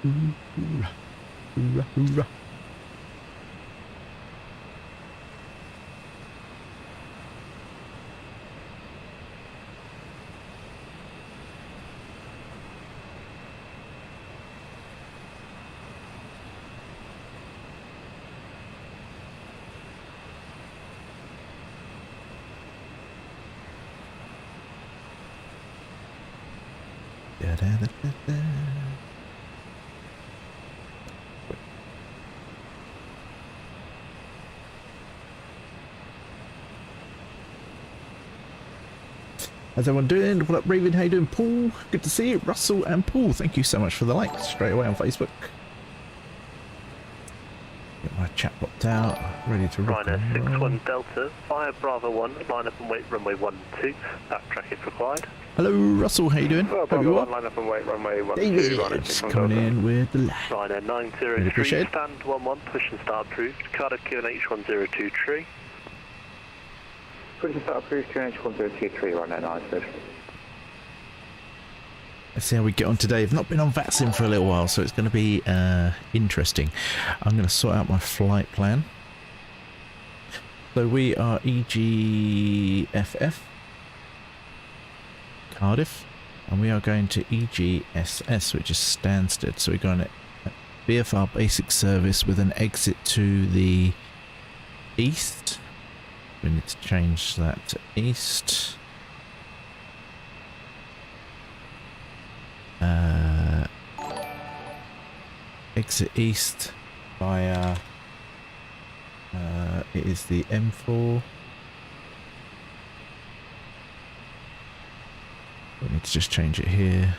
Hoorah, hoorah, hoorah. Da-da-da-da-da. How's everyone doing? What up, Ravin? How you doing, Paul? Good to see you. Russell and Paul, thank you so much for the likes straight away on Facebook. Get my chat popped out, ready to rock and roll. 61 Delta, fire Bravo 1, line up and wait runway 12, backtrack if required. Hello, Russell, how you doing? Well, Hope you Bravo well. 1, line up and wait runway 12, David, coming in with the light. Ryanair 903, stand 11, push and start approved, Cardiff QNH 1023. Push and start approved, QNH 1023, Ryanair 903. Let's see how we get on today. I've not been on Vatsim for a little while, so it's going to be interesting. I'm going to sort out my flight plan. So we are EGFF, Cardiff, and we are going to EGSS, which is Stansted. So we're going to VFR basic service with an exit to the east. We need to change that to east. Exit east via it is the M4. We need to just change it here.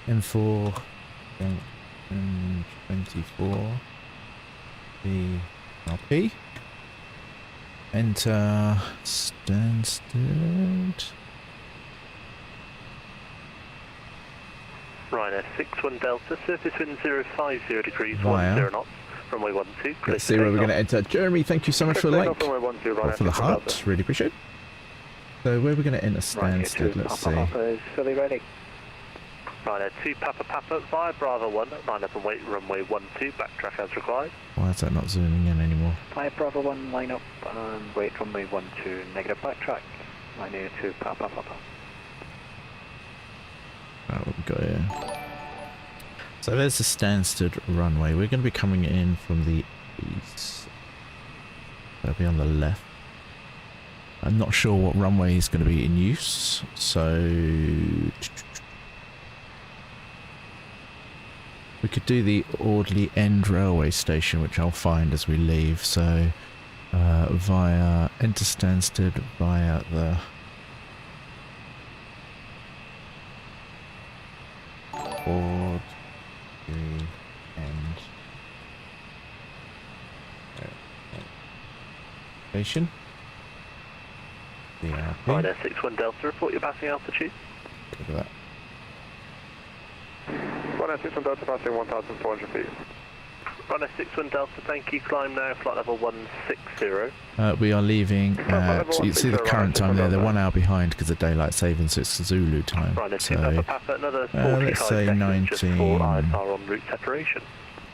M4 and 24 BRP. Enter Stansted. Ryanair 61 Delta, surface wind 050 degrees, Via. 10 knots, runway 12. Let's see where we're going to enter. Jeremy, thank you so much for the like, or for the heart, really appreciate it. So where are we going to enter Stansted? Let's see. Is fully ready. Ryanair 2 Papa Papa, via Bravo 1, line up and wait runway 12, backtrack as required. Why is that not zooming in anymore? Fire Bravo 1, line up and wait runway 12, negative backtrack. Ryanair 2 Papa Papa. Right, what we got here? So there's the Stansted runway. We're going to be coming in from the east. That'll be on the left. I'm not sure what runway is going to be in use, so we could do the Audley End railway station, which I'll find as we leave. So via enter Stansted via the Audley End station. Ryanair 61 Delta, report your passing altitude. Look at that. Ryanair 61 Delta, passing 1,400 feet. Ryanair 61 Delta, thank you, climb now, flight level 160. We are leaving at, you see the current time there, they're 1 hour behind because of daylight savings, so it's Zulu time. Ryanair 2 So, Papa Papa, another 45 let's say seconds just for 19 ISR en route separation.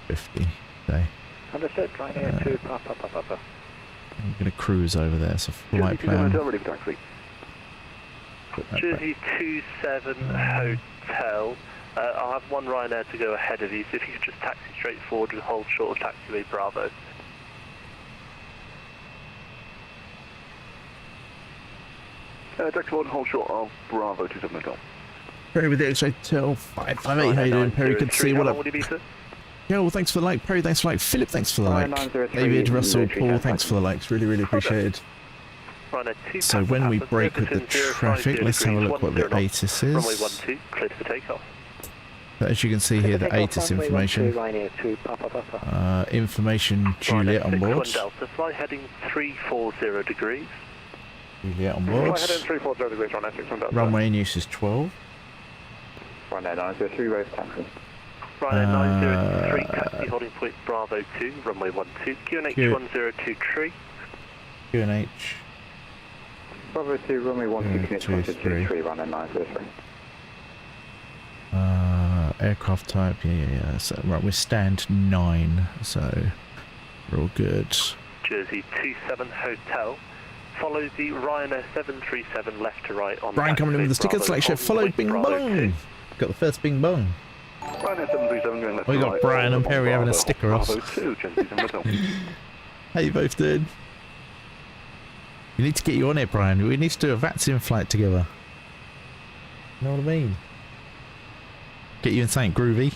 50 day. Understood, Ryanair 2 Papa Papa. I'm going to cruise over there, so flight plan. Jersey 27 Hotel. I'll have one Ryanair to go ahead of you, so if you could just taxi straight forward and hold short of taxiway Bravo. Taxi forward and hold short of Bravo 27 Hotel. Perry with the X-Ray Hotel 558, how you doing? Perry, good to see you. What up? Yeah, well, thanks for the like. Perry, thanks for the like. Philip, thanks for the like. David, Russell, Paul, thanks for the likes. Really, really appreciated. So when we break with the traffic, let's have a look what the ATC is. Clear to the takeoff. But as you can see here, the ATC information. Information Juliet on board. Delta, fly heading 340 degrees. Juliet on board. Fly heading 340 degrees, Ryanair 61 Delta. Runway in use is 12. Ryanair 903, raise taxi. Ryanair 903, taxi holding point Bravo 2, runway 12, QNH 1023. QNH. Bravo 2, runway 12, QNH 1023, Ryanair 903. aircraft type, yeah. So, right, we're stand 9, so we're all good. Jersey 27 Hotel. Follow the Ryanair 737 left to right on... Brian coming in with the sticker selection, follow Bing Bong! Got the first Bing Bong. Ryanair 737 going left We to got right. Brian and Perry having a sticker off. Bravo 2, Jersey Hotel. How you both doing? We need to get you on it, Brian. We need to do a Vatsim flight together. You know what I mean? Get you in something groovy.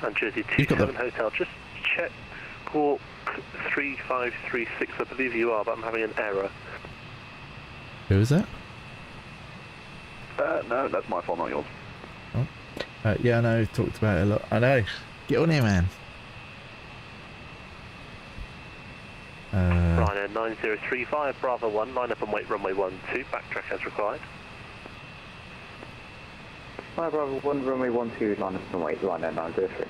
And Jersey 27 Hotel, just check Squawk 3536, I believe you are, but I'm having an error. Who is that? No, that's my fault, not yours. Oh. Yeah, I know, talked about it a lot. I know. Get on here, man. Ryanair 9035, Bravo 1, line up and wait runway 12, backtrack as required. Hi, Bravo 1, runway 12, line up and wait, Ryanair 903.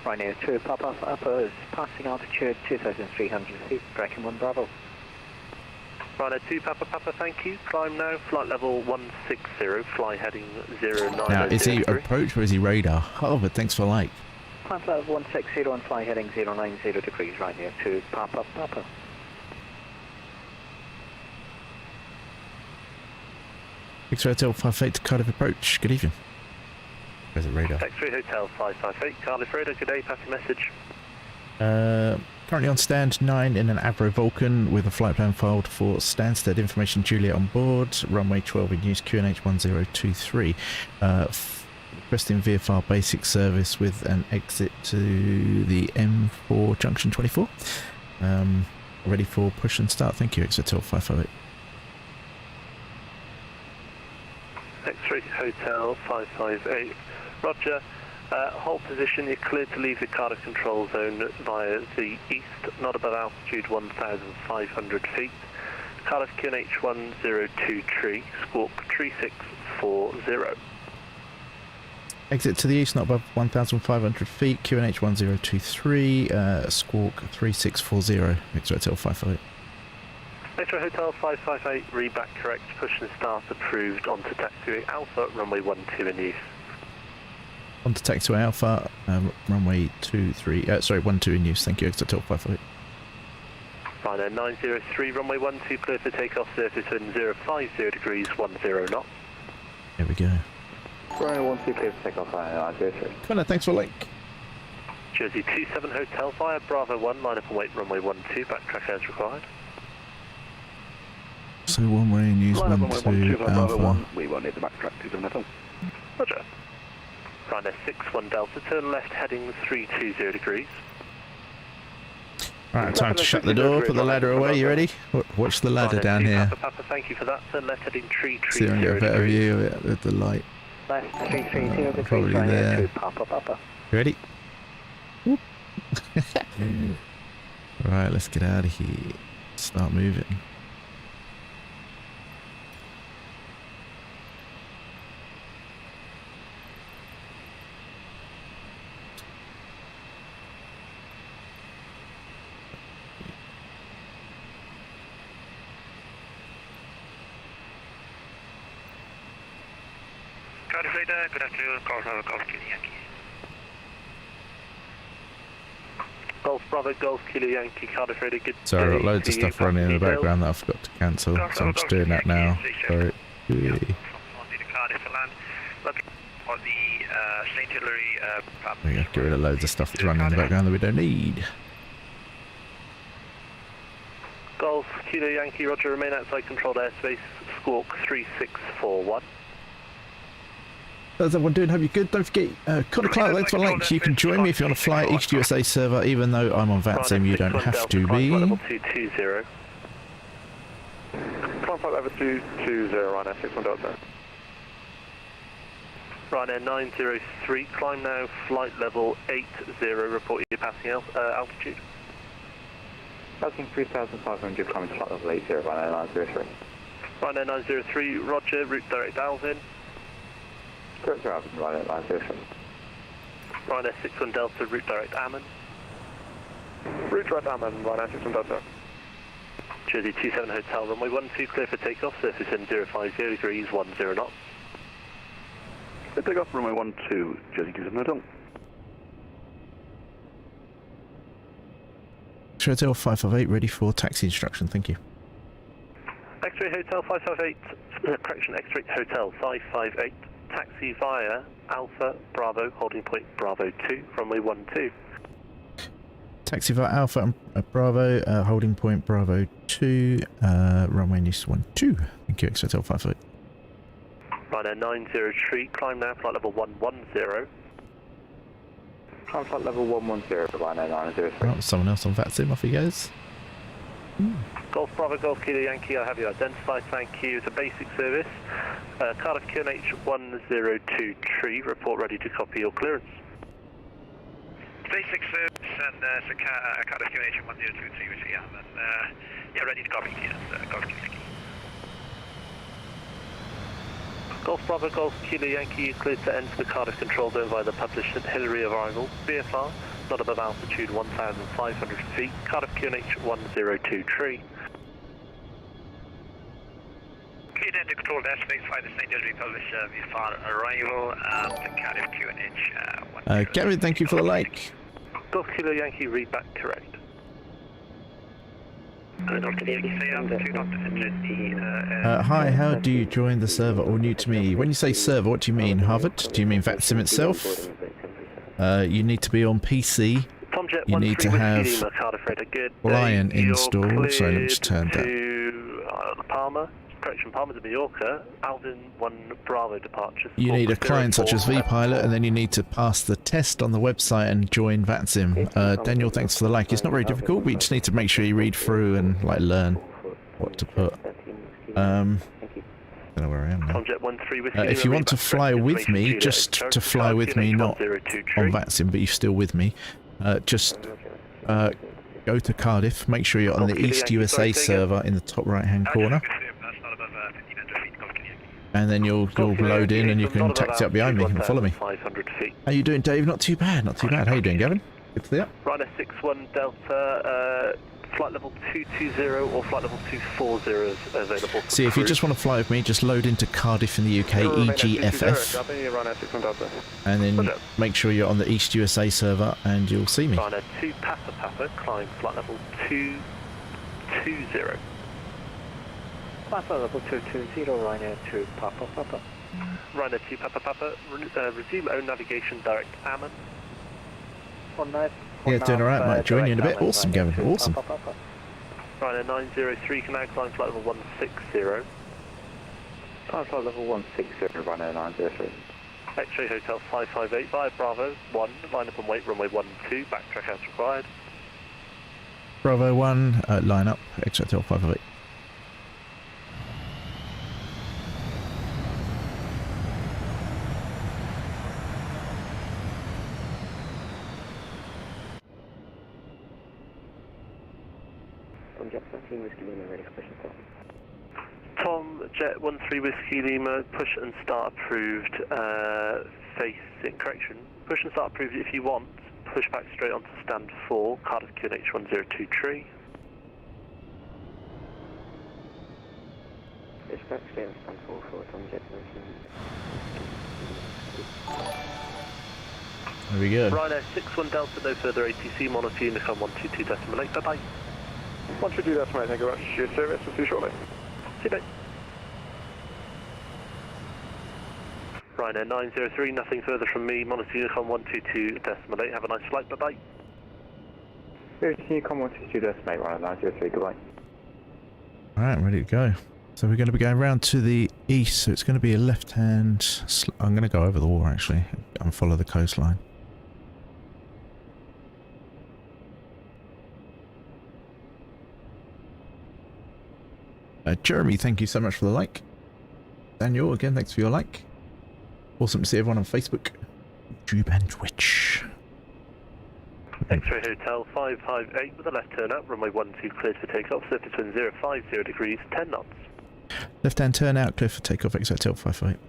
Ryanair 2, Papa Upper is passing altitude 2,300 feet, braking 1 Bravo. Ryanair 2, Papa, thank you. Climb now, flight level 160, fly heading 09. Now, is he approach or is he radar? Oh, but thanks for like. Climb flight level 160 and fly heading 090 degrees, Ryanair 2, Papa. X-Ray Hotel 58 to Cardiff approach. Good evening. Where's the radar? X-Ray Hotel 558, Cardiff radar, good day, pass your message. Currently on stand 9 in an Avro Vulcan with a flight plan filed for Stansted. Information Juliet on board. Runway 12 in use, QNH 1023. Requesting VFR basic service with an exit to the M4 junction 24. Ready for push and start. Thank you, X-Ray Hotel 558. X-Ray Hotel 558, Roger. Hold position, you're cleared to leave the Cardiff control zone via the east, not above altitude 1,500 feet. Cardiff QNH 102 Squawk 3640. Exit to the east, not above 1,500 feet, QNH 1023, Squawk 3640, X-Ray Hotel 558. X-Ray Hotel 558, read back correct, push and start approved onto taxiway Alpha, runway 12 in use. On to taxiway Alpha, runway 12 in use. Thank you, X-Ray Hotel 558. Ryanair 903, runway 12, clear for takeoff, surface wind 050 degrees, 10 knots. There we go. Ryanair 12, clear for takeoff, Ryanair 903. Come on, thanks for like. Jersey 27 Hotel via Bravo 1, line up and wait runway 12, backtrack as required. So one way in use, 12 Alpha. 1, we won't need the backtrack, 27 Roger. Ryanair 61 Delta, turn left heading 320 degrees. Right, time to shut the door, put the ladder away. You ready? Watch the ladder down here. Papa, thank you for that. Turn left heading 330 See if I can get a better view of it with the light. Left 330 degrees, Probably Ryanair there. 2, Papa. You ready? Right, let's get out of here. Start moving. Cardiff radar, good afternoon, Golf Kilo Yankee. Golf Bravo, Golf Kilo Yankee, Cardiff radar, good. Sorry, I've got loads of stuff running in the background that I forgot to cancel, so I'm just doing that now. Sorry. There you go, get rid of loads of stuff that's running in the background that we don't need. Golf Kilo Yankee, Roger, remain outside controlled airspace, Squawk 3641. How's everyone doing? Hope you're good. Don't forget, Connor Clark, thanks for likes. You can join me if you want to fly East USA server, even though I'm on Vatsim, you don't have to be. Level 220. Climb flight level 220, Ryanair 61 Delta. Ryanair 903, climb now, flight level 80, report you're passing altitude. Passing 3,500, climbing flight level 80, Ryanair 903. Ryanair 903, Roger, route direct Alvin. Correct, Ravin, Ryanair 903. Ryanair 61 Delta, route direct Ammon. Route direct Ammon, Ryanair 61 Delta. Jersey 27 Hotel, runway 12, clear for takeoff, surface in 050 degrees, 10 knots. Take off runway 12, Jersey gives him no tongue. X-ray Hotel 558 ready for taxi instruction, thank you. X-ray Hotel 558, correction, X-ray Hotel 558, taxi via Alpha Bravo, holding point Bravo 2, runway 12. Taxi via Alpha and Bravo, holding point Bravo 2, runway East 12. Thank you, X-ray Hotel 558. Ryanair 903, climb now, flight level 110. Climb flight level 110, Ryanair 903. Oh, someone else on Vatsim, off he goes. Golf Bravo, Golf Kilo Yankee, I have you identified, thank you. It's a basic service. Cardiff QNH 1023, report ready to copy your clearance. Basic service and Cardiff QNH 1023, which we have, and yeah, ready to copy clearance, Golf Kilo Yankee. Golf Bravo, Golf Kilo Yankee, you cleared to enter the Cardiff control zone via the published Hillary arrival. BFR, not above altitude 1,500 feet. Cardiff QNH 1023. Cleared enter control airspace via the St. Hillary published VFR arrival and Cardiff QNH 1023. Gamin, thank you for the like. Golf Kilo Yankee, read back correct. Dr. Yankee, say altitude, not the Hi, how do you join the server? All new to me. When you say server, what do you mean? Harvard? Do you mean Vatsim itself? You need to be on PC. You need to have client installed. So let me just turn that. Palmer, correction, Palmer to Mallorca, Alvin 1 Bravo departure. You need a client such as vPilot, and then you need to pass the test on the website and join Vatsim. Daniel, thanks for the like. It's not very difficult, but you just need to make sure you read through and like learn what to put. I don't know where I am now. If you want to fly with me, just to fly with me, not on Vatsim, but you're still with me, just go to Cardiff, make sure you're on the East USA server in the top right hand corner, and then you'll load in and you can taxi up behind me and follow me. How you doing, Dave? Not too bad, not too bad. How you doing, Gavin? Good to see you. Ryanair 61 Delta, flight level 220 or flight level 240 is available. See, if you just want to fly with me, just load into Cardiff in the UK, EGFF, and then make sure you're on the East USA server and you'll see me. Ryanair 2 Papa, climb flight level 220. Flight level 220, Ryanair 2 Papa. Ryanair 2 Papa, resume own navigation, direct Ammon. Yeah, doing alright, might join you in a bit. Awesome, Gavin, awesome. Ryanair 903, can now climb flight level 160. Climb flight level 160, Ryanair 903. X-ray Hotel 558 via Bravo 1, line up and wait, runway 12, backtrack as required. Bravo 1, line up, X-ray Hotel 558. Tom, Jet 13 Whiskey Lima, push and start approved, facing, correction, push and start approved if you want, push back straight onto stand 4, Cardiff QNH 1023. Push back straight on stand 4 for Tom, Jet 13. There we go. Ryanair 61 Delta, no further ATC, monitor Unicom 122.8, bye bye. 122.8, thank you very much. Your service, we'll see you shortly. See you later. Ryanair 903, nothing further from me, monitor Unicom 122.8, have a nice flight, bye bye. Unicom 122.8, Ryanair 903, goodbye. Alright, ready to go. So we're going to be going round to the east, so it's going to be a left hand. I'm going to go over the wall actually and follow the coastline. Jeremy, thank you so much for the like. Daniel, again, thanks for your like. Awesome to see everyone on Facebook, YouTube and Twitch. X-ray Hotel 558 with a left turn out, runway 12 cleared for takeoff, surface wind 050 degrees, 10 knots. Left hand turn out, clear for takeoff, X-ray Hotel 558.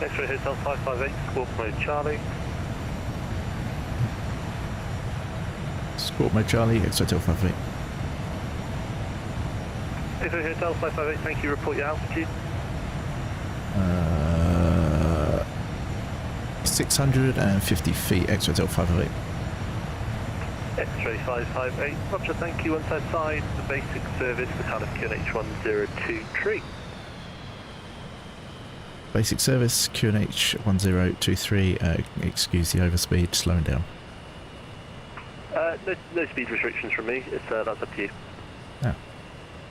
X-ray Hotel 558, Squawk Mode Charlie. Squawk Mode Charlie, X-ray Hotel 558. X-ray Hotel 558, thank you, report your altitude. 650 feet, X-ray Hotel 558. X-ray 558, roger, thank you, once outside, the basic service, the Cardiff QNH 1023. Basic service, QNH 1023, excuse the overspeed, slowing down. No speed restrictions from me, that's up to you. Ah,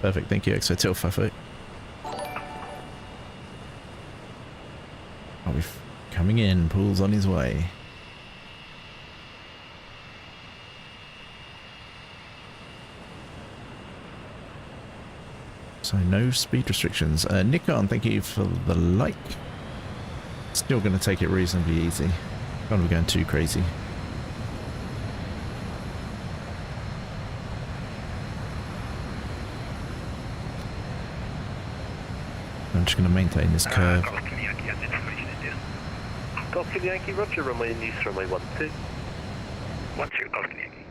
perfect, thank you, X-ray Hotel 558. Oh, we're coming in, Paul's on his way. So no speed restrictions. Nikon, thank you for the like. Still going to take it reasonably easy. Can't be going too crazy. I'm just going to maintain this curve. Golf Kilo Yankee, roger, runway in use, runway 12. 12, Golf Kilo Yankee.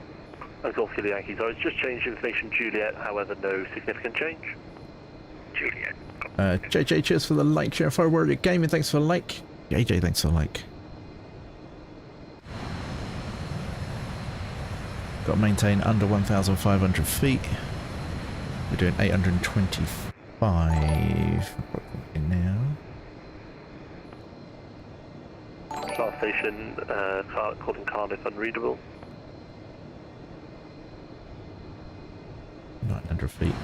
Golf Kilo Yankee, sorry, it's just changed information, Juliet, however no significant change. Juliet. JJ, cheers for the like. Share forward. Gamin, thanks for the like. AJ, thanks for the like. Got to maintain under 1,500 feet. We're doing 825 now. Class station, calling Cardiff unreadable. 900 feet.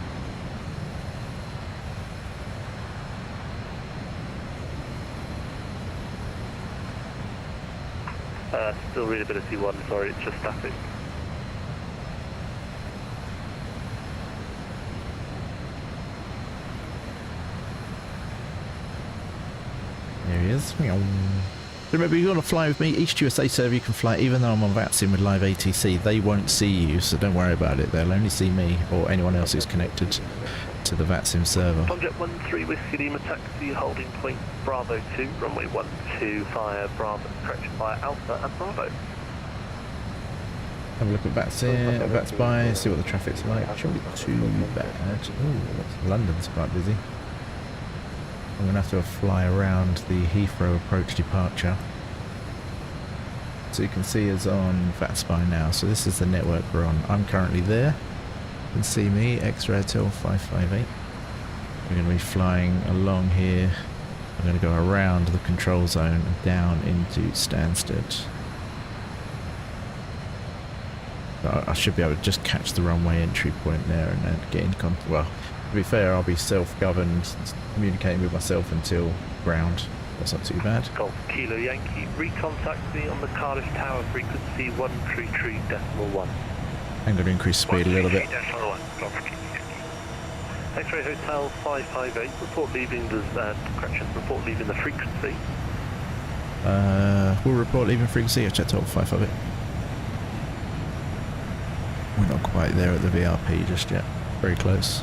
Still readability 1, sorry, it's just static. There he is. So remember, you want to fly with me, East USA server you can fly, even though I'm on Vatsim with live ATC, they won't see you, so don't worry about it. They'll only see me or anyone else who's connected to the Vatsim server. Conjet 13 Whiskey Lima taxi, holding point Bravo 2, runway 12 via Bravo, correction, via Alpha and Bravo. Have a look at Vatsim, Vats by, see what the traffic's like. Shouldn't be too bad. Ooh, London's quite busy. I'm going to have to fly around the Heathrow approach departure. So you can see us on Vatspy now. So this is the network we're on. I'm currently there. You can see me, X-ray Hotel 558. We're going to be flying along here. I'm going to go around the control zone and down into Stansted. I should be able to just catch the runway entry point there and then get in contact. Well, to be fair, I'll be self-governed, communicating with myself until ground. That's not too bad. Golf Kilo Yankee, recontact me on the Cardiff Tower, frequency 133.1. I'm going to increase speed a little bit. X-ray Hotel 558, report leaving the, correction, report leaving the frequency. We'll report leaving frequency, I checked out 558. We're not quite there at the VRP just yet. Very close.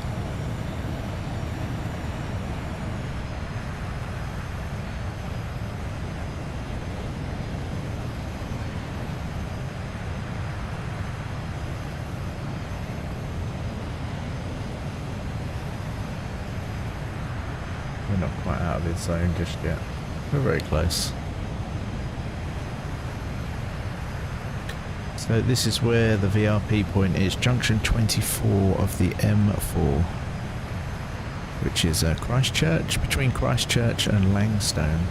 We're not quite out of this zone just yet. We're very close. So this is where the VRP point is, junction 24 of the M4, which is Christchurch, between Christchurch and Langstone.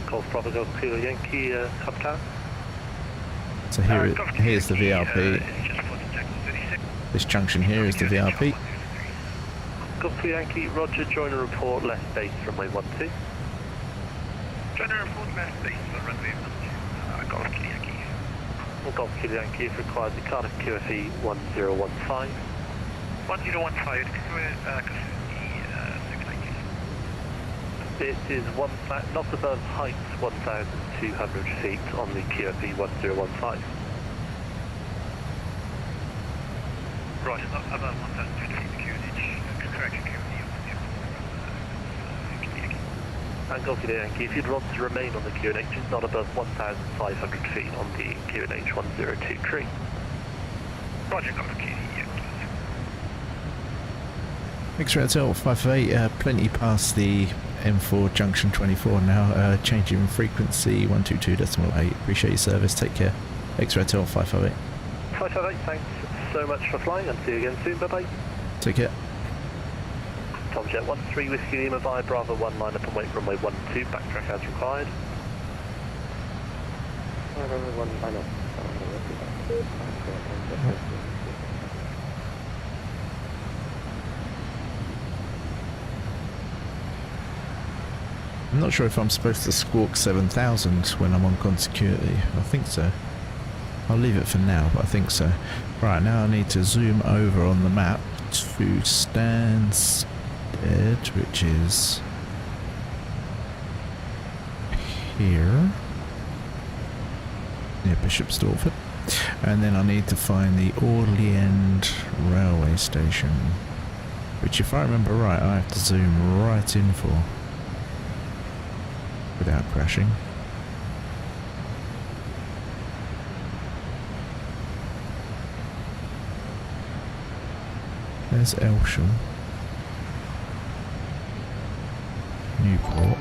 Golf Bravo Golf Kilo Yankee, Hubtown. So here's the VRP. This junction here is the VRP. Golf Kilo Yankee, roger, join a report, left base, runway 12. Join a report, left base, runway 12, Golf Kilo Yankee. Golf Kilo Yankee, if required, the Cardiff QFE 1015. 1015, It is not above height 1,200 feet on the QFE 1015. Roger, not above 1,200 feet, correction, And Golf Yankee, if you'd want to remain on the QNH, it's not above 1,500 feet on the QNH 102 Roger, Golf Yankee. X-Ray Hotel 558, plenty past the M4 junction 24 now, changing frequency 122.8. Appreciate your service, take care. X-Ray Hotel 558. 558, thanks so much for flying and see you again soon, bye bye. Take care. Tom Jet 13 Whiskey Lima via Bravo 1 line up and wait runway 12, backtrack as required. Runway 1 line up. I'm not sure if I'm supposed to squawk 7,000 when I'm on contiguity. I think so. I'll leave it for now, but I think so. Right, now I need to zoom over on the map to Stansted, which is here, near Bishop Stortford. And then I need to find the Orleans railway station, which if I remember right, I have to zoom right in for without crashing. There's Elsham, Newport.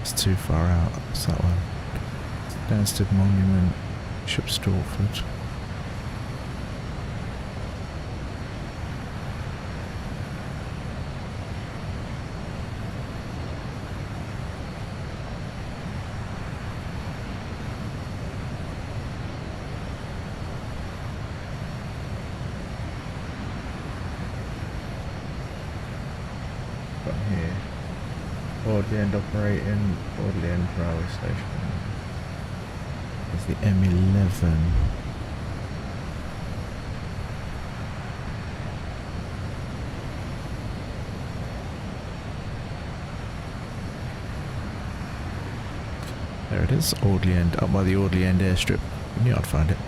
It's too far out. What's that one? Stansted Monument, Bishop Stortford. Orleans operating, Orleans railway station. There's the M11. There it is, Orleans, up by the Orleans airstrip. I knew I'd find it.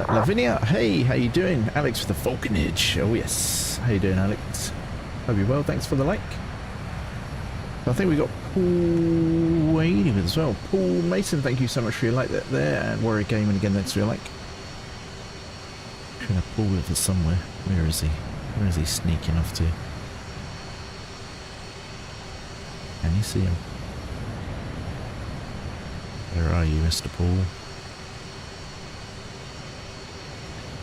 Lavinia, hey, how you doing? Alex for the Vulcanage. Oh yes, how you doing, Alex? Hope you're well, thanks for the like. I think we got Paul waiting as well. Paul Mason, thank you so much for your like there, and Warrior Gamin again, thanks for your like. Trying to Paul live somewhere. Where is he? Where is he sneaking off to? Can you see him? Where are you, Mr. Paul?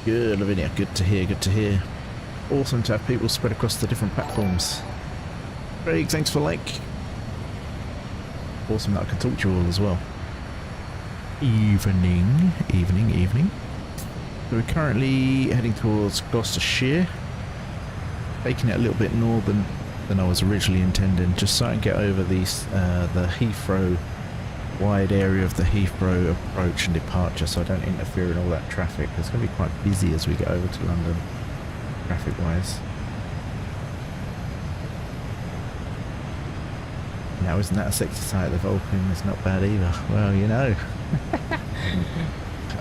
Good, Lavinia, good to hear, good to hear. Awesome to have people spread across the different platforms. Craig, thanks for like. Awesome that I can talk to you all as well. Evening. So we're currently heading towards Gloucestershire. Taking it a little bit northern than I was originally intending, just so I can get over the Heathrow, wide area of the Heathrow approach and departure, so I don't interfere in all that traffic. It's going to be quite busy as we get over to London. Traffic wise. Now isn't that a sexy sight? The Vulcan is not bad either. Well, you know.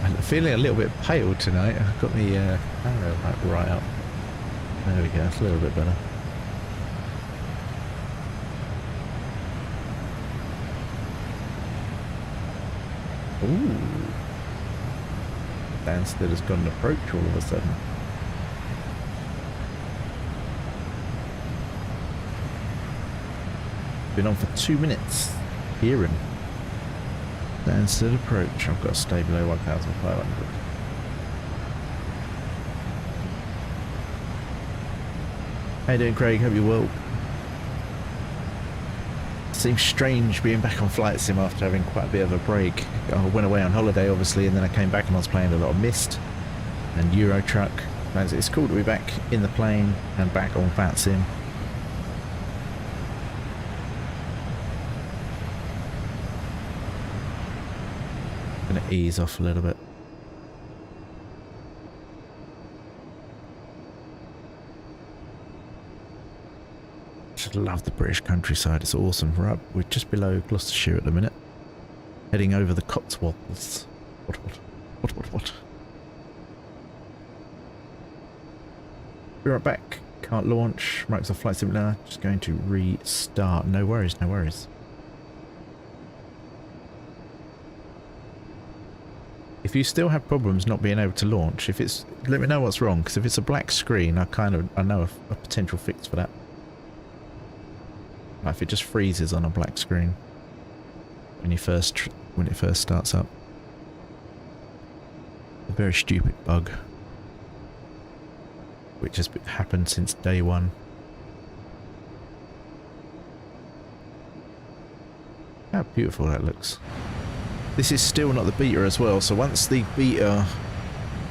I'm feeling a little bit pale tonight. I've got the arrow right up. There we go, it's a little bit better. Ooh. Stansted has got an approach all of a sudden. Been on for 2 minutes. Hearing. Stansted approach. I've got to stay below 1,500. How you doing, Craig? Hope you're well. Seems strange being back on Flight Sim after having quite a bit of a break. I went away on holiday, obviously, and then I came back and I was playing a lot of Myst and Euro Truck. It's cool to be back in the plane and back on Vatsim. Gonna ease off a little bit. just love the British countryside. It's awesome. We're just below Gloucestershire at the minute. Heading over the Cotswolds. What? Be right back. Can't launch. Microsoft Flight Simulator. Just going to restart. No worries, no worries. If you still have problems not being able to launch, let me know what's wrong, because if it's a black screen, I know a potential fix for that. Like if it just freezes on a black screen when it first starts up. A very stupid bug, which has happened since day one. How beautiful that looks. This is still not the beta as well, so once the beta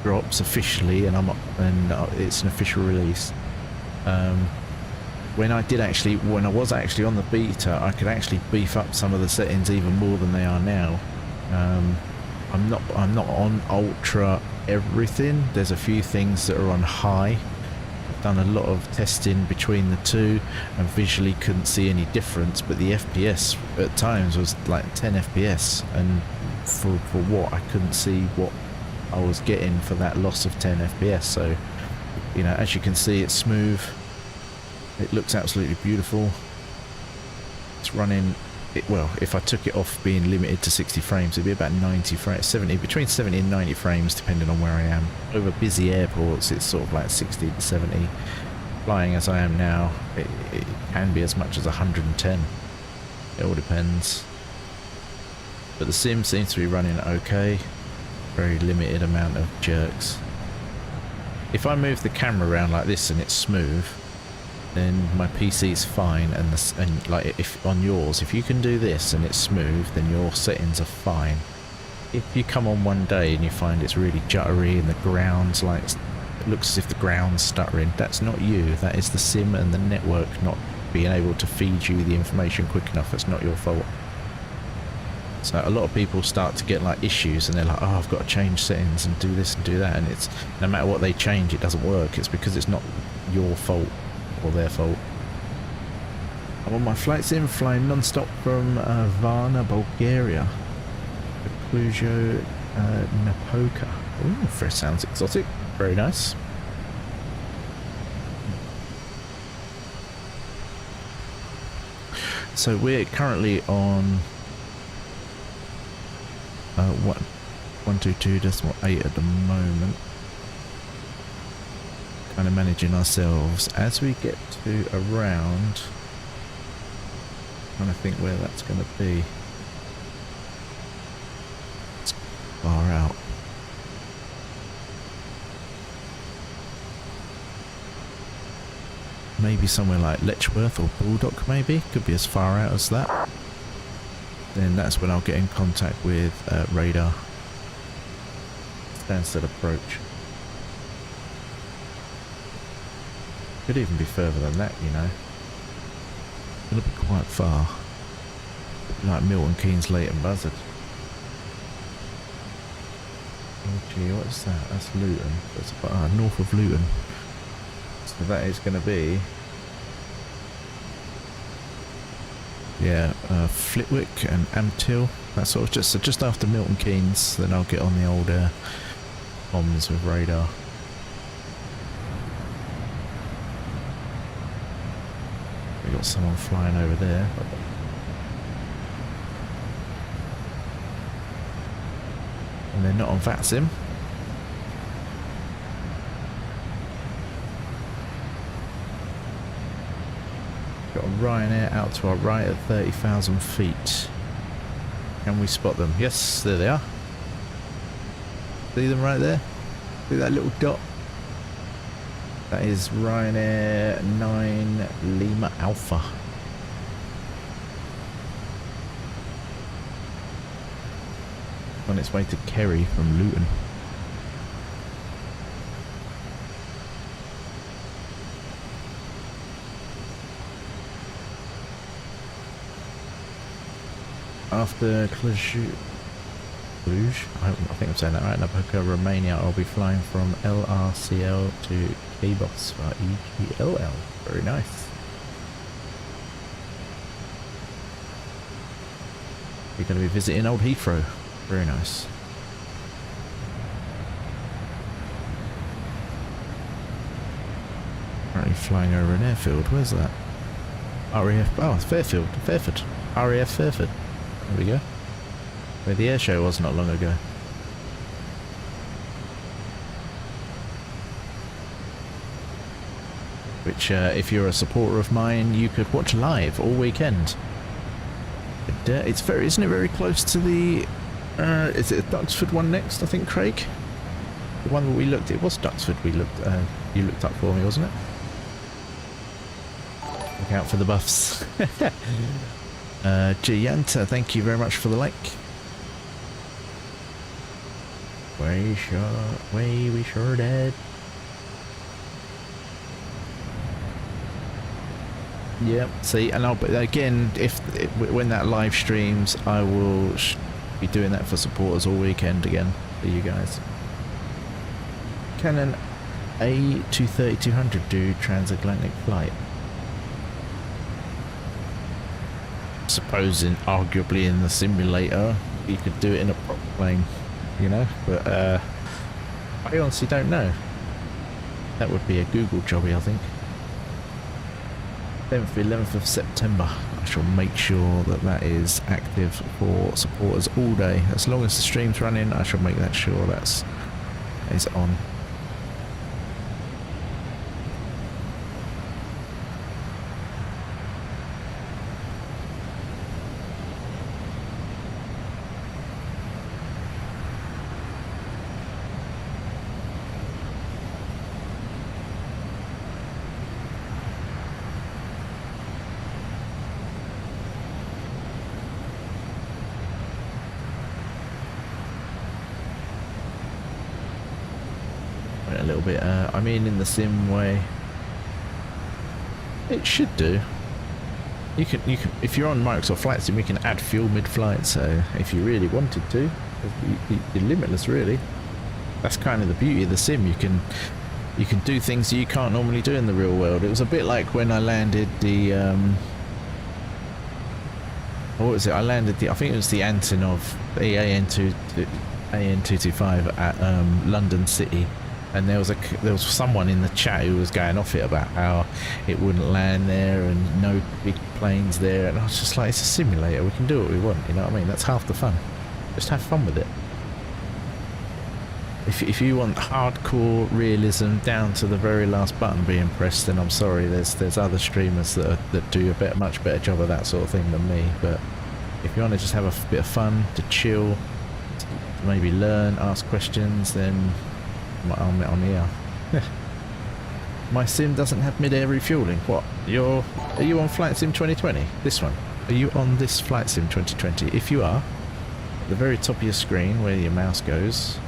drops officially and it's an official release, when I was actually on the beta, I could actually beef up some of the settings even more than they are now. I'm not on ultra everything. There's a few things that are on high. I've done a lot of testing between the two and visually couldn't see any difference, but the FPS at times was like 10 FPS, and for what, I couldn't see what I was getting for that loss of 10 FPS. So, you know, as you can see, it's smooth. It looks absolutely beautiful. It's running, well, if I took it off being limited to 60 frames, it'd be about 90 frames, between 70 and 90 frames depending on where I am. Over busy airports, it's sort of like 60 to 70. Flying as I am now, it can be as much as 110. It all depends. But the sim seems to be running okay. Very limited amount of jerks. If I move the camera around like this and it's smooth, then my PC's fine, and like if on yours, if you can do this and it's smooth, then your settings are fine. If you come on one day and you find it's really jittery and the ground's like, it looks as if the ground's stuttering, that's not you, that is the sim and the network not being able to feed you the information quick enough. That's not your fault. So a lot of people start to get like issues and they're like, oh, I've got to change settings and do this and do that, and it's no matter what they change, it doesn't work. It's because it's not your fault or their fault. I'm on my flight sim, flying non-stop from Varna, Bulgaria, to Clujo, Napoca. Ooh, fresh, sounds exotic. Very nice. So we're currently on 122.8 at the moment. Kind of managing ourselves as we get to around, trying to think where that's going to be. It's far out. Maybe somewhere like Letchworth or Baldock, maybe. Could be as far out as that. Then that's when I'll get in contact with radar. Standstill approach. Could even be further than that, you know. It'll be quite far. Like Milton Keynes, Leighton Buzzard. Oh gee, what is that? That's Luton. That's about north of Luton. So that is going to be, yeah, Flitwick and Amtil. That's sort of just after Milton Keynes. Then I'll get on the old comms with radar. We got someone flying over there. And they're not on Vatsim. Got a Ryanair out to our right at 30,000 feet. Can we spot them? Yes, there they are. See them right there? See that little dot? That is Ryanair 9 Lima Alpha. On its way to Kerry from Luton. After Cluj, I think I'm saying that right, Napoca, Romania, I'll be flying from LRCL to Kabos for EGLL. Very nice. You're going to be visiting Old Heathrow. Very nice. Currently flying over an airfield. Where's that? RAF. Oh, it's Fairfield. Fairford. RAF Fairford. There we go. Where the air show was not long ago. Which, if you're a supporter of mine, you could watch live all weekend. But, it's very, isn't it very close to the? Is it a Duxford one next? I think, Craig. The one that we looked. It was Duxford. We looked. You looked up for me, wasn't it? Look out for the buffs. Gianta, thank you very much for the like. We sure did. Yep. See, and but again, when that live streams, I will be doing that for supporters all weekend again for you guys. Can an A230-200 do transatlantic flight? Supposing, arguably in the simulator, you could do it in a prop plane, you know. But I honestly don't know. That would be a Google jobby, I think. 11th of September. I shall make sure that that is active for supporters all day. As long as the stream's running, I shall make that sure that is on. A little bit, I mean, in the sim way, it should do. You can, if you're on Microsoft Flight Sim, you can add fuel mid-flight. So if you really wanted to, you're limitless, really. That's kind of the beauty of the sim. You can do things that you can't normally do in the real world. It was a bit like when I landed the what was it? I landed the, I think it was the Antonov, the AN225 at London City. And there was someone in the chat who was going off it about how it wouldn't land there and no big planes there, and I was just like, it's a simulator, we can do what we want, you know what I mean? That's half the fun. Just have fun with it. If you want hardcore realism down to the very last button being pressed, then I'm sorry, there's other streamers that do a much better job of that sort of thing than me. But if you want to just have a bit of fun, to chill, to maybe learn, ask questions, then I'm here. My sim doesn't have mid-air refueling. What? Are you on Flight Sim 2020? This one? Are you on this Flight Sim 2020? If you are, at the very top of your screen where your mouse goes,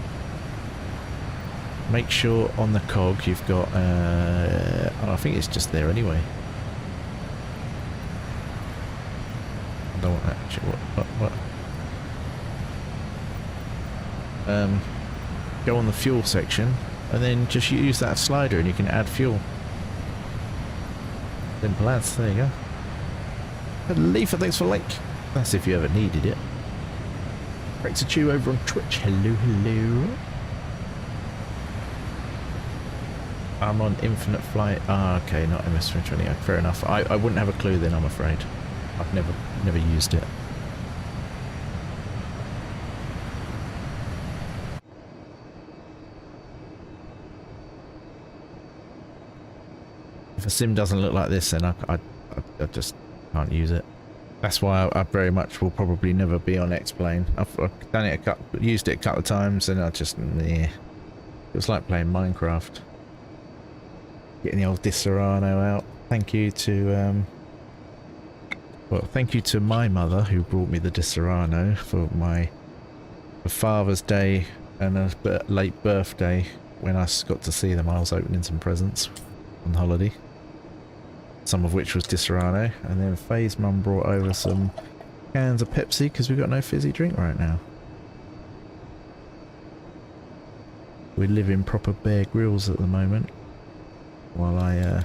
make sure on the cog you've got I think it's just there anyway. I don't want that. What? Go on the fuel section and then just use that slider and you can add fuel. Simple as. There you go. Leafer, thanks for like. That's if you ever needed it. Breaks a chew over on Twitch. Hello. I'm on Infinite Flight. Ah, okay, not MS-320. Fair enough. I wouldn't have a clue then, I'm afraid. I've never used it. If a sim doesn't look like this, then I just can't use it. That's why I very much will probably never be on X-Plane. I've done it used it a couple of times, and I just, yeah. It was like playing Minecraft. Getting the old Disaronno out. Thank you to thank you to my mother who brought me the Disaronno for my Father's Day and a late birthday. When I got to see them, I was opening some presents on holiday. Some of which was Disaronno, and then Faye's mum brought over some cans of Pepsi because we've got no fizzy drink right now. We live in proper Bear Grylls at the moment, while I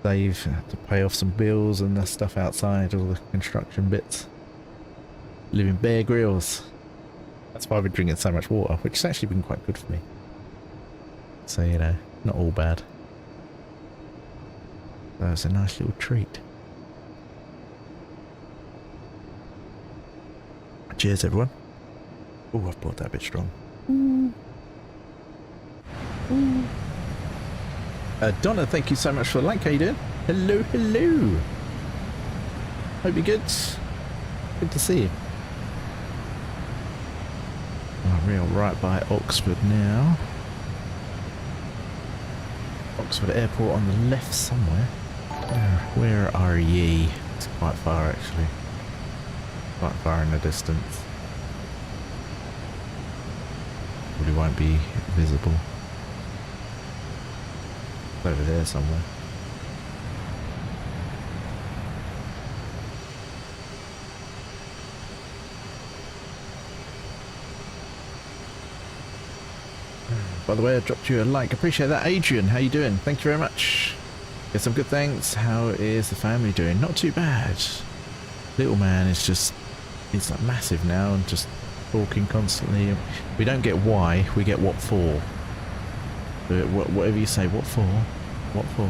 save to pay off some bills and the stuff outside, all the construction bits. Living Bear Grylls. That's why I've been drinking so much water, which has actually been quite good for me. So, you know, not all bad. That was a nice little treat. Cheers, everyone. Oh, I've brought that a bit strong. Donna, thank you so much for the like. How you doing? Hello, hello. Hope you're good. Good to see you. Oh, we're right by Oxford now. Oxford Airport on the left somewhere. Where are ye? It's quite far actually. Quite far in the distance. Probably won't be visible. It's over there somewhere. By the way, I dropped you a like. Appreciate that. Adrian, how you doing? Thank you very much. Get some good thanks. How is the family doing? Not too bad. Little man is just, he's like massive now and just talking constantly. We don't get why, we get what for. Whatever you say, what for? What for?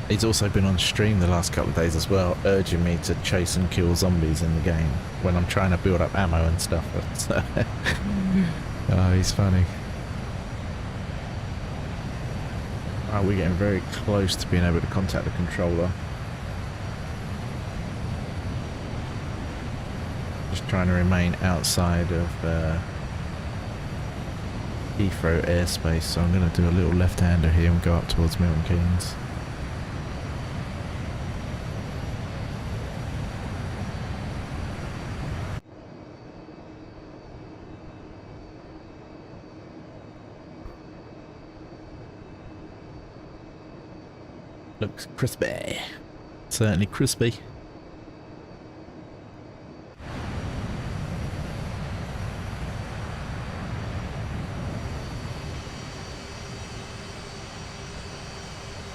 He's also been on stream the last couple of days as well, urging me to chase and kill zombies in the game when I'm trying to build up ammo and stuff. So oh, he's funny. Right, we're getting very close to being able to contact the controller. Just trying to remain outside of Heathrow airspace, so I'm going to do a little left-hander here and go up towards Milton Keynes. Looks crispy. Certainly crispy.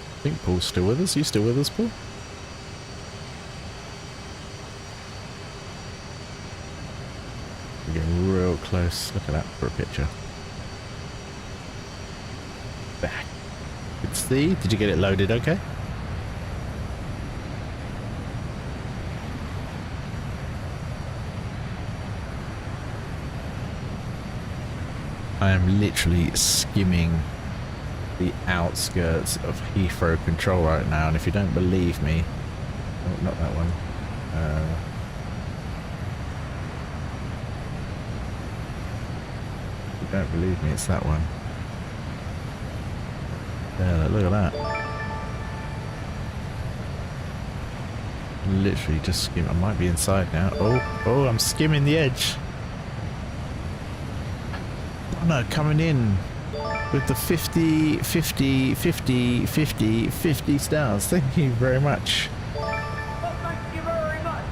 I think Paul's still with us. You still with us, Paul? We're getting real close. Look at that for a picture. Back. Good to see. Did you get it loaded okay? I am literally skimming the outskirts of Heathrow Control right now, and if you don't believe me, oh, not that one. If you don't believe me, it's that one. Yeah, look at that. Literally just skim. I might be inside now. Oh, I'm skimming the edge. Oh no, coming in with the 50 stars. Thank you very much. Thank you very much.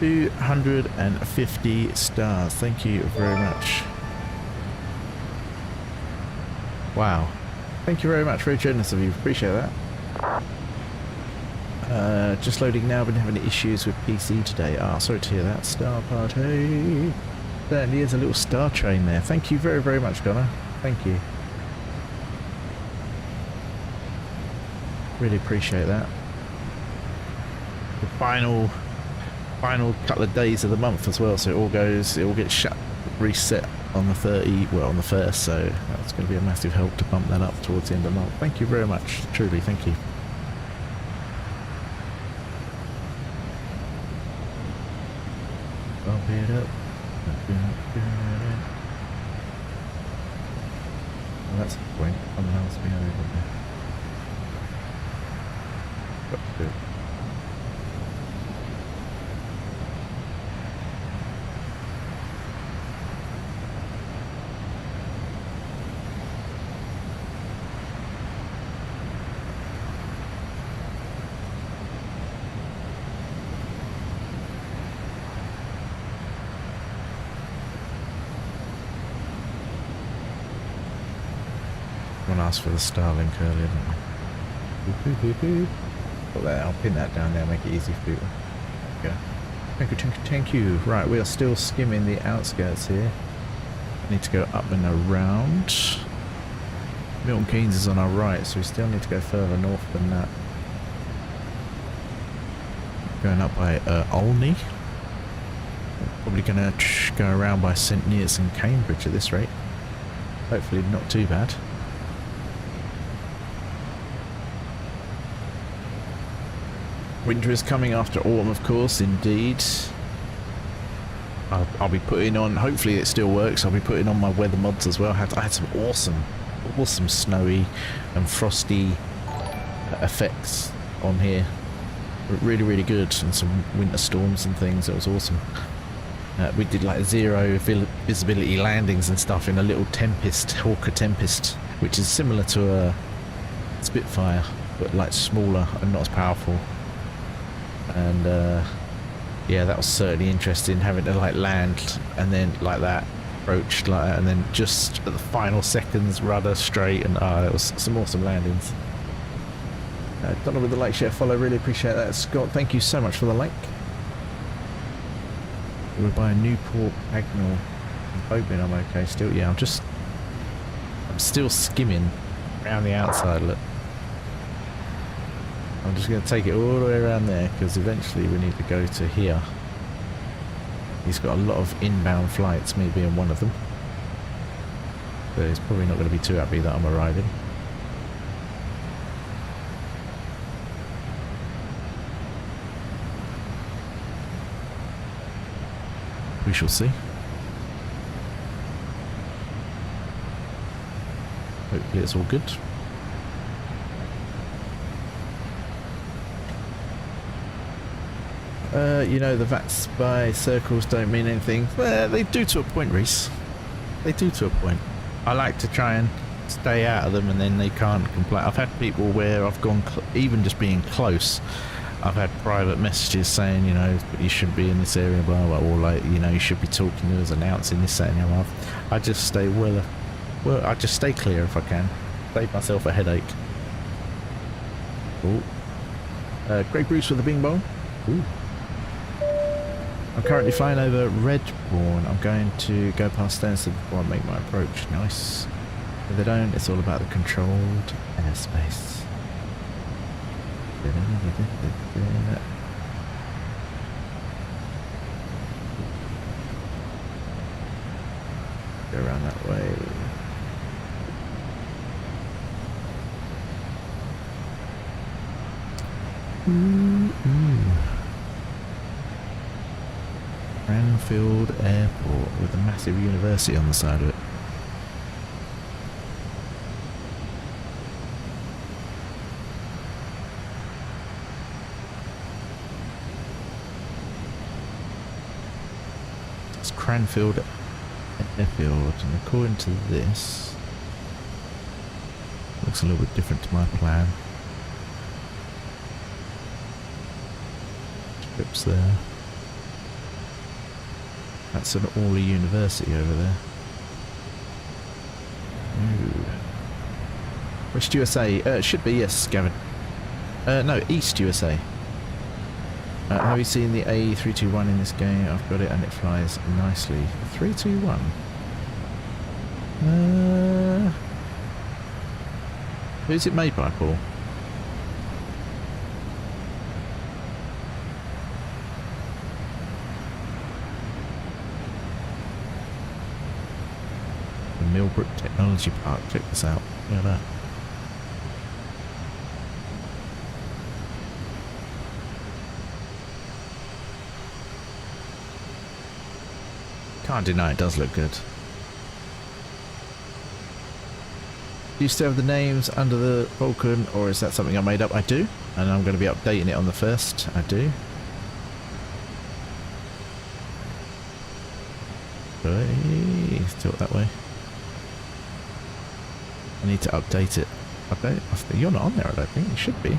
250 stars. Thank you very much. Wow. Thank you very much. Very generous of you. Appreciate that. Just loading now. Been having issues with PC today. Ah, sorry to hear that. Star party. Certainly is a little star train there. Thank you very, very much, Donna. Thank you. Really appreciate that. The final couple of days of the month as well, so it all gets shut, reset on the 30, well, on the 1st, so that's going to be a massive help to bump that up towards the end of the month. Thank you very much, truly, thank you. Bump it up. Well, that's the point. Someone else being over there. Got to do it. Someone asked for the Starlink earlier, didn't they? Put that, I'll pin that down there, make it easy for people. go. Thank you. Right, we are still skimming the outskirts here. Need to go up and around. Milton Keynes is on our right, so we still need to go further north than that. Going up by Olney. Probably going to go around by St Neots and Cambridge at this rate. Hopefully not too bad. Winter is coming after autumn, of course, indeed. I'll be putting on, hopefully it still works, I'll be putting on my weather mods as well. I had some awesome snowy and frosty effects on here. Really good, and some winter storms and things. It was awesome. We did like 0 visibility landings and stuff in a little Tempest, Hawker Tempest, which is similar to a Spitfire, but like smaller and not as powerful. And yeah, that was certainly interesting, having to like land and then like that, approach like that, and then just at the final seconds rudder straight, and it was some awesome landings. Donna with the like, share, follow, really appreciate that. Scott, thank you so much for the like. We're by Newport Pagnell. I'm hoping I'm okay still. Yeah, I'm still skimming around the outside. Look, I'm just going to take it all the way around there, because eventually we need to go to here. He's got a lot of inbound flights, me being one of them. But he's probably not going to be too happy that I'm arriving. We shall see. Hopefully it's all good. You know, the VATS by circles don't mean anything. Well, they do to a point, Reese. They do to a point. I like to try and stay out of them, and then they can't complain. I've had people where I've gone, even just being close, I've had private messages saying, you know, you shouldn't be in this area, blah, blah, or like, you know, you should be talking to us, announcing this, that, and the other. I just stay I just stay clear if I can. Save myself a headache. Cool. Greg Bruce with the bing bong. Ooh. I'm currently flying over Redbourne. I'm going to go past Stansted before I make my approach. Nice. If they don't, it's all about the controlled airspace. Go around that way. Cranfield Airport with a massive university on the side of it. It's Cranfield Airfield, and according to this, looks a little bit different to my plan. Strips there. That's an Orley University over there. Ooh. West USA? It should be, yes, Gavin. No, East USA. Have you seen the A321 in this game? I've got it and it flies nicely. 321? Who's it made by, Paul? Millbrook Technology Park. Check this out. Look at that. Can't deny it does look good. Do you still have the names under the Vulcan, or is that something I made up? I do, and I'm going to be updating it on the 1st. I do. Okay, still that way. I need to update it. Update? You're not on there, I don't think. You should be.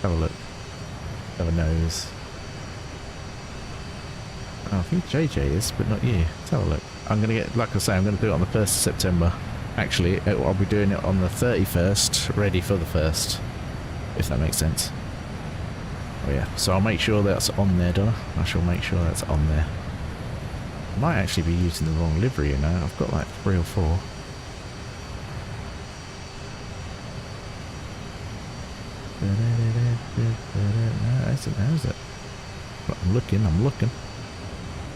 Have a look. Have a nose. Oh, I think JJ is, but not you. Let's have a look. I'm going to get, like I say, I'm going to do it on the 1st of September. Actually, I'll be doing it on the 31st, ready for the 1st. If that makes sense. Oh yeah, so I'll make sure that's on there, Donna. I shall make sure that's on there. I might actually be using the wrong livery, you know. I've got like 3 or 4. No, that's it, how's it? But I'm looking.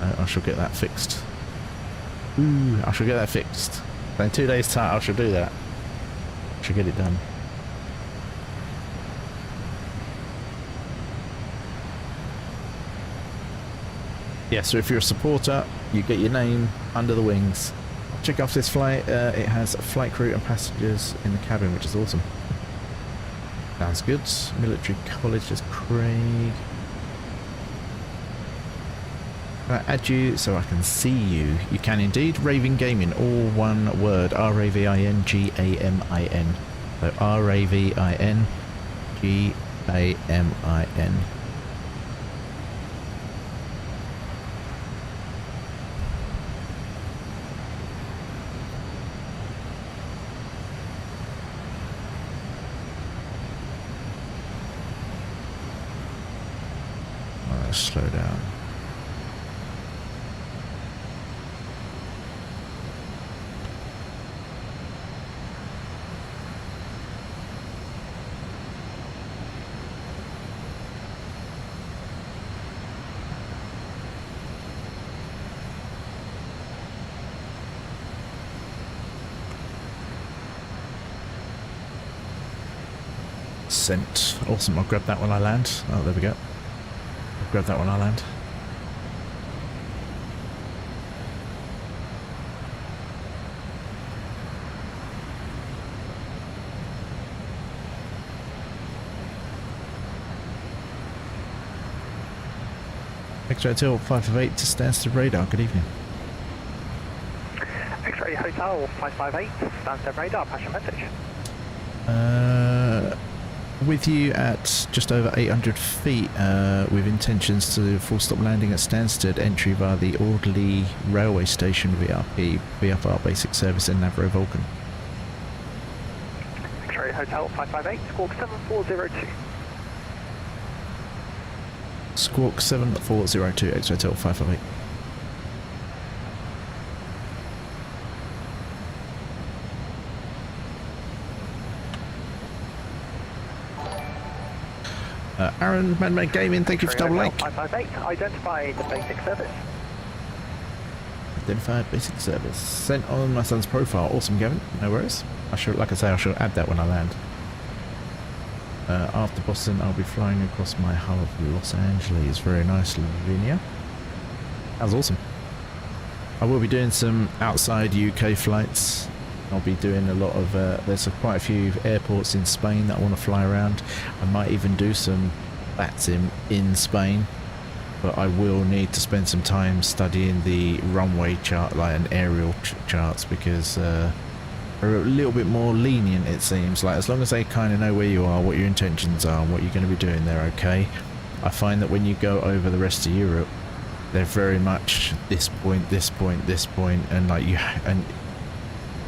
I shall get that fixed. Ooh, I shall get that fixed. In 2 days' time, I shall do that. I shall get it done. Yeah, so if you're a supporter, you get your name under the wings. Check off this flight. It has flight crew and passengers in the cabin, which is awesome. Sounds good. Military College is Craig. Can I add you so I can see you? You can indeed. Ravin Gamin, all one word. R-A-V-I-N-G-A-M-I-N. So R-A-V-I-N-G-A-M-I-N. Slow down. Sent. Awesome. I'll grab that when I land. Oh, there we go. Grab that one, I land. X-ray Hotel 558 to Stansted radar. Good evening. X-ray Hotel 558, Stansted radar, pass your message. With you at just over 800 feet, with intentions to full stop landing at Stansted, entry via the Audley Railway Station VRP, VFR Basic Service in Navro Vulcan. X-ray Hotel 558, squawk 7402. Squawk 7402, X-ray Hotel 558. Aaron, Man-Made Gaming, thank you for double like. 558, identify the basic service. Identified basic service. Sent on my son's profile. Awesome, Gavin. No worries. I shall, like I say, I shall add that when I land. After Boston, I'll be flying across my hull of Los Angeles. Very nice, Lavinia. That was awesome. I will be doing some outside UK flights. I'll be doing a lot of, there's quite a few airports in Spain that I want to fly around. I might even do some Vatsim in Spain, but I will need to spend some time studying the runway chart, like an aerial charts, because they're a little bit more lenient, it seems. Like, as long as they kind of know where you are, what your intentions are, and what you're going to be doing, they're okay. I find that when you go over the rest of Europe, they're very much this point, this point, this point, and like and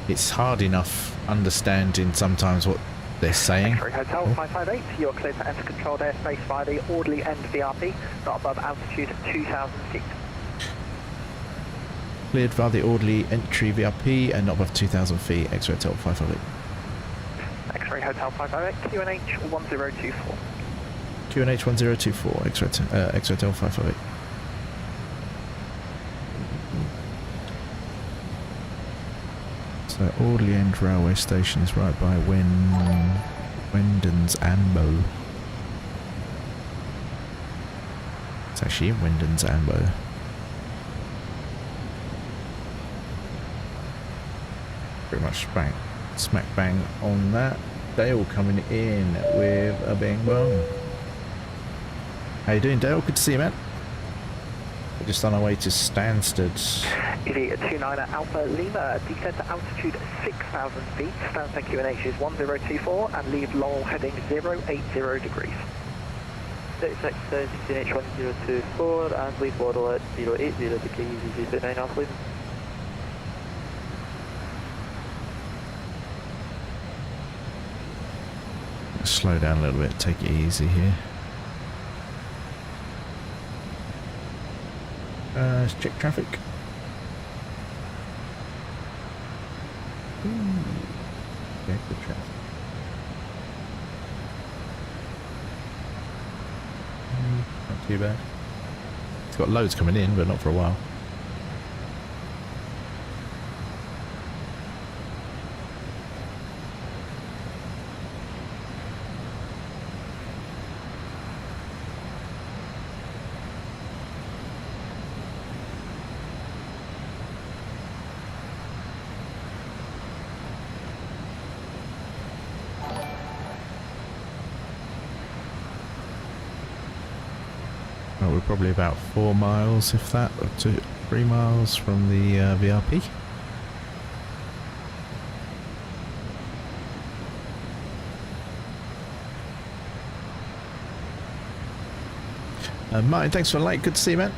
it's hard enough understanding sometimes what they're saying. X-ray Hotel 558, you're clear to enter controlled airspace via the Audley end VRP, not above altitude 2,000 feet. Cleared via the Audley entry VRP and not above 2,000 feet, X-ray Hotel 558. X-ray Hotel 558, QNH 1024. QNH 1024, X-ray Hotel 558. So Audley End Railway Station is right by Wendon's Ambo. It's actually in Wendon's Ambo. Pretty much smack bang on that. Dale coming in with a bing bong. How you doing, Dale? Good to see you, man. We're just on our way to Stansted. Idiot 29 Alpha Lima, descend to altitude 6,000 feet, Stansted QNH is 1024 and leave Lowell heading 080 degrees. 36 QNH 1024 and leave Laurel at 080 degrees, easy 29 Alpha Lima. Slow down a little bit, take it easy here. Let's check traffic. Okay, good traffic. Not too bad. It's got loads coming in, but not for a while. Oh, we're probably about 4 miles, if that, or 3 miles from the VRP. Martin, thanks for the like. Good to see you, man.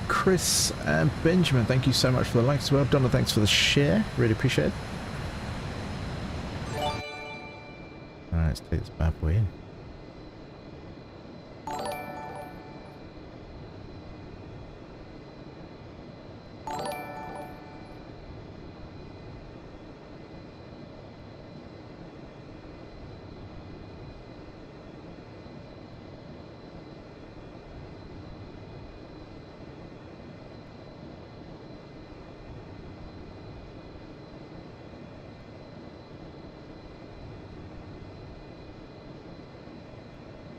Chris and Benjamin, thank you so much for the likes as well. Donna, thanks for the share. Really appreciate it. Alright, let's take this bad boy in.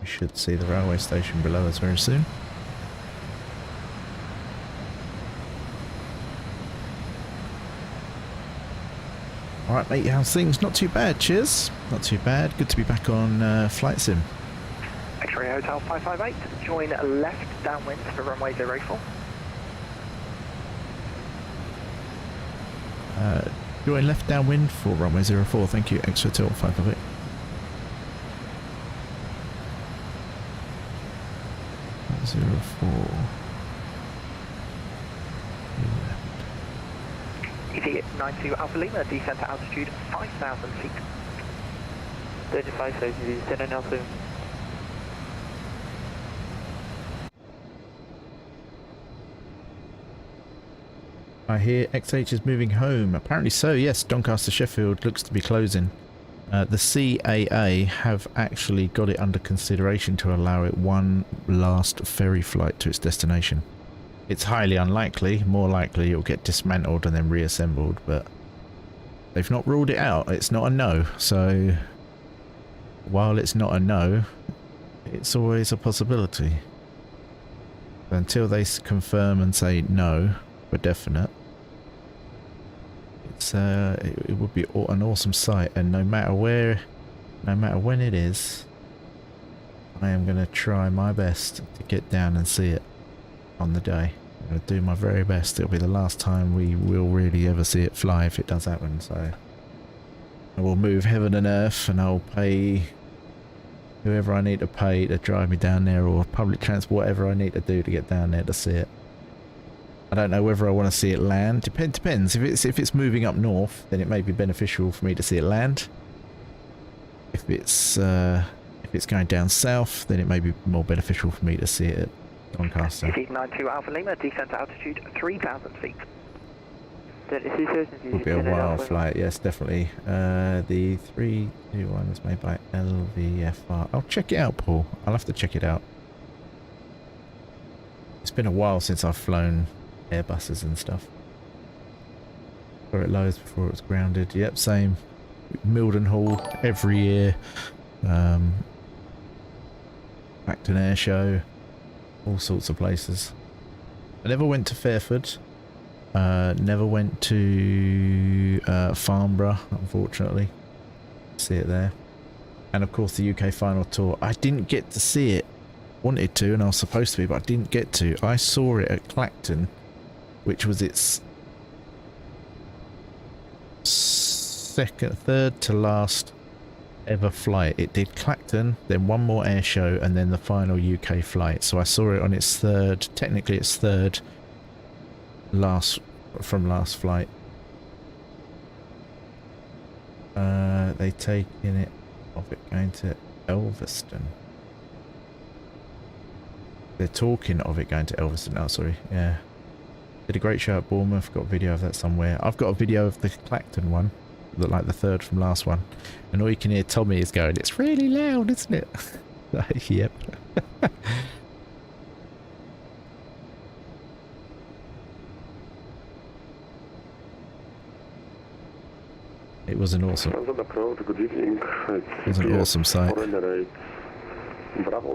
Should see the railway station below us very soon. Alright mate, how's things? Not too bad, cheers. Not too bad. Good to be back on Flight Sim. X-Ray Hotel 558, join left downwind for runway 04. Join left downwind for runway 04, thank you. X Hotel 558. ET 92 Alpha Lima, descent to altitude 5,000 feet. 35 says you descend now soon. I hear XH is moving home. Apparently so, yes. Doncaster Sheffield looks to be closing. The CAA have actually got it under consideration to allow it one last ferry flight to its destination. It's highly unlikely. More likely it'll get dismantled and then reassembled, but they've not ruled it out. It's not a no. So while it's not a no, it's always a possibility. Until they confirm and say no for definite, it would be an awesome sight, and no matter where, no matter when it is, I am going to try my best to get down and see it on the day. I'm going to do my very best. It'll be the last time we will really ever see it fly if it does happen, so I will move heaven and earth, and I'll pay whoever I need to pay to drive me down there, or public transport, whatever I need to do to get down there to see it. I don't know whether I want to see it land. Depends. If it's moving up north, then it may be beneficial for me to see it land. If it's going down south, then it may be more beneficial for me to see it at Doncaster. ET 92 Alpha Lima, descent to altitude 3,000 feet. Would be a wild flight, yes, definitely. The 321 was made by LVFR. I'll check it out, Paul. I'll have to check it out. It's been a while since I've flown Airbuses and stuff. Saw it loads before it was grounded. Yep, same. Mildenhall every year. Acton Air Show. All sorts of places. I never went to Fairford. Never went to Farnborough, unfortunately. See it there. And of course the UK final tour. I didn't get to see it. Wanted to, and I was supposed to be, but I didn't get to. I saw it at Clacton, which was its third to last ever flight. It did Clacton, then one more air show, and then the final UK flight. So I saw it on its third, technically its third last flight. They taking it off it going to Elveston. They're talking of it going to Elveston now, sorry. Yeah. Did a great show at Bournemouth. Got a video of that somewhere. I've got a video of the Clacton one. Look like the third from last one. And all you can hear Tommy is going, it's really loud, isn't it? Like, yep. It was an awesome. Good evening. It was an awesome sight. Bravo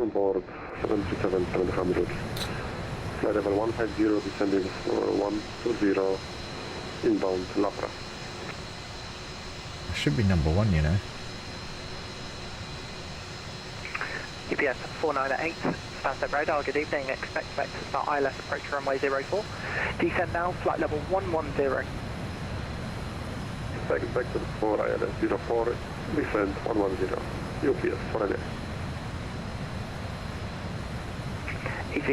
on board 737-700. Flight level 150 descending 120 inbound Lapra. Should be number one, you know. UPS 498, Stansted radar, good evening. Expect vectors for ILS approach runway 04. Descend now, flight level 110. Expect vectors for ILS 04, descend 110. UPS 498. EG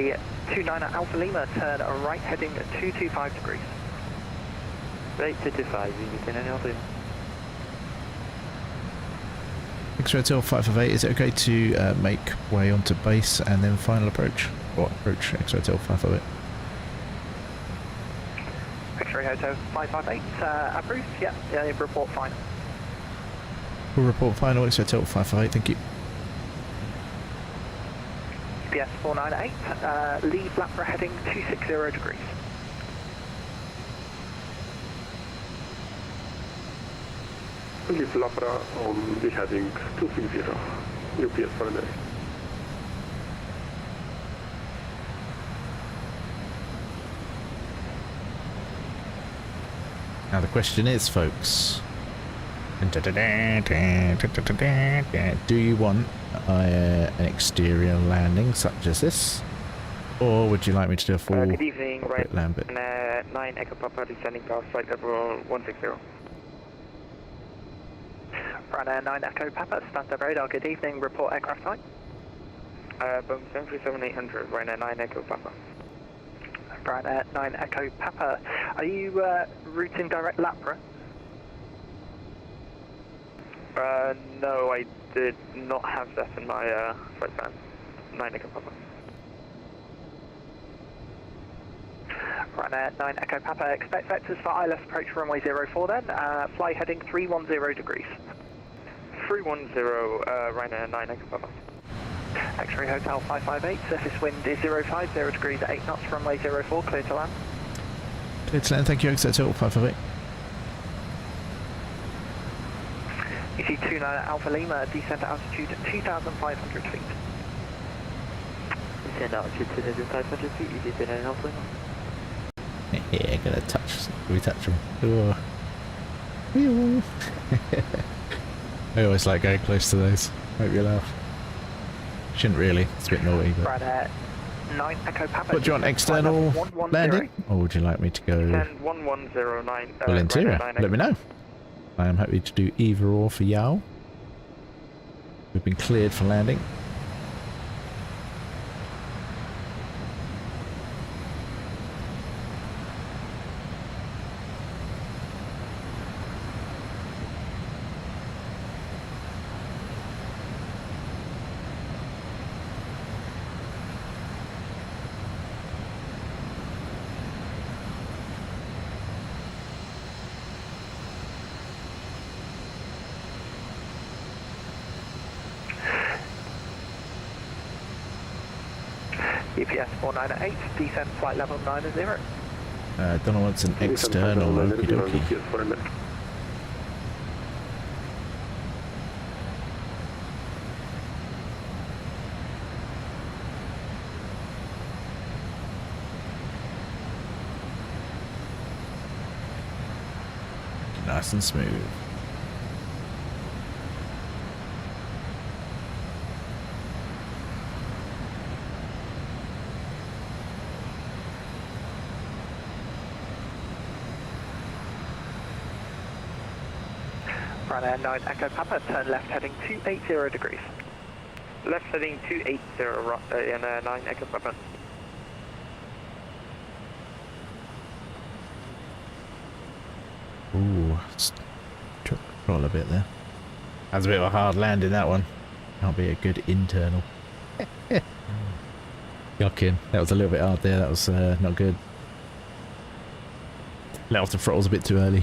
29 Alpha Lima, turn right heading 225 degrees. Right 225, you can Alpha Lima. X-Ray Hotel 558, is it okay to make way onto base and then final approach? Or approach X-Ray Hotel 558? X-Ray Hotel 558, approved, yeah, report final. We'll report final, X-Ray Hotel 558, thank you. UPS 498, leave Lapra heading 260 degrees. Leave Lapra on the heading 260. UPS 498. Now the question is, folks, do you want an exterior landing such as this, or would you like me to do a full good evening, right, land bit? 9 Echo Papa descending past flight level 160. Ryanair 9 Echo Papa, Stansted radar, good evening, report aircraft type. Boeing 737-800, Ryanair 9 Echo Papa. Ryanair 9 Echo Papa, are you routing direct Lapra? No, I did not have that in my flight plan. 9 Echo Papa. Ryanair 9 Echo Papa, expect vectors for ILS approach runway 04 then, fly heading 310 degrees. 310, Ryanair 9 Echo Papa. X-Ray Hotel 558, surface wind is 050 degrees at 8 knots, runway 04, clear to land. Clear to land, thank you, X-Ray Hotel 558. EC29 Alpha Lima, descent altitude 2,500 feet. Descend altitude 2,500 feet, EC29 Alpha Lima. Yeah, gonna touch. Can we touch them? Oh. I always like going close to those. Make me laugh. Shouldn't really. It's a bit naughty, but. Ryanair 9 Echo Papa. What do you want? External landing, or would you like me to go? 1109. Well, interior. Let me know. I am happy to do either or for Yao. We've been cleared for landing. UPS 498, descent flight level 90. Don't know what's an external. Okie dokie. Nice and smooth. Ryanair 9 Echo Papa, turn left heading 280 degrees. Left heading 280 in 9 Echo Papa. Ooh, took control a bit there. That's a bit of a hard landing, that one. Can't be a good internal. Yucking. That was a little bit hard there. That was not good. Let off the throttles a bit too early.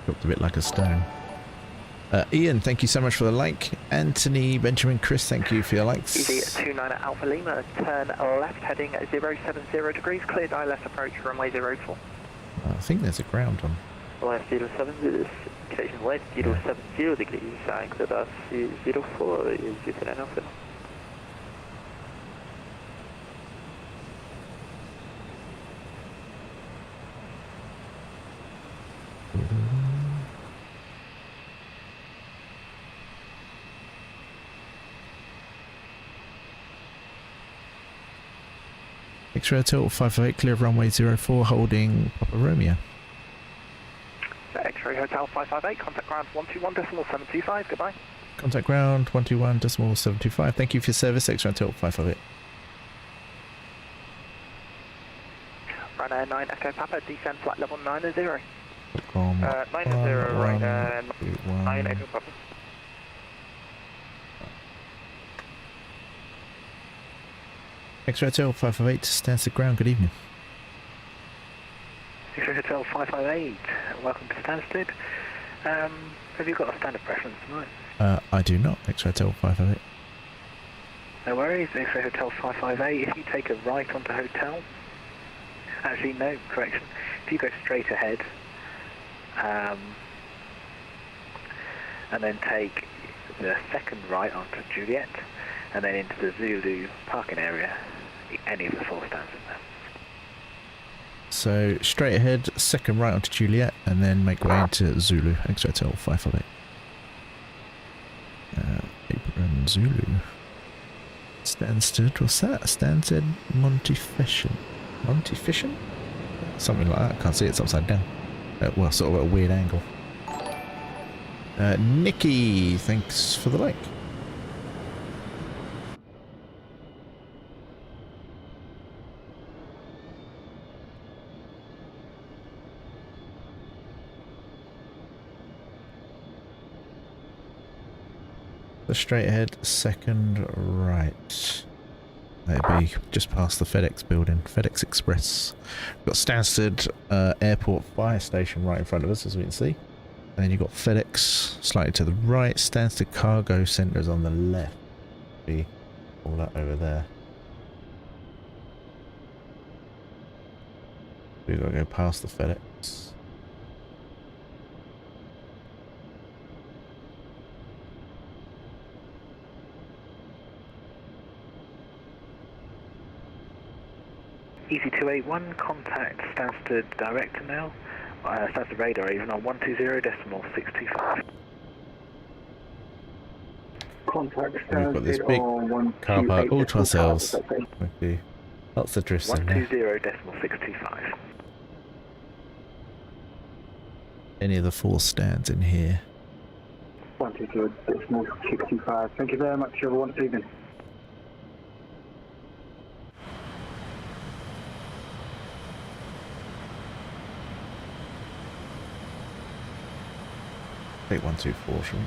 Dropped a bit like a stone. Ian, thank you so much for the like. Anthony, Benjamin, Chris, thank you for your likes. Easy 29 Alpha Lima, turn left heading at 070 degrees, cleared ILS approach runway 04. I think there's a ground on. Left 07, indication west 070 degrees, cleared us 04, is 29 Alpha. X-ray Hotel 558, clear of runway 04, holding Papa Romeo. X-ray Hotel 558, contact ground 121.725, goodbye. Contact ground 121.725, thank you for your service, X-ray Hotel 558. Runway 9 Echo Papa, descend flight level 90. 90, right, 9 Echo Papa. X-ray Hotel 558, stands to ground, good evening. X-ray Hotel 558, welcome to Stansted. Have you got a standard preference tonight? I do not, X-ray Hotel 558. No worries, X-ray Hotel 558, if you take a right onto hotel, actually no, correction, if you go straight ahead, and then take the second right onto Juliet, and then into the Zulu parking area, any of the four stands in there. So straight ahead, second right onto Juliet, and then make way into Zulu, X-ray Hotel 558. Apron Zulu. Stansted, what's that? Stansted Montefition. Montefition? Something like that, I can't see it, it's upside down. Well, sort of at a weird angle. Nikki, thanks for the like. Straight ahead, second right. That'd be just past the FedEx building, FedEx Express. We've got Stansted Airport Fire Station right in front of us, as we can see. And then you've got FedEx slightly to the right. Stansted Cargo Centre is on the left. Be all that over there. We've got to go past the FedEx. Easy 281, contact Stansted Director now, Stansted Radar even on 120.625. Contact We've got this big car park all to ourselves. Okay. Lots of drifts in there. 120.625. Any of the four stands in here. 120.625. Thank you very much, everyone. This evening. Take 124, shall we?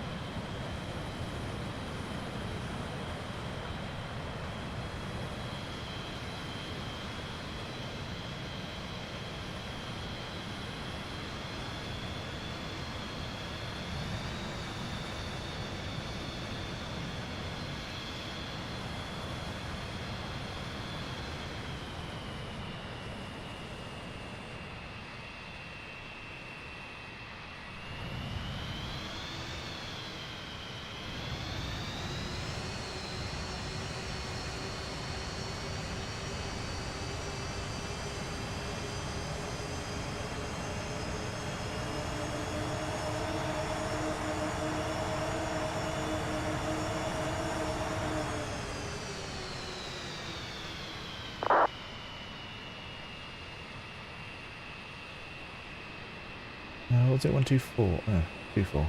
What was it? 124? Oh, 24.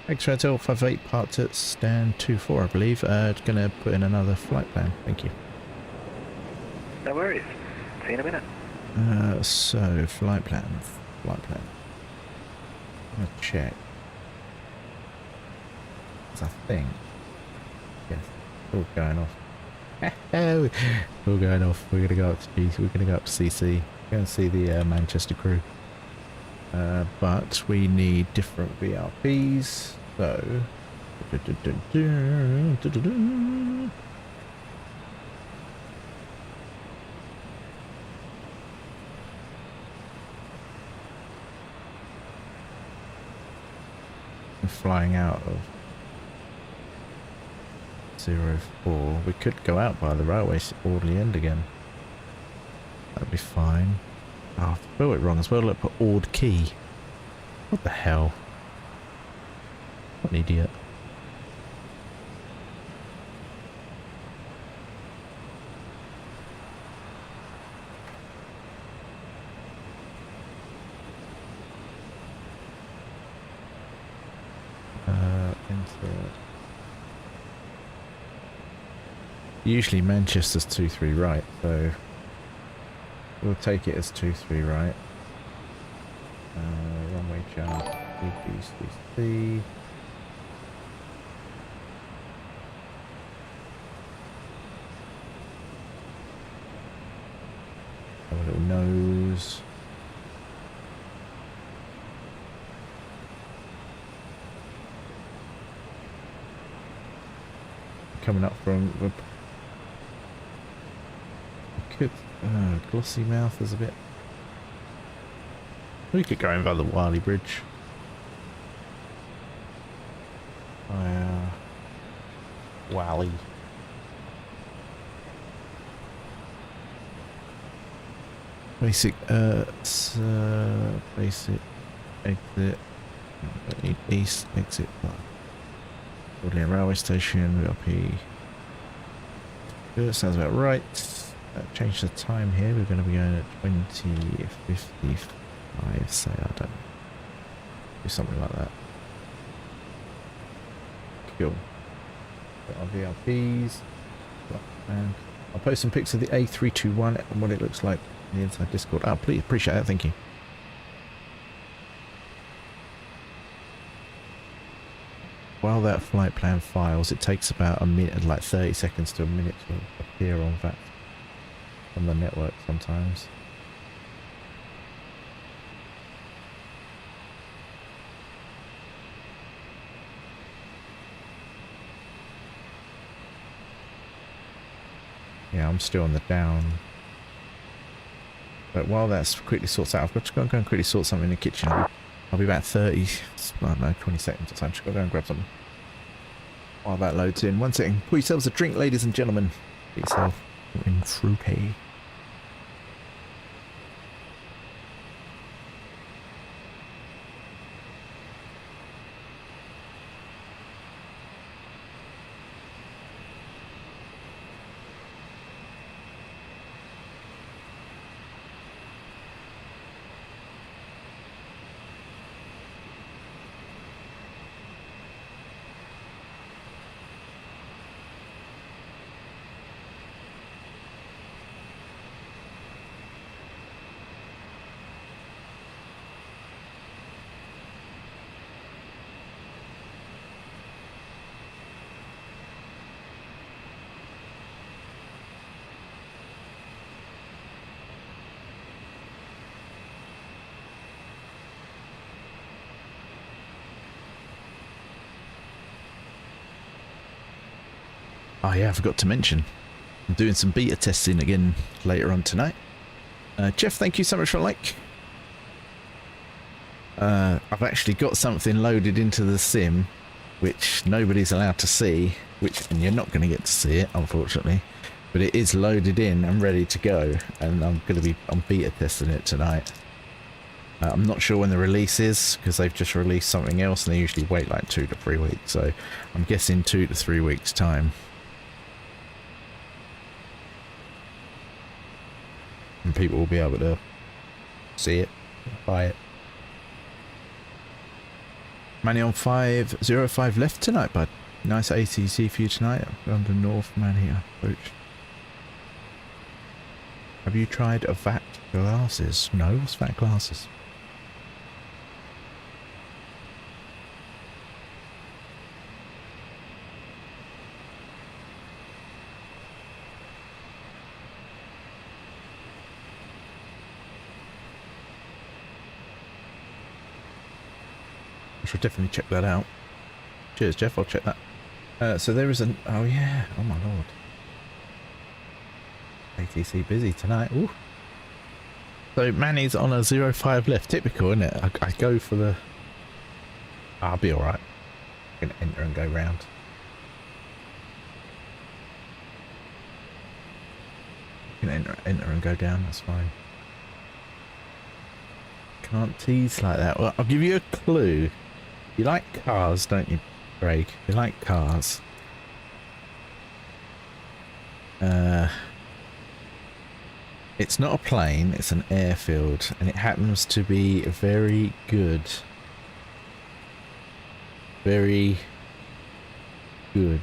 X-ray Hotel 58 parked at stand 24, I believe. Gonna put in another flight plan. Thank you. No worries. See you in a minute. So flight plan. I'm gonna check. 'Cause I think. Yes. All going off. All going off. We're gonna go up to GC. We're gonna go up to CC. Go and see the Manchester crew. But we need different VRPs. So. Flying out of 04. We could go out by the railway orderly end again. That'd be fine. Oh, I spelled it wrong as well. Look, put Ord Key. What the hell? What an idiot. Usually Manchester's 2-3 right, so we'll take it as 2-3 right. Runway chart, DGCC. Have a little nose. Coming up from the glossy mouth is a bit. We could go over the Wiley Bridge. Wally. Basic basic exit. East exit. Woodland Railway Station. VRP. Good, sounds about right. Change the time here. We're going to be going at 20:55. Say I don't do something like that. Cool. Got our VRPs. And I'll post some pics of the A321 and what it looks like in the inside Discord. Oh, please appreciate that. Thank you. While that flight plan files, it takes about a minute, like 30 seconds to a minute to appear on that. On the network sometimes. Yeah, I'm still on the down. But while that's quickly sorts out, I've got to go and quickly sort something in the kitchen. I'll be about 30, I don't know, 20 seconds or something. Just got to go and grab something. While that loads in. One second. Pour yourselves a drink, ladies and gentlemen. Get yourself in fruity. Oh yeah, I forgot to mention, I'm doing some beta testing again later on tonight. Jeff, thank you so much for a like. I've actually got something loaded into the sim, which nobody's allowed to see, and you're not going to get to see it, unfortunately. But it is loaded in and ready to go, and I'm beta testing it tonight. I'm not sure when the release is, because they've just released something else, and they usually wait like 2 to 3 weeks. So I'm guessing 2 to 3 weeks time. And people will be able to see it, buy it. Manny on 505 left tonight, bud. Nice ATC for you tonight. London North, Manny approach. Have you tried a VAT glasses? No, what's VAT glasses? Should definitely check that out. Cheers, Jeff. I'll check that. So there is an... Oh, yeah. Oh, my lord. ATC busy tonight. Ooh. So Manny's on a 05 left. Typical, isn't it? I go for the... I'll be alright. I can enter and go round. I can enter and go down. That's fine. Can't tease like that. Well, I'll give you a clue. You like cars, don't you, Craig? You like cars. It's not a plane, it's an airfield, and it happens to be very good. Very good.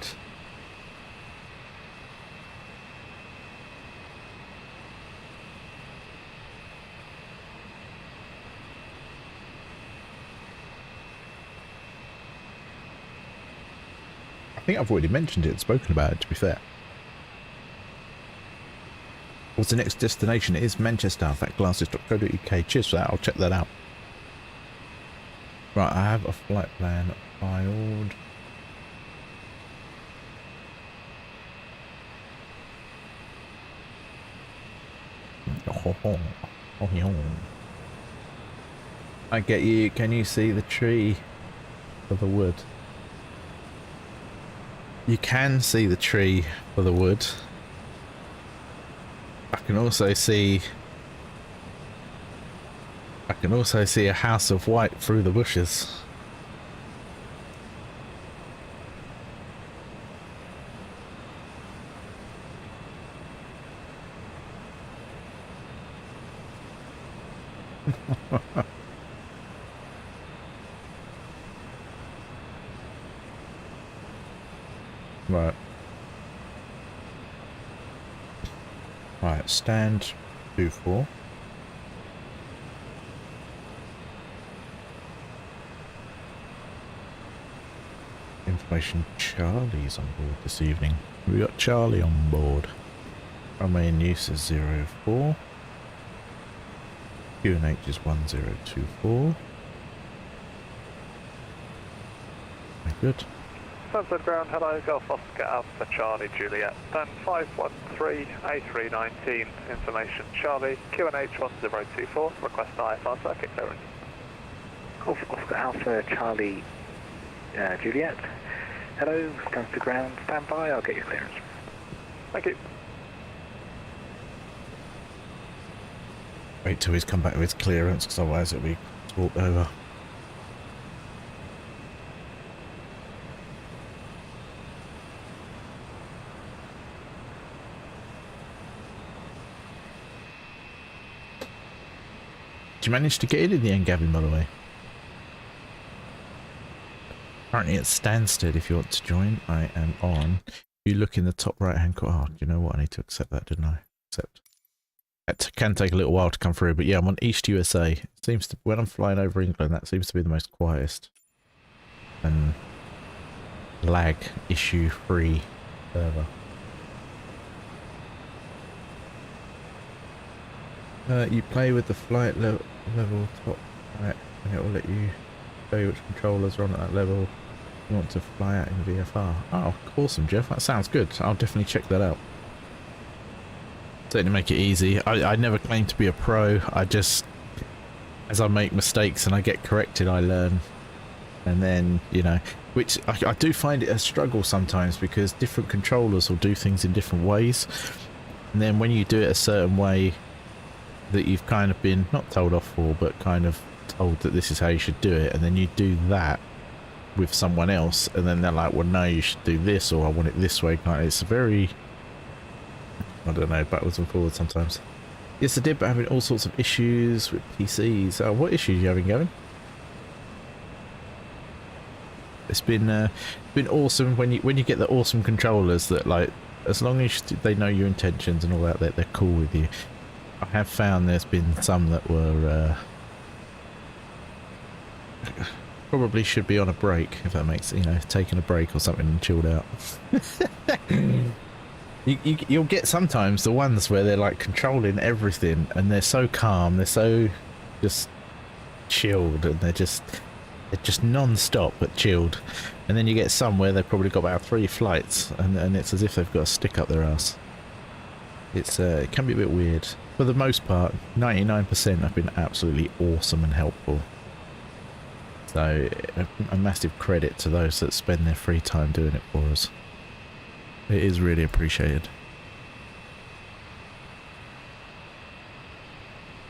I think I've already mentioned it and spoken about it, to be fair. What's the next destination? It is Manchester, fatglasses.co.uk. Cheers for that, I'll check that out. Right, I have a flight plan filed. I get you. Can you see the tree for the wood? You can see the tree for the wood. I can also see a house of white through the bushes. Right. Right, stand 2-4. Information, Charlie's on board this evening. We got Charlie on board. Runway in use is 04. QNH is 1024. Very good. Sunset ground, hello, Golf Oscar Alpha Charlie Juliet, then 513 A319, information Charlie, QNH 1024, request IFR circuit clearance. Golf Oscar Alpha Charlie Juliet, hello, comes to ground, stand by, I'll get your clearance. Thank you. Wait till he's come back with his clearance, because otherwise it'll be talked over. You managed to get in the end, Gavin, by the way. Currently at Stansted if you want to join. I am on. You look in the top right hand corner. Oh, do you know what? I need to accept that, didn't I? Accept. It can take a little while to come through, but yeah, I'm on East USA. It seems to, when I'm flying over England, that seems to be the most quietest and lag issue free server. You play with the flight level top right, and it will let you show you which controllers are on at that level you want to fly out in VFR. Oh, awesome, Jeff. That sounds good. I'll definitely check that out. Certainly make it easy. I never claim to be a pro. I just, as I make mistakes and I get corrected, I learn. And then, you know, which I do find it a struggle sometimes because different controllers will do things in different ways. And then when you do it a certain way that you've kind of been not told off for, but kind of told that this is how you should do it, and then you do that with someone else, and then they're like, well, no, you should do this, or I want it this way. Kind of, it's very, I don't know, backwards and forwards sometimes. Yes, I did, but having all sorts of issues with PCs. What issues are you having, Gavin? It's been awesome when you get the awesome controllers that, like, as long as they know your intentions and all that, they're cool with you. I have found there's been some that were probably should be on a break, if that makes, you know, taking a break or something and chilled out. You'll get sometimes the ones where they're like controlling everything and they're so calm, they're so just chilled, and they're just, They're just non-stop but chilled. And then you get some where they've probably got about 3 flights and it's as if they've got a stick up their ass. It's it can be a bit weird. For the most part, 99% have been absolutely awesome and helpful. So a massive credit to those that spend their free time doing it for us. It is really appreciated.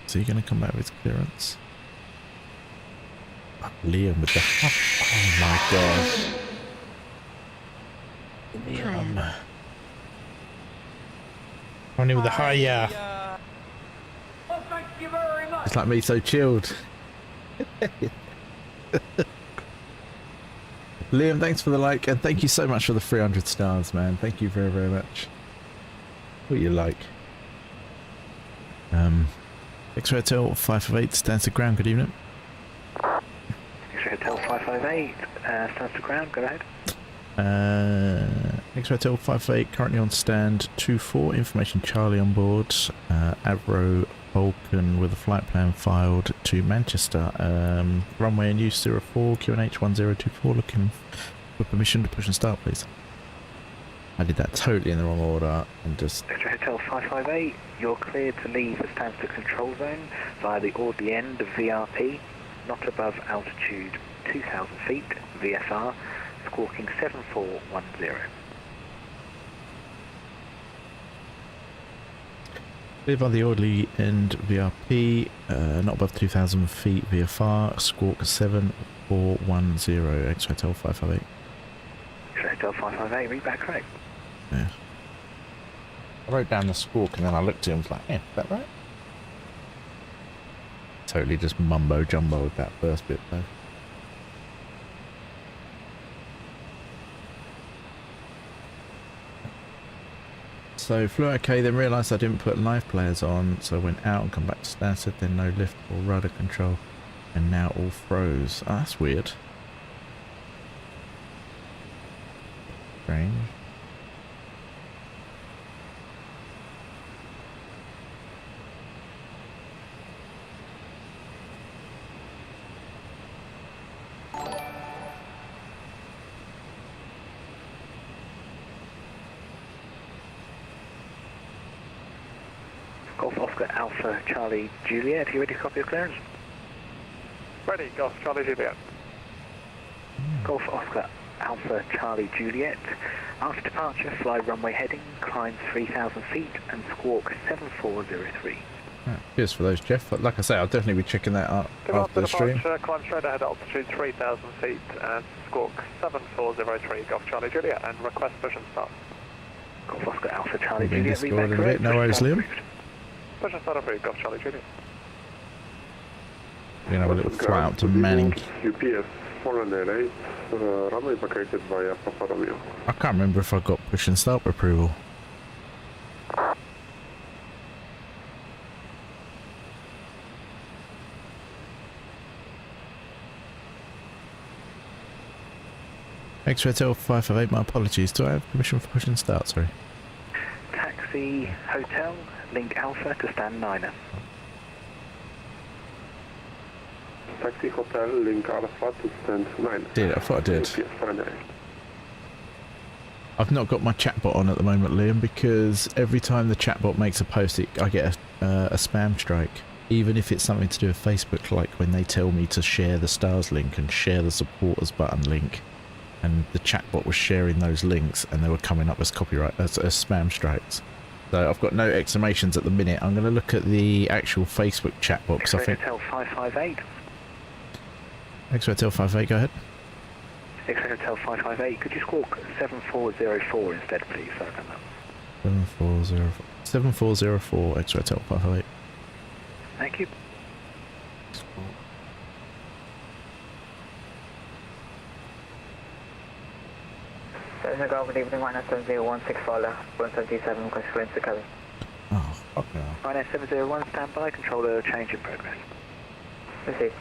So you're going to come back with clearance? Oh, Liam with the... Oh my god. Liam. Running with the hiya. Well, thank you very much. It's like me, so chilled. Liam, thanks for the like, and thank you so much for the 300 stars, man. Thank you very, very much. What you like? X-Ray Hotel 558 stands to ground. Good evening. X-Ray Hotel 558 stands to ground. Go ahead. X-Ray Hotel 558 currently on stand 24. Information Charlie on board. Avro Vulcan with a flight plan filed to Manchester. Runway in use 04 QNH 1024. Looking for permission to push and start, please. I did that totally in the wrong order and just... X-Ray Hotel 558, you're cleared to leave the standstill control zone via the orderly end of VRP, not above altitude 2,000 feet, VFR, squawking 7410. Clear by the orderly end VRP, not above 2,000 feet VFR, squawk 7410, X-Ray Hotel 558. X-Ray Hotel 558, read back correct. Yeah. I wrote down the squawk and then I looked at it and was like, is that right? Totally just mumbo jumbo with that first bit though. So flew okay, then realised I didn't put live players on, so I went out and come back to standard, then no lift or rudder control, and now all froze. Oh, that's weird. Strange. Golf Oscar Alpha Charlie Juliet, are you ready to copy your clearance? Ready, Golf Charlie Juliet. Golf Oscar Alpha Charlie Juliet. After departure, fly runway heading, climb 3,000 feet and squawk 7403. Cheers for those, Jeff. But like I say, I'll definitely be checking that out after the stream. Climb straight ahead altitude 3,000 feet and squawk 7403 Golf Charlie Juliet and request push and start. Golf Oscar Alpha Charlie Being Juliet, read back discorded a correct. bit. No worries, Liam. Push and start approved, Golf Charlie Juliet. We're going to have a little fly out to Manning. UPS 408, runway vacated via Papa Romeo. I can't remember if I got push and start approval. X-Ray Hotel 558, my apologies. Do I have permission for push and start? Sorry. Taxi Hotel, link Alpha to stand 9er. Taxi Hotel, link Alpha to stand 9. Did I thought I did. UPS 408. I've not got my chatbot on at the moment, Liam, because every time the chatbot makes a post, I get a spam strike. Even if it's something to do with Facebook, like when they tell me to share the stars link and share the supporters button link, and the chatbot was sharing those links and they were coming up as copyright as spam strikes. So I've got no exclamations at the minute. I'm going to look at the actual Facebook chat box. I think. Hotel 558. X-Ray Hotel 558, go ahead. X-Ray Hotel 558, could you squawk 7404 instead, please? Sorry about that. 7404 X-Ray Hotel 558. Thank you. Good evening, minus 7016 Fowler, 177, request clearance to cabin. Oh, fuck no. Minus 701, standby, controller change in progress. Received.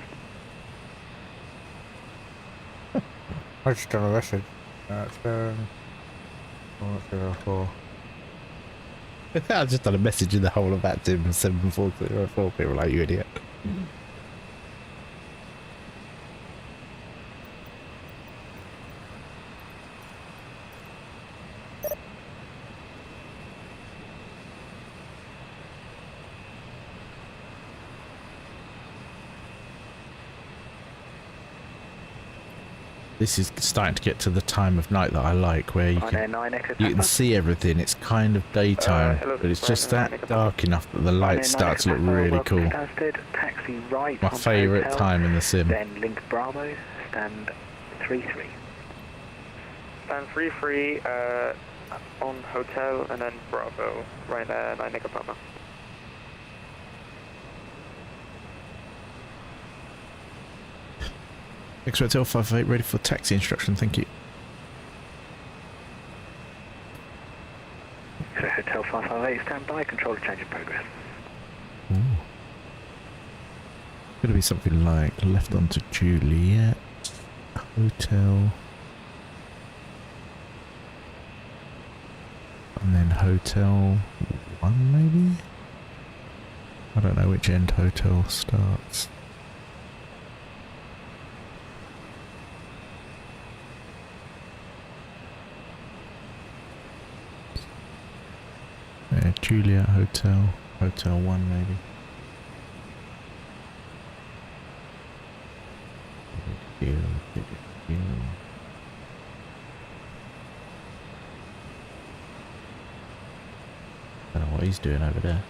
I just done a message. That's 404. I've just done a message in the whole of Vatsim 7404. People like, you idiot. This is starting to get to the time of night that I like, where you can see everything. It's kind of daytime, but it's just that dark enough that the lights start to look really cool. Taxi right. My favourite time in the sim. Then link Bravo, stand 3-3. Stand 3-3 on hotel, and then Bravo, right 9 Echo Papa. X-Ray Hotel 558 ready for taxi instruction, thank you. So Hotel 558, stand by, controller change in progress. Ooh. Gonna be something like left onto Juliet, Hotel, and then Hotel 1 maybe? I don't know which end Hotel starts. Juliet Hotel, Hotel 1 maybe. I don't know what he's doing over there.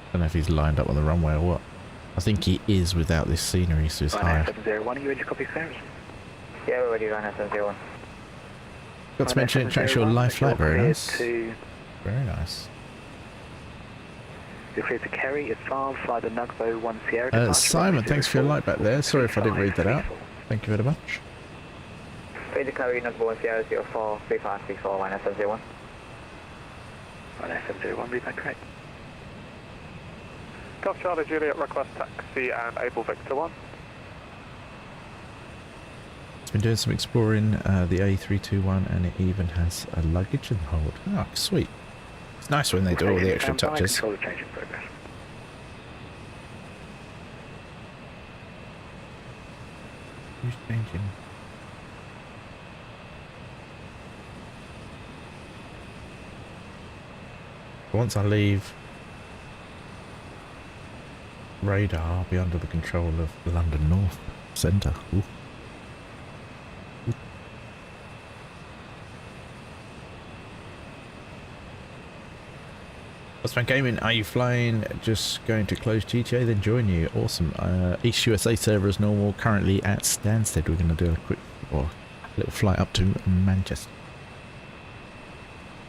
I don't know if he's lined up on the runway or what. I think he is without this scenery, so it's high. 701, are you ready to copy clearance? Yeah, we're ready, 701. Got to mention it tracks your live flight, very nice. Very nice. You're clear to carry as far, fly the Nugbo 1 Sierra. Simon, thanks for your light back there. Sorry if I didn't read that out. Thank you very much. Clear to carry Nugbo 1 Sierra 043534 701. 701, read back correct. Golf Charlie Juliet, request taxi and Able Victor 1. Been doing some exploring the A321, and it even has a luggage and hold. Oh, sweet. It's nice when they do all the extra touches. Controller change in progress. Who's changing? Once I leave radar, I'll be under the control of London North Centre. Ooh. Vatsim Gamin, are you flying? Just going to close GTA, then join you. Awesome. East USA server as normal, currently at Stansted. We're going to do a quick little flight up to Manchester.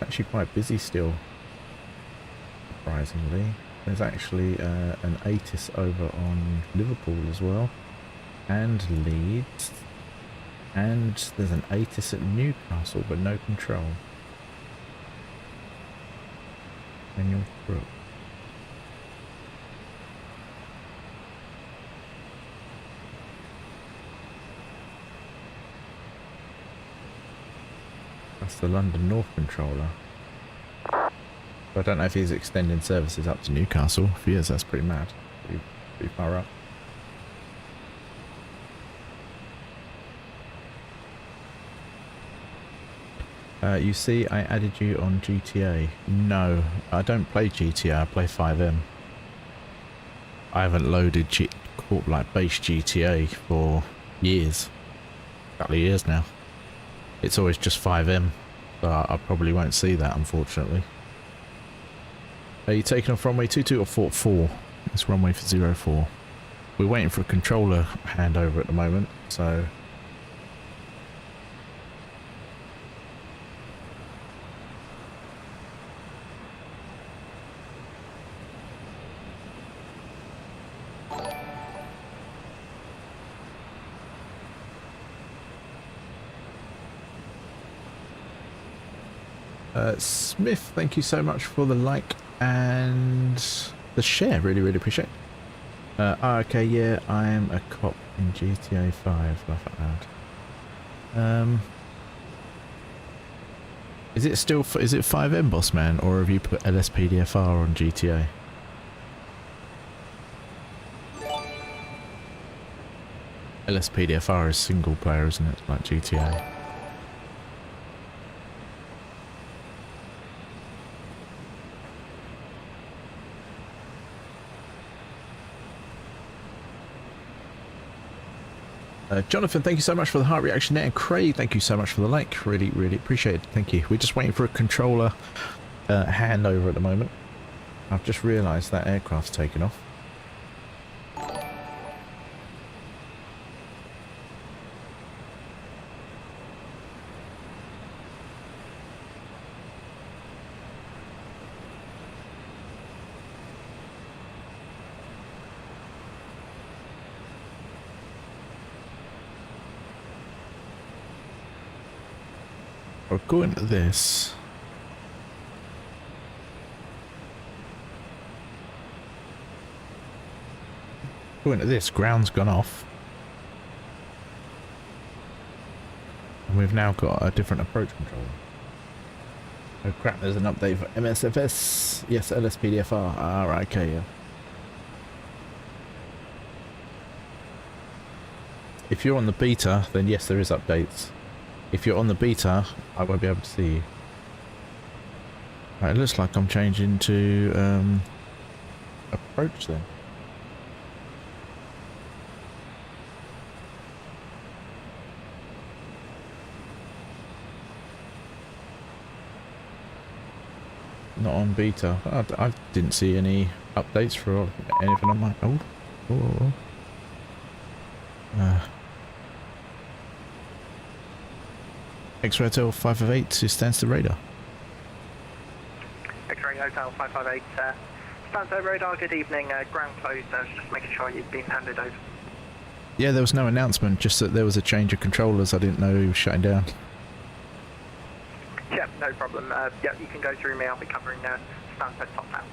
Actually quite busy still, surprisingly. There's actually an ATC over on Liverpool as well, and Leeds, and there's an ATC at Newcastle, but no control. Manual Brook. That's the London North controller. But I don't know if he's extending services up to Newcastle. If he is, that's pretty mad. Pretty far up. You see, I added you on GTA. No, I don't play GTA, I play 5M. I haven't loaded base GTA for years. A couple of years now. It's always just 5M, so I probably won't see that, unfortunately. Are you taking off runway 22 or 44? It's runway for 04. We're waiting for a controller handover at the moment, so... Smith, thank you so much for the like and the share. Really, really appreciate it. Okay, yeah, I am a cop in GTA 5. Laugh out loud. Is it still? Is it 5M, boss man, or have you put LSPDFR on GTA? LSPDFR is single player, isn't it? Like GTA. Jonathan, thank you so much for the heart reaction there. And Craig, thank you so much for the like. Really, really appreciate it. Thank you. We're just waiting for a controller handover at the moment. I've just realised that aircraft's taken off. According to this, ground's gone off, and we've now got a different approach controller. Oh crap, there's an update for MSFS. Yes, LSPDFR. Alright, okay, yeah. If you're on the beta, then yes, there is updates. If you're on the beta, I won't be able to see you. Right, it looks like I'm changing to approach then. Not on beta. I didn't see any updates for anything on my... X-Ray Hotel 558 stands to radar. X-Ray Hotel 558 stands to radar. Good evening. Ground closed. Just making sure you've been handed over. Yeah, there was no announcement, just that there was a change of controllers. I didn't know he was shutting down. Yeah, no problem. Yeah, you can go through me. I'll be covering Stansted top now.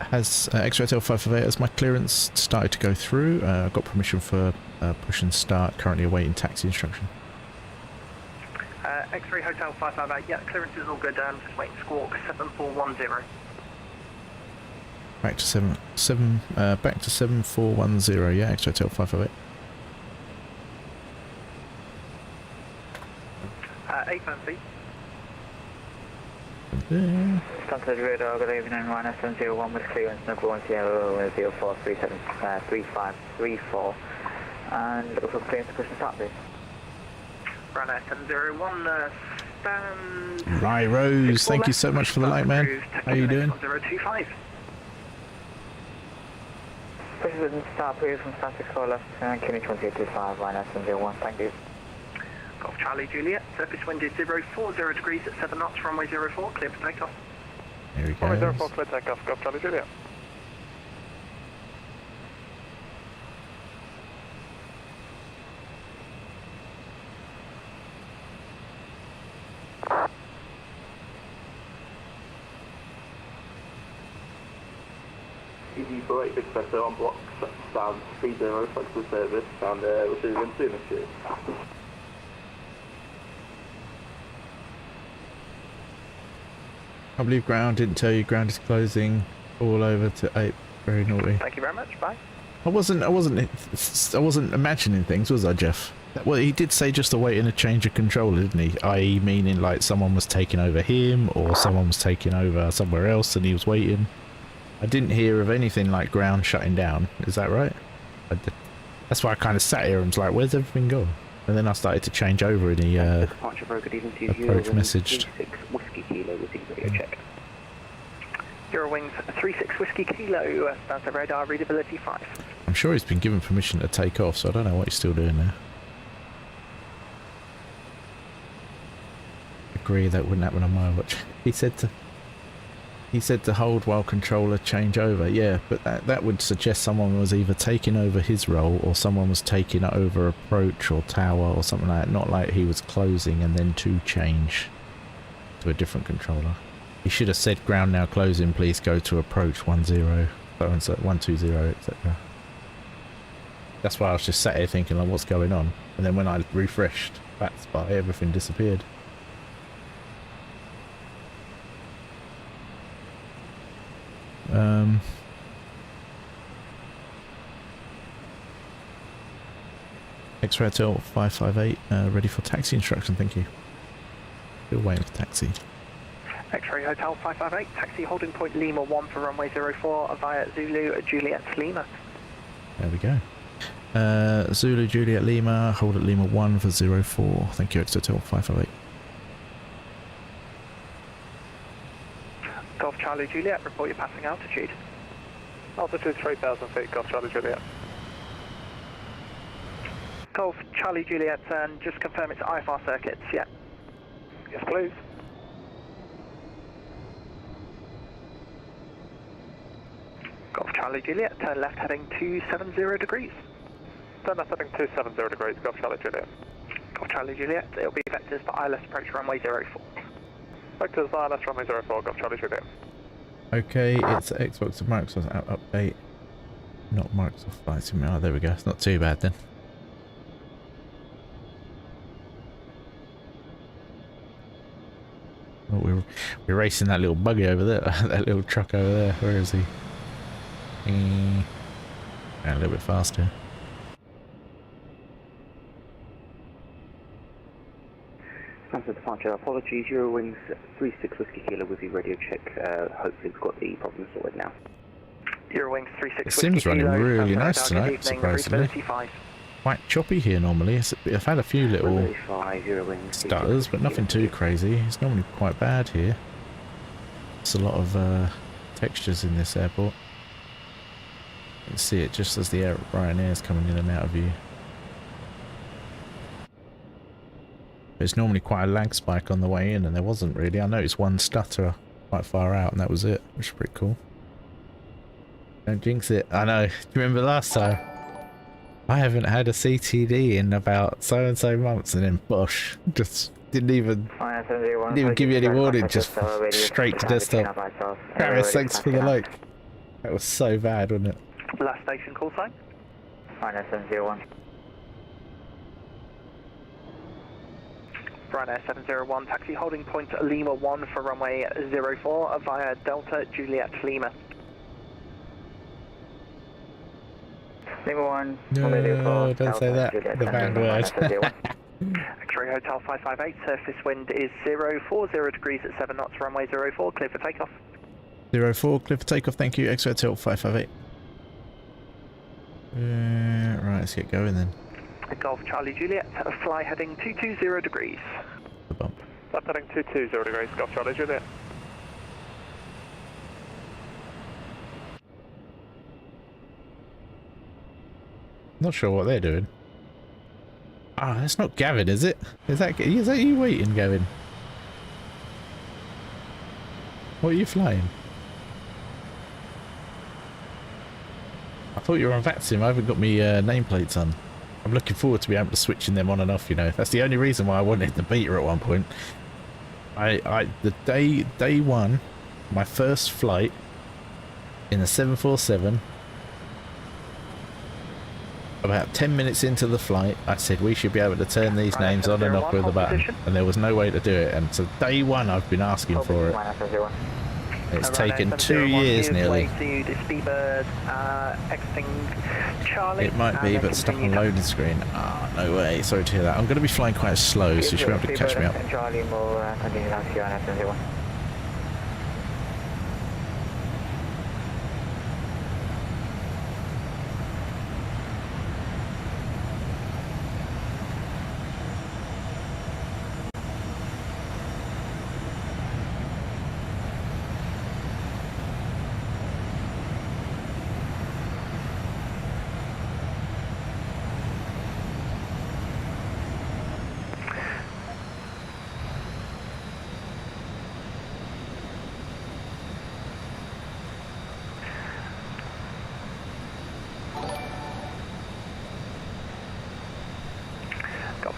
Has X-Ray Hotel 558, has my clearance started to go through? I've got permission for push and start, currently awaiting taxi instruction. X-Ray Hotel 558, yeah, clearance is all good, just waiting squawk 7410. Back to 7410, yeah, X-Ray Hotel 558. 8 firm feet. Stansted radar, good evening, Rhino 701 with clearance, number 1004373534, and looking for clearance to push and start, please. Rhino 701, stand... Right, Rose, thank you so much for the like, man. How you doing? 025. Push and start, please, from Stansted Core left, and Kenny 2825, Rhino 701, thank you. Golf Charlie Juliet, surface wind is 040 degrees at 7 knots, runway 04, clear for takeoff. Here we go. Runway 04, clear takeoff, Golf Charlie Juliet. ED for 8 Big Better on block, stand, speed 0, flexible service, and we'll see you in soon, cheers. I believe ground didn't tell you ground is closing all over to 8. Very naughty. Thank you very much, bye. I wasn't imagining things, was I, Jeff? Well, he did say just awaiting a change of controller, didn't he? I.e. meaning like someone was taking over him or someone was taking over somewhere else and he was waiting. I didn't hear of anything like ground shutting down. Is that right? That's why I kind of sat here and was like, where's everything gone? And then I started to change over and he approach messaged. Whiskey Kilo with radio check. Eurowings 36 Whiskey Kilo, stands to radar, readability 5. I'm sure he's been given permission to take off, so I don't know what he's still doing there. Agree, that wouldn't happen on my watch. He said to hold while controller change over. Yeah, but that would suggest someone was either taking over his role or someone was taking over approach or tower or something like that. Not like he was closing and then to change to a different controller. He should have said ground now closing, please go to approach 10, so and so 120, etc. That's why I was just sat here thinking like, what's going on? And then when I refreshed that spot, everything disappeared. X-Ray Hotel 558, ready for taxi instruction, thank you. Still waiting for taxi. X-Ray Hotel 558, taxi holding point Lima 1 for runway 04 via Zulu Juliet Lima. There we go. Zulu Juliet Lima, hold at Lima 1 for 04. Thank you, Exotel 558. Golf Charlie Juliet, report your passing altitude. Altitude 3,000 feet, Golf Charlie Juliet. Golf Charlie Juliet, and just confirm it's IFR circuits, yeah. Yes, please. Golf Charlie Juliet, turn left heading 270 degrees. Turn left heading 270 degrees, Golf Charlie Juliet. Golf Charlie Juliet, it'll be vectors for ILS approach runway 04. Vectors for ILS runway 04, Golf Charlie Juliet. Okay, it's Xbox and Microsoft update. Not Microsoft Flight Simulator. Oh, there we go. It's not too bad then. Oh, we're racing that little buggy over there. That little truck over there. Where is he? A little bit faster. After departure, apologies, Eurowings 36 Whiskey Kilo with your radio check. Hopefully we've got the problem sorted now. Eurowings 36 It seems running really nice tonight, surprisingly. Quite choppy here normally. I've had a few little stutters, but nothing too crazy. It's normally quite bad here. There's a lot of textures in this airport. You can see it just as the Ryanair is coming in and out of view. There's normally quite a lag spike on the way in, and there wasn't really. I noticed one stutter quite far out, and that was it, which is pretty cool. Don't jinx it. I know. Do you remember last time? I haven't had a CTD in about so and so months, and then bosh, just didn't even give you any warning, just straight to desktop. Travis, thanks for the like. That was so bad, wasn't it? Last station call sign. 701. Ryanair 701, taxi holding point Lima 1 for runway 04 via Delta Juliet Lima. Lima 1. No, don't say that. The bad word. X-ray Hotel 558, surface wind is 040 degrees at 7 knots, runway 04, clear for takeoff. 04, clear for takeoff, thank you. X-ray Hotel 558. Right, let's get going then. Golf Charlie Juliet, fly heading 220 degrees. The bump. Left heading 220 degrees, Golf Charlie Juliet. Not sure what they're doing. Ah, that's not Gavin, is it? Is that you waiting, Gavin? What are you flying? I thought you were on Vatsim. I haven't got me nameplates on. I'm looking forward to be able to switching them on and off, you know. That's the only reason why I wanted the beta at one point. The day one, my first flight in the 747, about 10 minutes into the flight, I said we should be able to turn these names on and off with a button, and there was no way to do it. And so day one, I've been asking for it. It's taken 2 years nearly. It might be, but stuck on loading screen. Ah, no way. Sorry to hear that. I'm going to be flying quite slow, so you should be able to catch me up.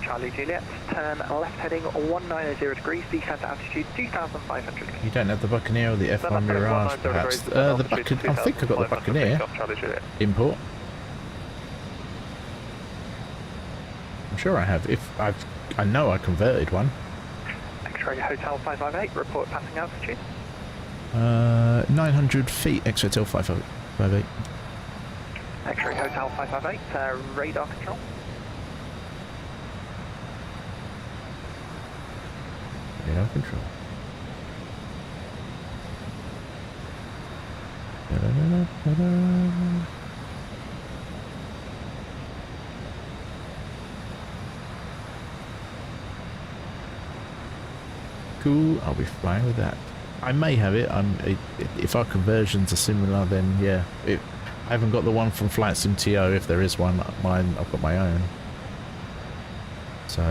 Charlie Juliet, turn left heading 190 degrees, descent altitude 2,500. You don't have the Buccaneer or the F1 Mirage, perhaps? I think I've got the Buccaneer import. I'm sure I have. I know I converted one. X-ray Hotel 558, report passing altitude. 900 feet, X-ray Hotel 558. X-ray Hotel 558, radar control. Radar control. cool. I'll be flying with that. I may have it. If our conversions are similar, then yeah. I haven't got the one from Flight Sim TO. If there is one, I've got my own. So.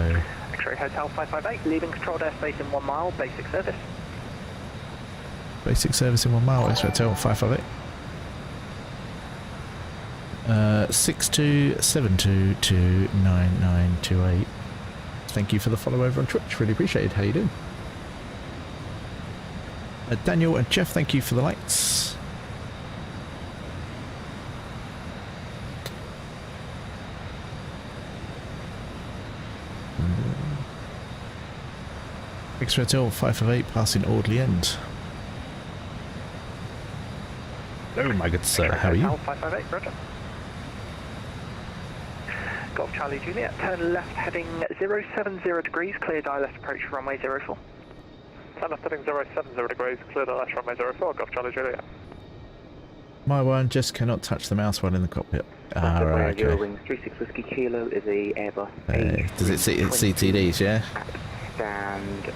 X-Ray Hotel 558, leaving controlled airspace in 1 mile, basic service. Basic service in 1 mile, X-Ray Hotel 558. 6272299928. Thank you for the follow over on Twitch, really appreciate it. How you doing? Daniel and Jeff, thank you for the likes. X-Ray Hotel 558 passing Audley End. Oh my good sir, how are you? 558, roger. Golf Charlie Juliet, turn left heading 070 degrees, clear direct approach runway 04. Turn left heading 070 degrees, clear direct runway 04, Golf Charlie Juliet. My one just cannot touch the mouse while in the cockpit. Ah, right, okay. Wing 36 Whiskey Kilo is a Airbus. Does it see CTDs, yeah? Stand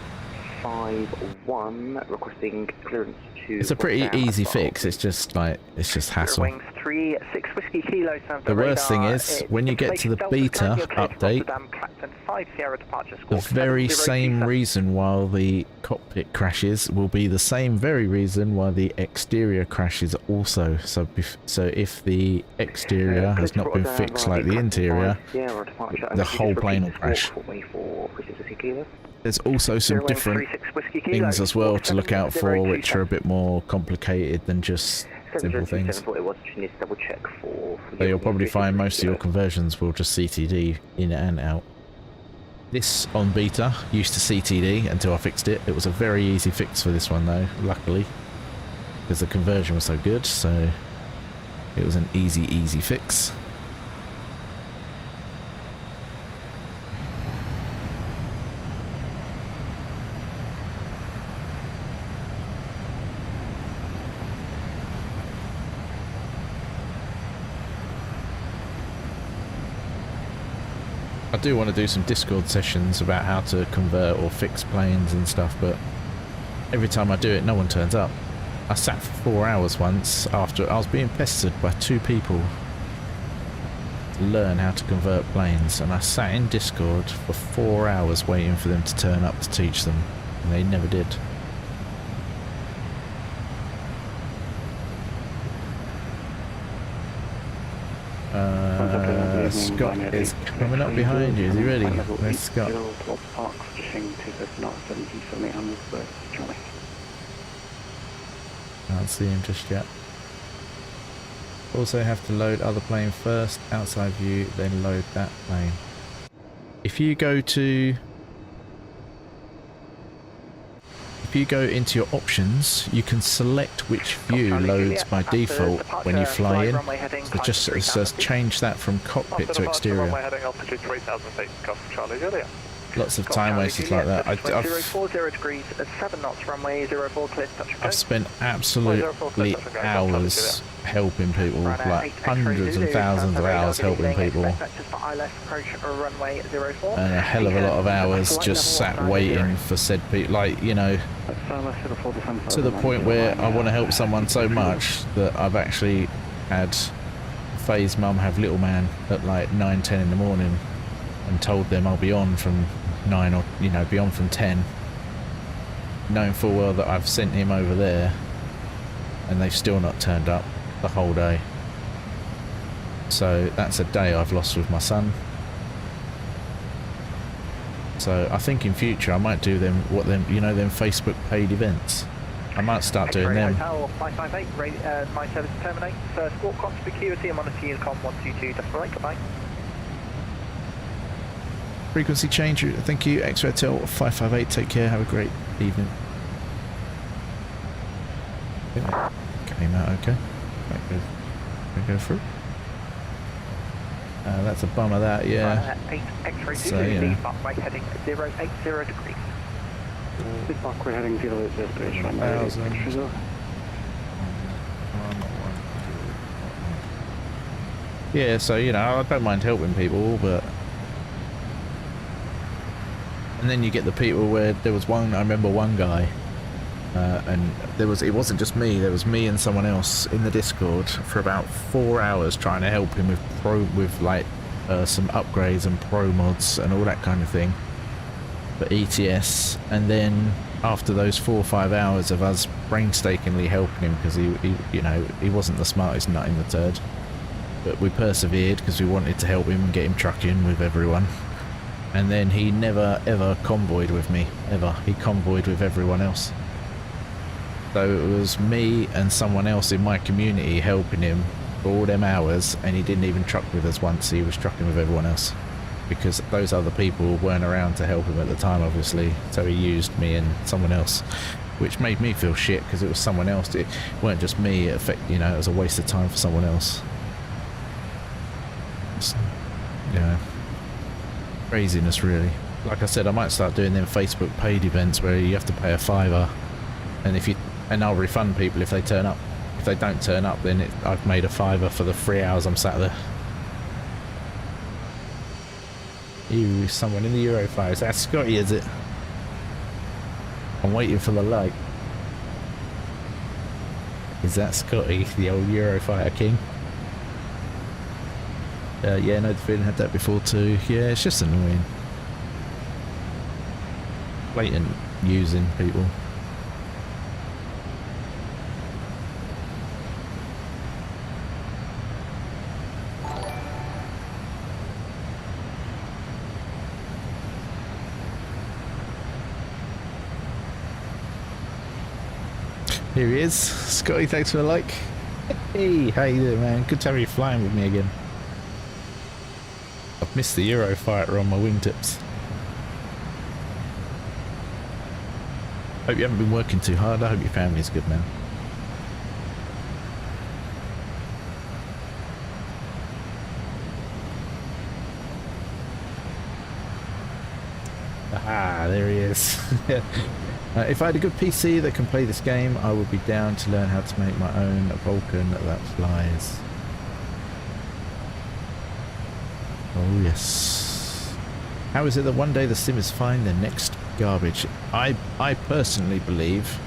5-1, requesting clearance to... It's a pretty easy fix, it's just like, it's just hassle. Wings 36 Whiskey Kilo, the worst thing is, when you get to the beta update, the very same reason why the cockpit crashes will be the same very reason why the exterior crashes also. So if the exterior has not been fixed like the interior, the whole plane will crash. There's also some different things as well to look out for, which are a bit more complicated than just simple things. So you'll probably find most of your conversions will just CTD in and out. This on beta used to CTD until I fixed it. It was a very easy fix for this one though, luckily, because the conversion was so good, so it was an easy fix. I do want to do some Discord sessions about how to convert or fix planes and stuff, but every time I do it, no one turns up. I sat for 4 hours once after I was being pestered by 2 people to learn how to convert planes, and I sat in Discord for 4 hours waiting for them to turn up to teach them, and they never did. Scott is coming up behind you. Is he ready? Where's Scott? Can't see him just yet. Also have to load other plane first, outside view, then load that plane. If you go into your options, you can select which view loads by default when you fly in. So just change that from cockpit to exterior. Lots of time wasters like that. I've spent absolutely hours helping people, like hundreds and thousands of hours helping people, and a hell of a lot of hours just sat waiting for said people, like, you know, to the point where I want to help someone so much that I've actually had Faye's mum have little man at like 9-10 in the morning and told them I'll be on from 9, or, you know, be on from 10, knowing full well that I've sent him over there and they've still not turned up the whole day. So that's a day I've lost with my son. So I think in future I might do them, you know, them Facebook paid events. I might start doing them. Hotel 558, my service terminate. First squawk conspicuity, I'm on a TUCOM 122, just right, goodbye. Frequency change, thank you. X-Ray Hotel 558, take care, have a great evening. Came out okay. Go through. That's a bummer, that, yeah. So, you know. Parkway heading 080 degrees. Parkway heading 080 degrees, right? Yeah, so, you know, I don't mind helping people, but And then you get the people where there was one, I remember one guy, and it wasn't just me, there was me and someone else in the Discord for about 4 hours trying to help him with some upgrades and pro mods and all that kind of thing for ETS. And then after those 4 or 5 hours of us painstakingly helping him, because he wasn't the smartest nut in the turd, but we persevered because we wanted to help him and get him trucking with everyone. And then he never ever convoyed with me, ever. He convoyed with everyone else. So it was me and someone else in my community helping him for all them hours, and he didn't even truck with us once. He was trucking with everyone else because those other people weren't around to help him at the time, obviously. So he used me and someone else, which made me feel shit because it was someone else. It weren't just me. It was a waste of time for someone else. Yeah. Craziness, really. Like I said, I might start doing them Facebook paid events where you have to pay a $5, and I'll refund people if they turn up. If they don't turn up, then I've made a $5 for the 3 hours I'm sat there. Ew, someone in the Eurofighter. That's Scotty, is it? I'm waiting for the light. Is that Scotty, the old Eurofighter king? Yeah, no, the feeling had that before too. Yeah, it's just annoying. Blatant using people. Here he is. Scotty, thanks for the like. Hey, how you doing, man? Good to have you flying with me again. I've missed the Eurofighter on my wingtips. Hope you haven't been working too hard. I hope your family's good, man. Aha, there he is. If I had a good PC that can play this game, I would be down to learn how to make my own Vulcan that flies. Oh yes. How is it that one day the sim is fine, then next garbage? I personally believe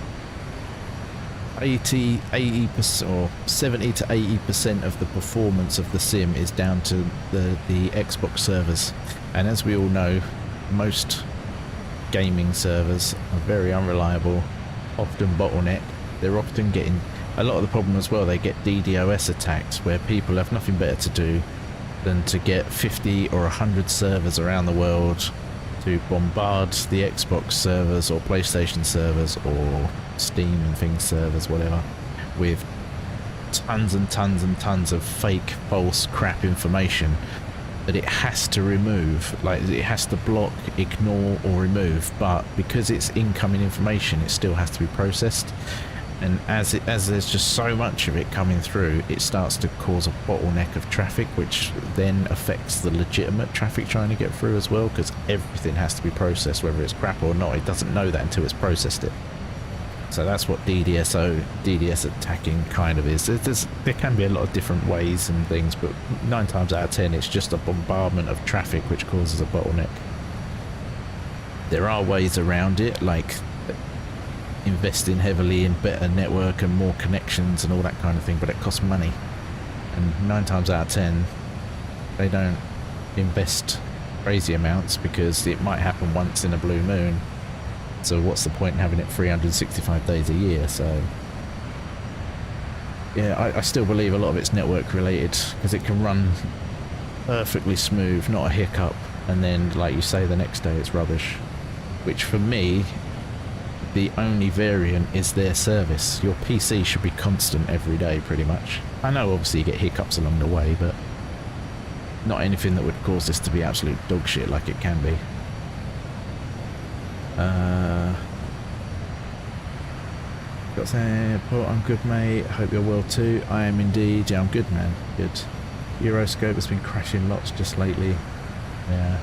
80% or 70 to 80% of the performance of the sim is down to the Xbox servers. And as we all know, most gaming servers are very unreliable, often bottleneck. They're often getting a lot of the problem as well. They get DDoS attacks where people have nothing better to do than to get 50 or 100 servers around the world to bombard the Xbox servers or PlayStation servers or Steam and things servers, whatever, with tons and tons and tons of fake, false, crap information that it has to remove, like it has to block, ignore or remove, but because it's incoming information it still has to be processed, and as there's just so much of it coming through, it starts to cause a bottleneck of traffic, which then affects the legitimate traffic trying to get through as well, because everything has to be processed, whether it's crap or not. It doesn't know that until it's processed it. So that's what DDoS attacking kind of is. There can be a lot of different ways and things, but 9 times out of 10 it's just a bombardment of traffic which causes a bottleneck. There are ways around it, like investing heavily in better network and more connections and all that kind of thing, but it costs money. And 9 times out of 10 they don't invest crazy amounts because it might happen once in a blue moon. So what's the point in having it 365 days a year? So yeah, I still believe a lot of it's network related, because it can run perfectly smooth, not a hiccup, and then like you say, the next day it's rubbish. Which for me, the only variant is their service. Your PC should be constant every day pretty much. I know obviously you get hiccups along the way, but not anything that would cause this to be absolute dog shit like it can be. Got to say, Paul, I'm good, mate. Hope you're well too. I am indeed. Yeah, I'm good, man. Good. Euroscope has been crashing lots just lately. Yeah.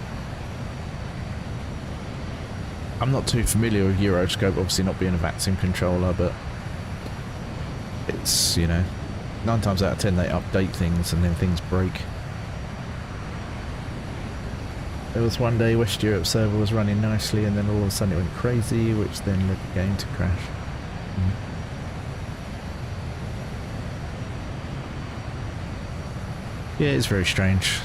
I'm not too familiar with Euroscope, obviously not being a Vatsim controller, but it's, you know, 9 times out of 10 they update things and then things break. There was one day West Europe server was running nicely and then all of a sudden it went crazy, which then led the game to crash. Yeah, it's very strange.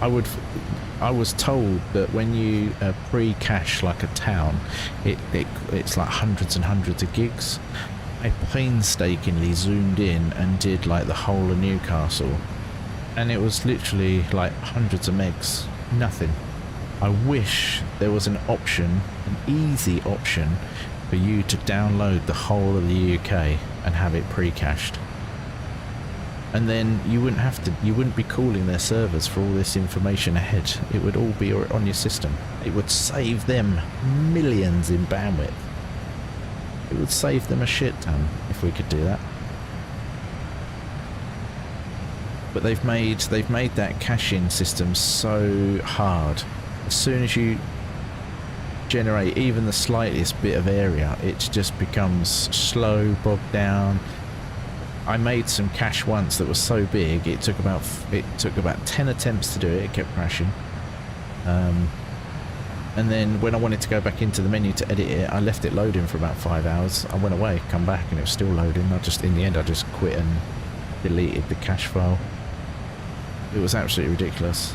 I was told that when you pre-cache like a town, it's like hundreds and hundreds of gigs. I painstakingly zoomed in and did like the whole of Newcastle, and it was literally like hundreds of megs, nothing. I wish there was an option, an easy option, for you to download the whole of the UK and have it pre-cached. And then you wouldn't be calling their servers for all this information ahead. It would all be on your system. It would save them millions in bandwidth. It would save them a shit ton if we could do that. But they've made that caching system so hard. As soon as you generate even the slightest bit of area, it just becomes slow, bogged down. I made some cache once that was so big it took about 10 attempts to do it. It kept crashing. And then when I wanted to go back into the menu to edit it, I left it loading for about 5 hours. I went away, come back, and it was still loading. In the end, I just quit and deleted the cache file. It was absolutely ridiculous.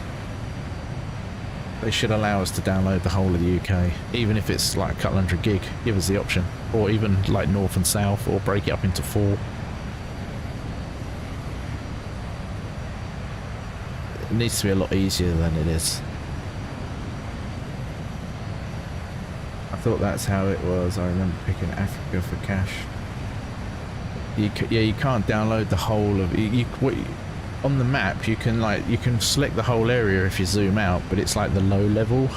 They should allow us to download the whole of the UK, even if it's like a couple hundred gig. Give us the option, or even like north and south, or break it up into 4. It needs to be a lot easier than it is. I thought that's how it was. I remember picking Africa for cache. You can't download the whole of on the map. You can select the whole area if you zoom out, but it's like the low level,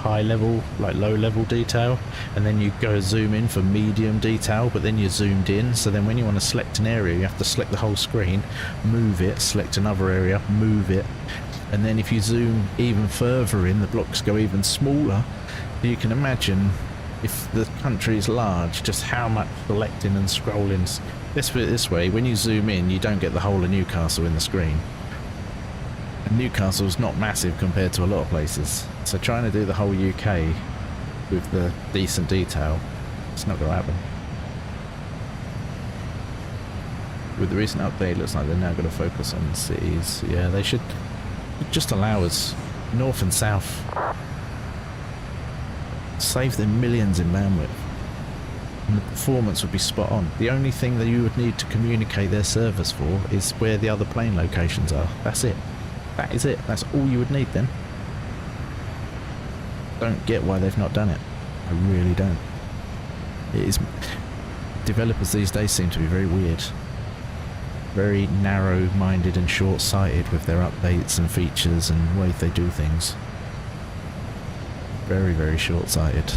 low level detail, and then you go zoom in for medium detail, but then you're zoomed in. So then when you want to select an area, you have to select the whole screen, move it, select another area, move it. And then if you zoom even further in, the blocks go even smaller. You can imagine, if the country is large, just how much selecting and scrolling. Let's put it this way, when you zoom in, you don't get the whole of Newcastle in the screen. And Newcastle's not massive compared to a lot of places. So trying to do the whole UK with the decent detail, it's not going to happen. With the recent update, it looks like they're now going to focus on cities. Yeah, they should just allow us north and south. Save them millions in bandwidth. And the performance would be spot on. The only thing that you would need to communicate their servers for is where the other plane locations are. That's it. That is it. That's all you would need then. Don't get why they've not done it. I really don't. It is. Developers these days seem to be very weird. Very narrow-minded and short-sighted with their updates and features and ways they do things. Very, very short-sighted.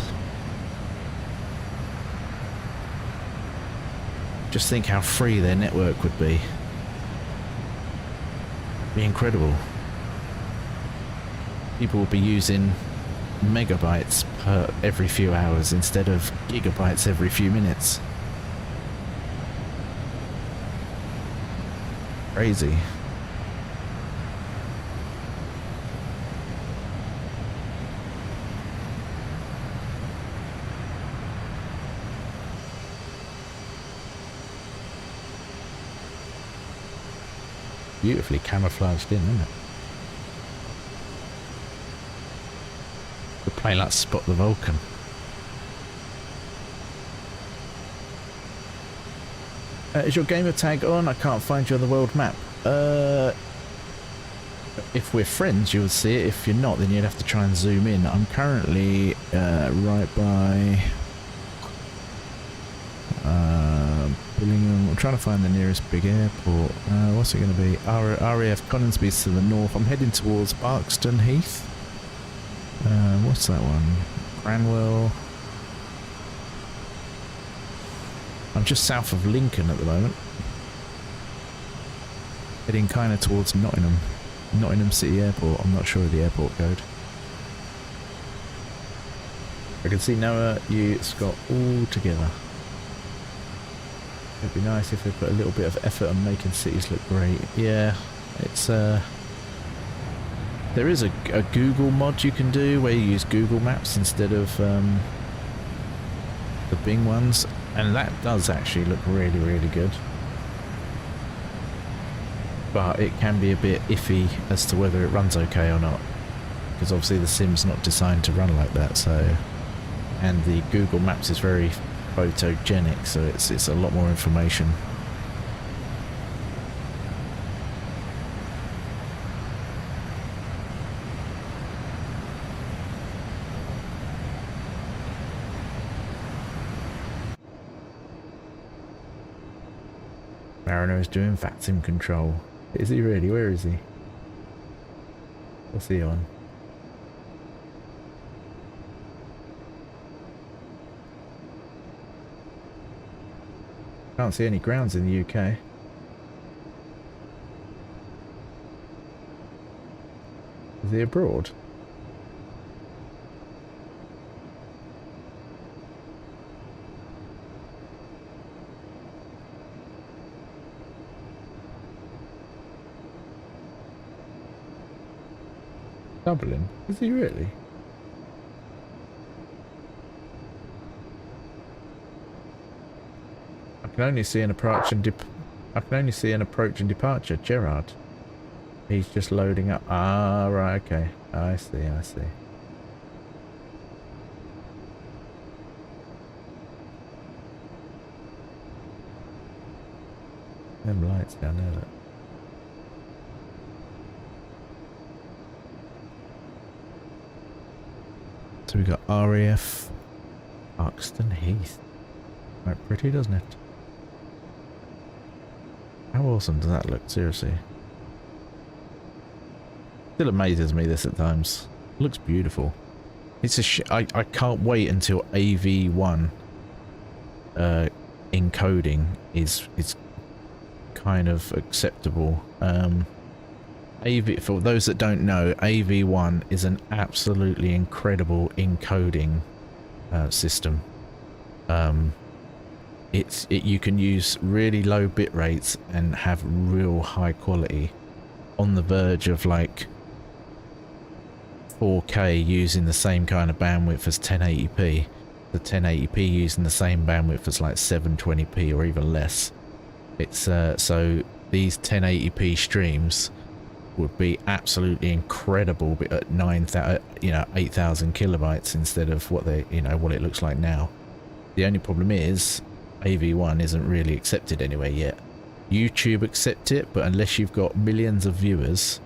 Just think how free their network would be. It'd be incredible. People would be using megabytes per every few hours instead of gigabytes every few minutes. Crazy. Beautifully camouflaged in, isn't it? We're playing like Spot the Vulcan. Is your gamer tag on? I can't find you on the world map. If we're friends, you would see it. If you're not, then you'd have to try and zoom in. I'm currently right by Billingham. I'm trying to find the nearest big airport. What's it going to be? RAF Coningsby's to the north. I'm heading towards Barkston Heath. What's that one? Cranwell. I'm just south of Lincoln at the moment. Heading kind of towards Nottingham City Airport. I'm not sure of the airport code. I can see Noah, you, Scott, all together. It'd be nice if they put a little bit of effort on making cities look great. Yeah, it's There is a Google mod you can do where you use Google Maps instead of the Bing ones, and that does actually look really, really good. But it can be a bit iffy as to whether it runs okay or not, because obviously the sim's not designed to run like that. So, and the Google Maps is very photogenic, so it's a lot more information. Mariner is doing Vatsim control. Is he really? Where is he? What's he on? Can't see any grounds in the UK. Is he abroad? Dublin? Is he really? I can only see an approach and departure. Gerard. He's just loading up. Ah, right. Okay. I see. I see. Them lights down there. Look. So we got RAF Arkston Heath. Quite pretty, doesn't it? How awesome does that look? Seriously. Still amazes me this at times. It looks beautiful. It's a I can't wait until AV1 encoding is kind of acceptable. For those that don't know, AV1 is an absolutely incredible encoding system. You can use really low bit rates and have real high quality, on the verge of like 4K using the same kind of bandwidth as 1080p. The 1080p using the same bandwidth as like 720p or even less. It's so these 1080p streams would be absolutely incredible, but at 8,000 kilobytes instead of what what it looks like now. The only problem is AV1 isn't really accepted anywhere yet. YouTube accept it, but unless you've got millions of viewers,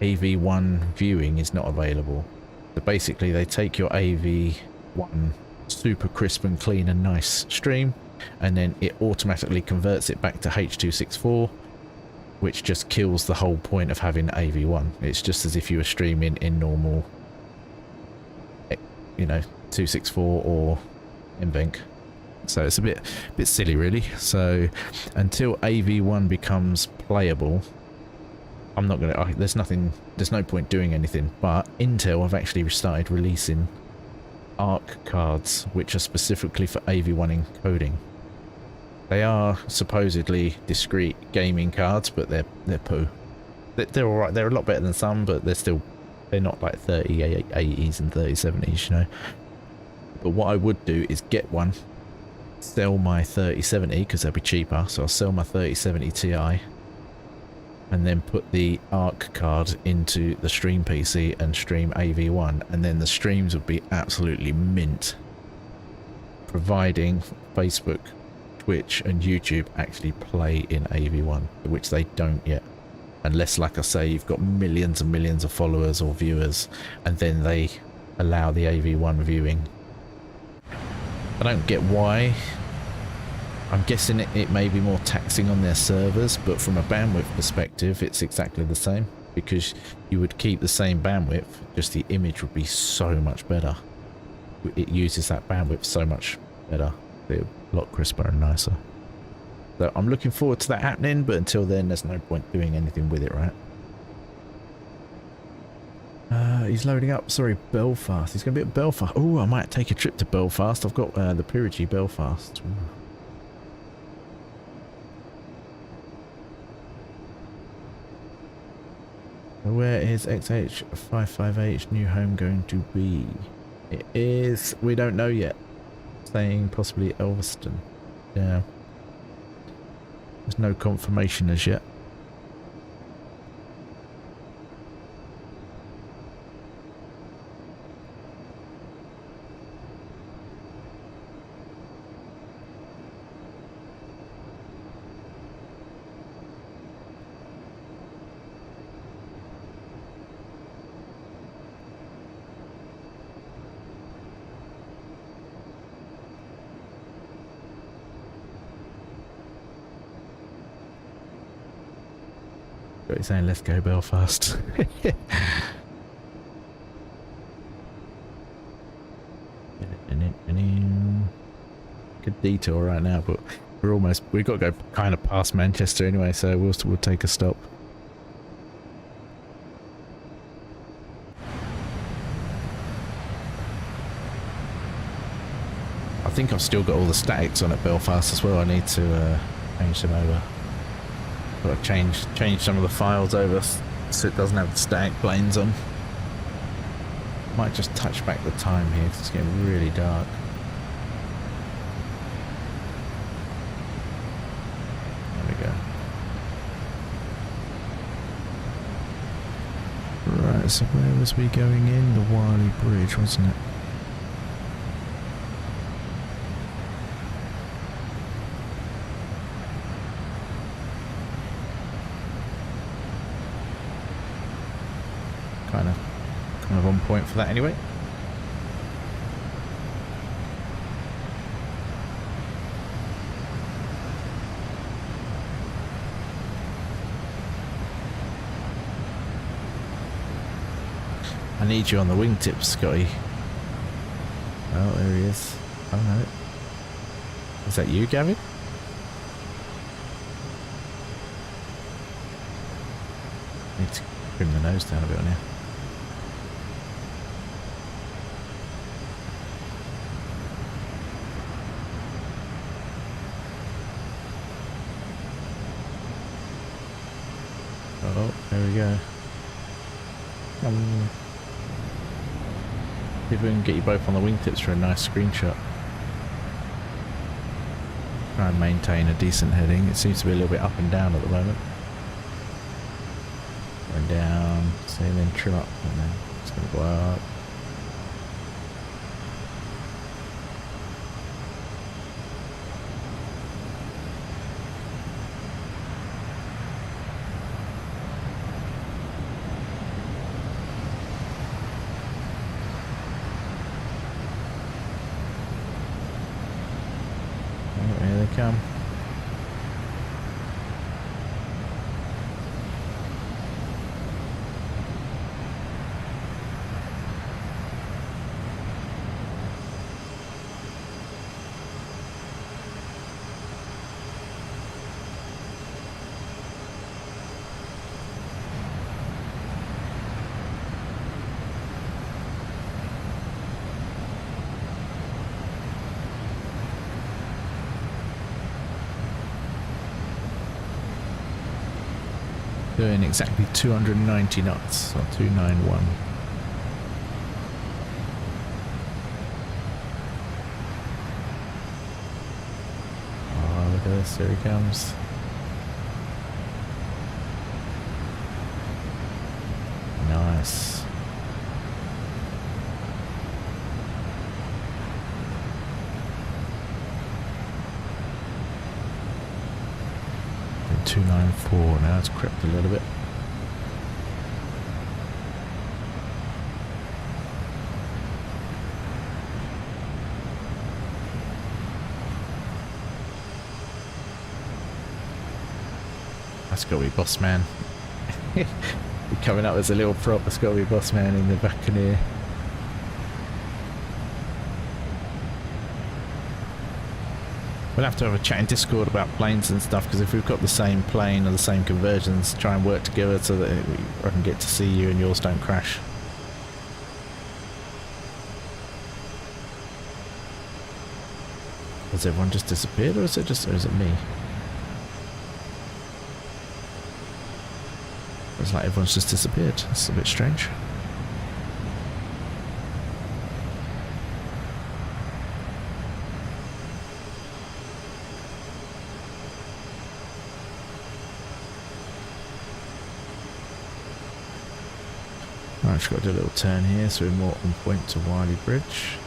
AV1 viewing is not available. So basically they take your AV1 super crisp and clean and nice stream, and then it automatically converts it back to H.264, which just kills the whole point of having AV1. It's just as if you were streaming in normal, 264 or NVENC. So it's a bit silly, really. So until AV1 becomes playable, I'm not gonna. There's no point doing anything. But Intel have actually started releasing ARC cards, which are specifically for AV1 encoding. They are supposedly discrete gaming cards, but they're poo. They're all right. They're a lot better than some, but they're not like 3080s and 3070s, But what I would do is get one, sell my 3070 because they'll be cheaper. So I'll sell my 3070 Ti, and then put the ARC card into the stream PC and stream AV1, and then the streams would be absolutely mint, providing Facebook, Twitch and YouTube actually play in AV1, which they don't yet, unless, like I say, you've got millions and millions of followers or viewers, and then they allow the AV1 viewing. I don't get why. I'm guessing it may be more taxing on their servers, but from a bandwidth perspective it's exactly the same, because you would keep the same bandwidth, just the image would be so much better. It uses that bandwidth so much better. They're a lot crisper and nicer. So I'm looking forward to that happening, but until then there's no point doing anything with it, right? He's loading up. Sorry, Belfast. He's going to be at Belfast. Oh, I might take a trip to Belfast. I've got the Peerage Belfast. Ooh. Where is XH558 new home going to be? It is, we don't know yet. Saying possibly Elveston. Yeah. There's no confirmation as yet. Got you saying, let's go Belfast. Good detour right now, but we've got to go kind of past Manchester anyway, so we'll take a stop. I think I've still got all the statics on at Belfast as well. I need to change them over. Got to change some of the files over so it doesn't have the static planes on. Might just touch back the time here because it's getting really dark. There we go. Right, so where was we going in? The Wiley Bridge, wasn't it? Kind of on point for that anyway. I need you on the wingtips, Scotty. Oh, there he is. Oh no. Is that you, Gamin? Need to trim the nose down a bit on here. Oh, there we go. See if we can get you both on the wingtips for a nice screenshot. Try and maintain a decent heading. It seems to be a little bit up and down at the moment. Going down, so then trim up, and then it's going to go up. Come. Doing exactly 290 knots, or 291. Oh, look at this, here he comes. Nice. Doing 294, now it's crept a little bit. That's got to be boss man. You're coming up as a little prop. That's got to be boss man in the Buccaneer. We'll have to have a chat in Discord about planes and stuff, because if we've got the same plane or the same conversions, try and work together so that I can get to see you and yours don't crash. Has everyone just disappeared, or is it me? It's like everyone's just disappeared. It's a bit strange. I've just got to do a little turn here, so we're more on point to Wiley Bridge.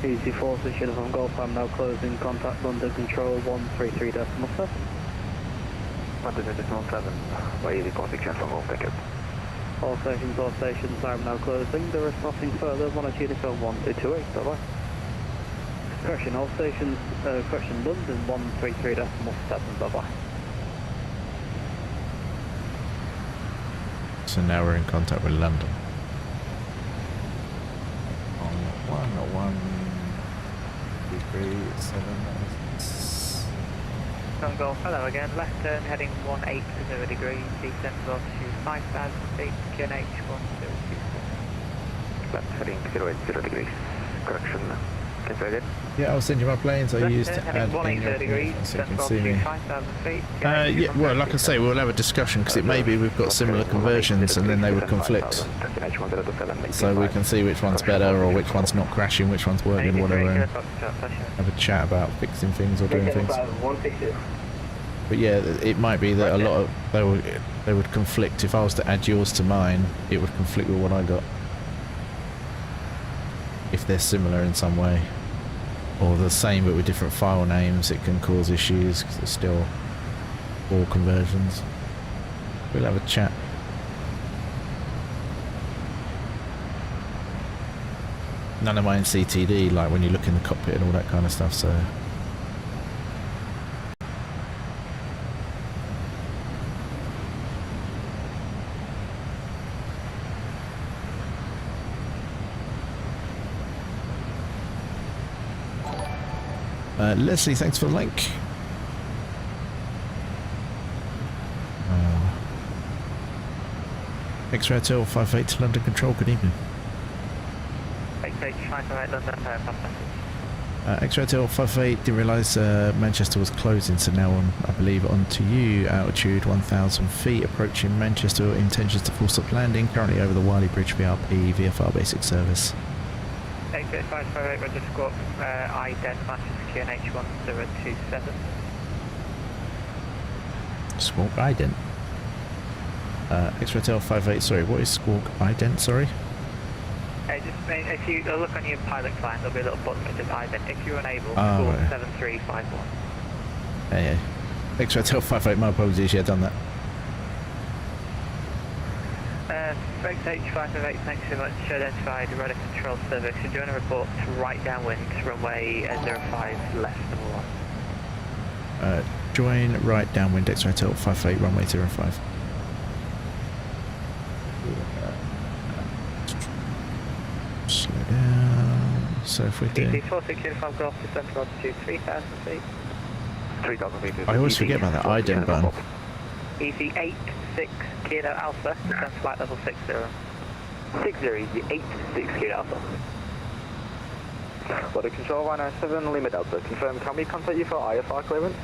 Easy 4 6 Uniform Golf, I'm now closing contact London Control 133.7. 133.7, by Easy 4 6 Uniform Golf, thank you. All stations, I'm now closing, there is nothing further, 1 Uniform 1228, bye bye. Correction, all stations, correction London 133.7, bye bye. So now we're in contact with London. Golf, hello again, left turn heading 18 degrees, descent to altitude 5,000 feet, QNH 1024. Left heading 080 degrees, correction, can say again? Yeah, I'll send you my planes I used to add in your degrees, so you can see me. 5,000 feet, Yeah, well, like I say, we'll have a discussion because it may be we've got similar conversions and then they would conflict. So we can see which one's better or which one's not crashing, which one's working, whatever, and have a chat about fixing things or doing things. But yeah, it might be that a lot of they would conflict. If I was to add yours to mine, it would conflict with what I got. If they're similar in some way. Or the same but with different file names, it can cause issues because it's still all conversions. We'll have a chat. None of mine CTD, like when you look in the cockpit and all that kind of stuff, so... Leslie, thanks for the like. X-Ray Hotel 58 to London Control, good evening. X-Ray 58 London, X-Ray Hotel 58, didn't realise Manchester was closing, so now on, I believe, on to you, altitude 1,000 feet, approaching Manchester, intentions to full stop landing, currently over the Wiley Bridge, VRP, VFR basic service. X-Ray 558, Roger Squawk, ident Manchester QNH 1027. Squawk ident. X-Ray Hotel 58, sorry, what is Squawk ident, sorry? If you look on your pilot client, there'll be a little button that says ident. If you're unable, call right. 7351. Yeah. X-Ray Hotel 58, my apologies, yeah, done that. X-H558, thanks so much. Identified radar control service. You're doing a report to right downwind, runway 05 left, number 1. Join right downwind, X-Ray Hotel 58, runway 05. Slow down. So if we do... DC46 Golf, descent to altitude 3,000 feet. 3,000 feet. I always forget about that ident button. Easy 86 Kilo Alpha, descent flight level 60. 60, easy 86 Kilo Alpha. Weather control 197, limit Delta. Confirm, can we contact you for IFR clearance?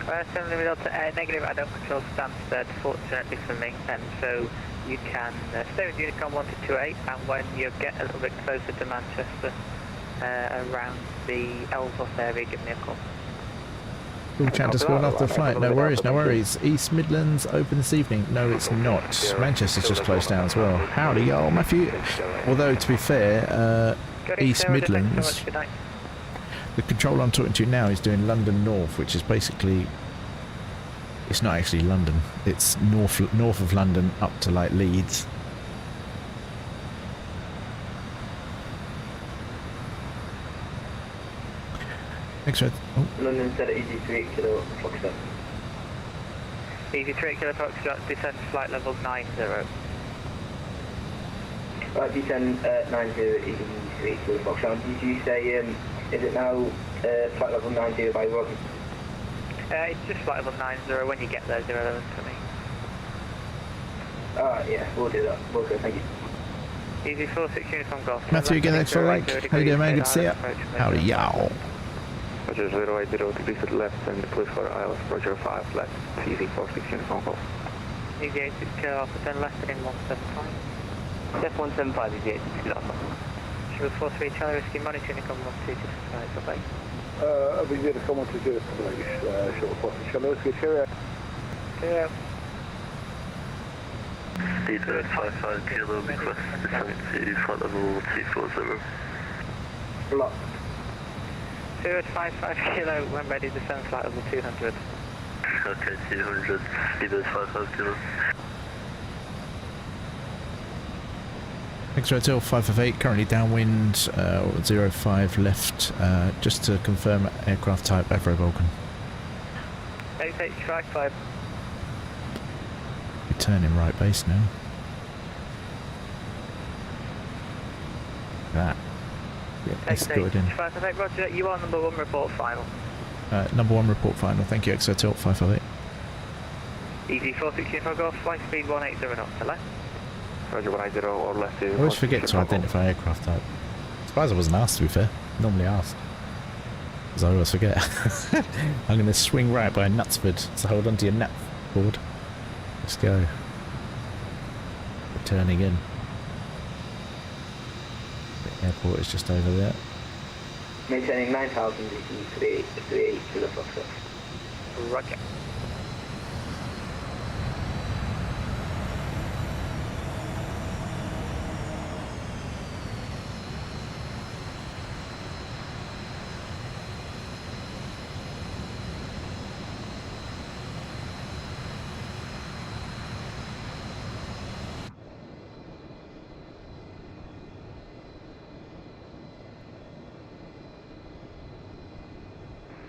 7 limit Delta, negative, I don't control Stansted, fortunately for me, and so you can stay with Unicom 1228, and when you get a little bit closer to Manchester, around the Ellsworth area, give me a call. Cool chat, just going off the flight. No worries, no worries. East Midlands open this evening. No, it's not. Manchester's just closed down as well. Howdy, y'all, Matthew. Although, to be fair, East Midlands, the control I'm talking to now is doing London North, which is basically, it's not actually London. It's north of London up to like Leeds. Thanks, Red. Oh. London said easy 3 kilo Foxtrot. Easy 3 kilo Foxtrot, descend flight level 90. Right, descend 90, easy 3 kilo Foxtrot. Did you say, is it now flight level 90 by Ravin? It's just flight level 90, when you get there, it's irrelevant to me. Alright, yeah, we'll do that. We'll go, thank you. Easy 46 uniform golf. Matthew, again, thanks for the like. How you doing, man? Good to see ya. Howdy, y'all. Roger 080 degrees to the left and close for ILS, Roger 5 left, easy 46 uniform golf. Easy 86 kilo alpha 10 left, heading 175. Step 175, easy 86 kilo alpha. Sugar 43 Charlie Whiskey, monitor Unicom 12 to skies, obey. I'll be there to come on to do it, short of Charlie Whiskey, cheerio. Cheerio. Speed 55 kilo, request descent to flight level 240. Block. 055 kilo, when ready, descend flight level 200. Okay, 200, speed 55 kilo. Thanks, Red Hill, 558, currently downwind, 05 left, just to confirm aircraft type, Avro Vulcan. 8855. We're turning right base now. That. Yeah, escorted in. 558, Roger, you are number 1, report final. Number 1 report final, thank you, XO Tilt 558. Easy 46 uniform golf, flight speed 180 knots to left. Roger 180 or left. I always forget to identify aircraft type. Surprised I wasn't asked, to be fair. Normally asked. Because I always forget. I'm going to swing right by Knutsford, so hold on to your nut board. Let's go. Returning in. The airport is just over there. Maintaining 9,000 DC 38 to the Foxtrot. Roger.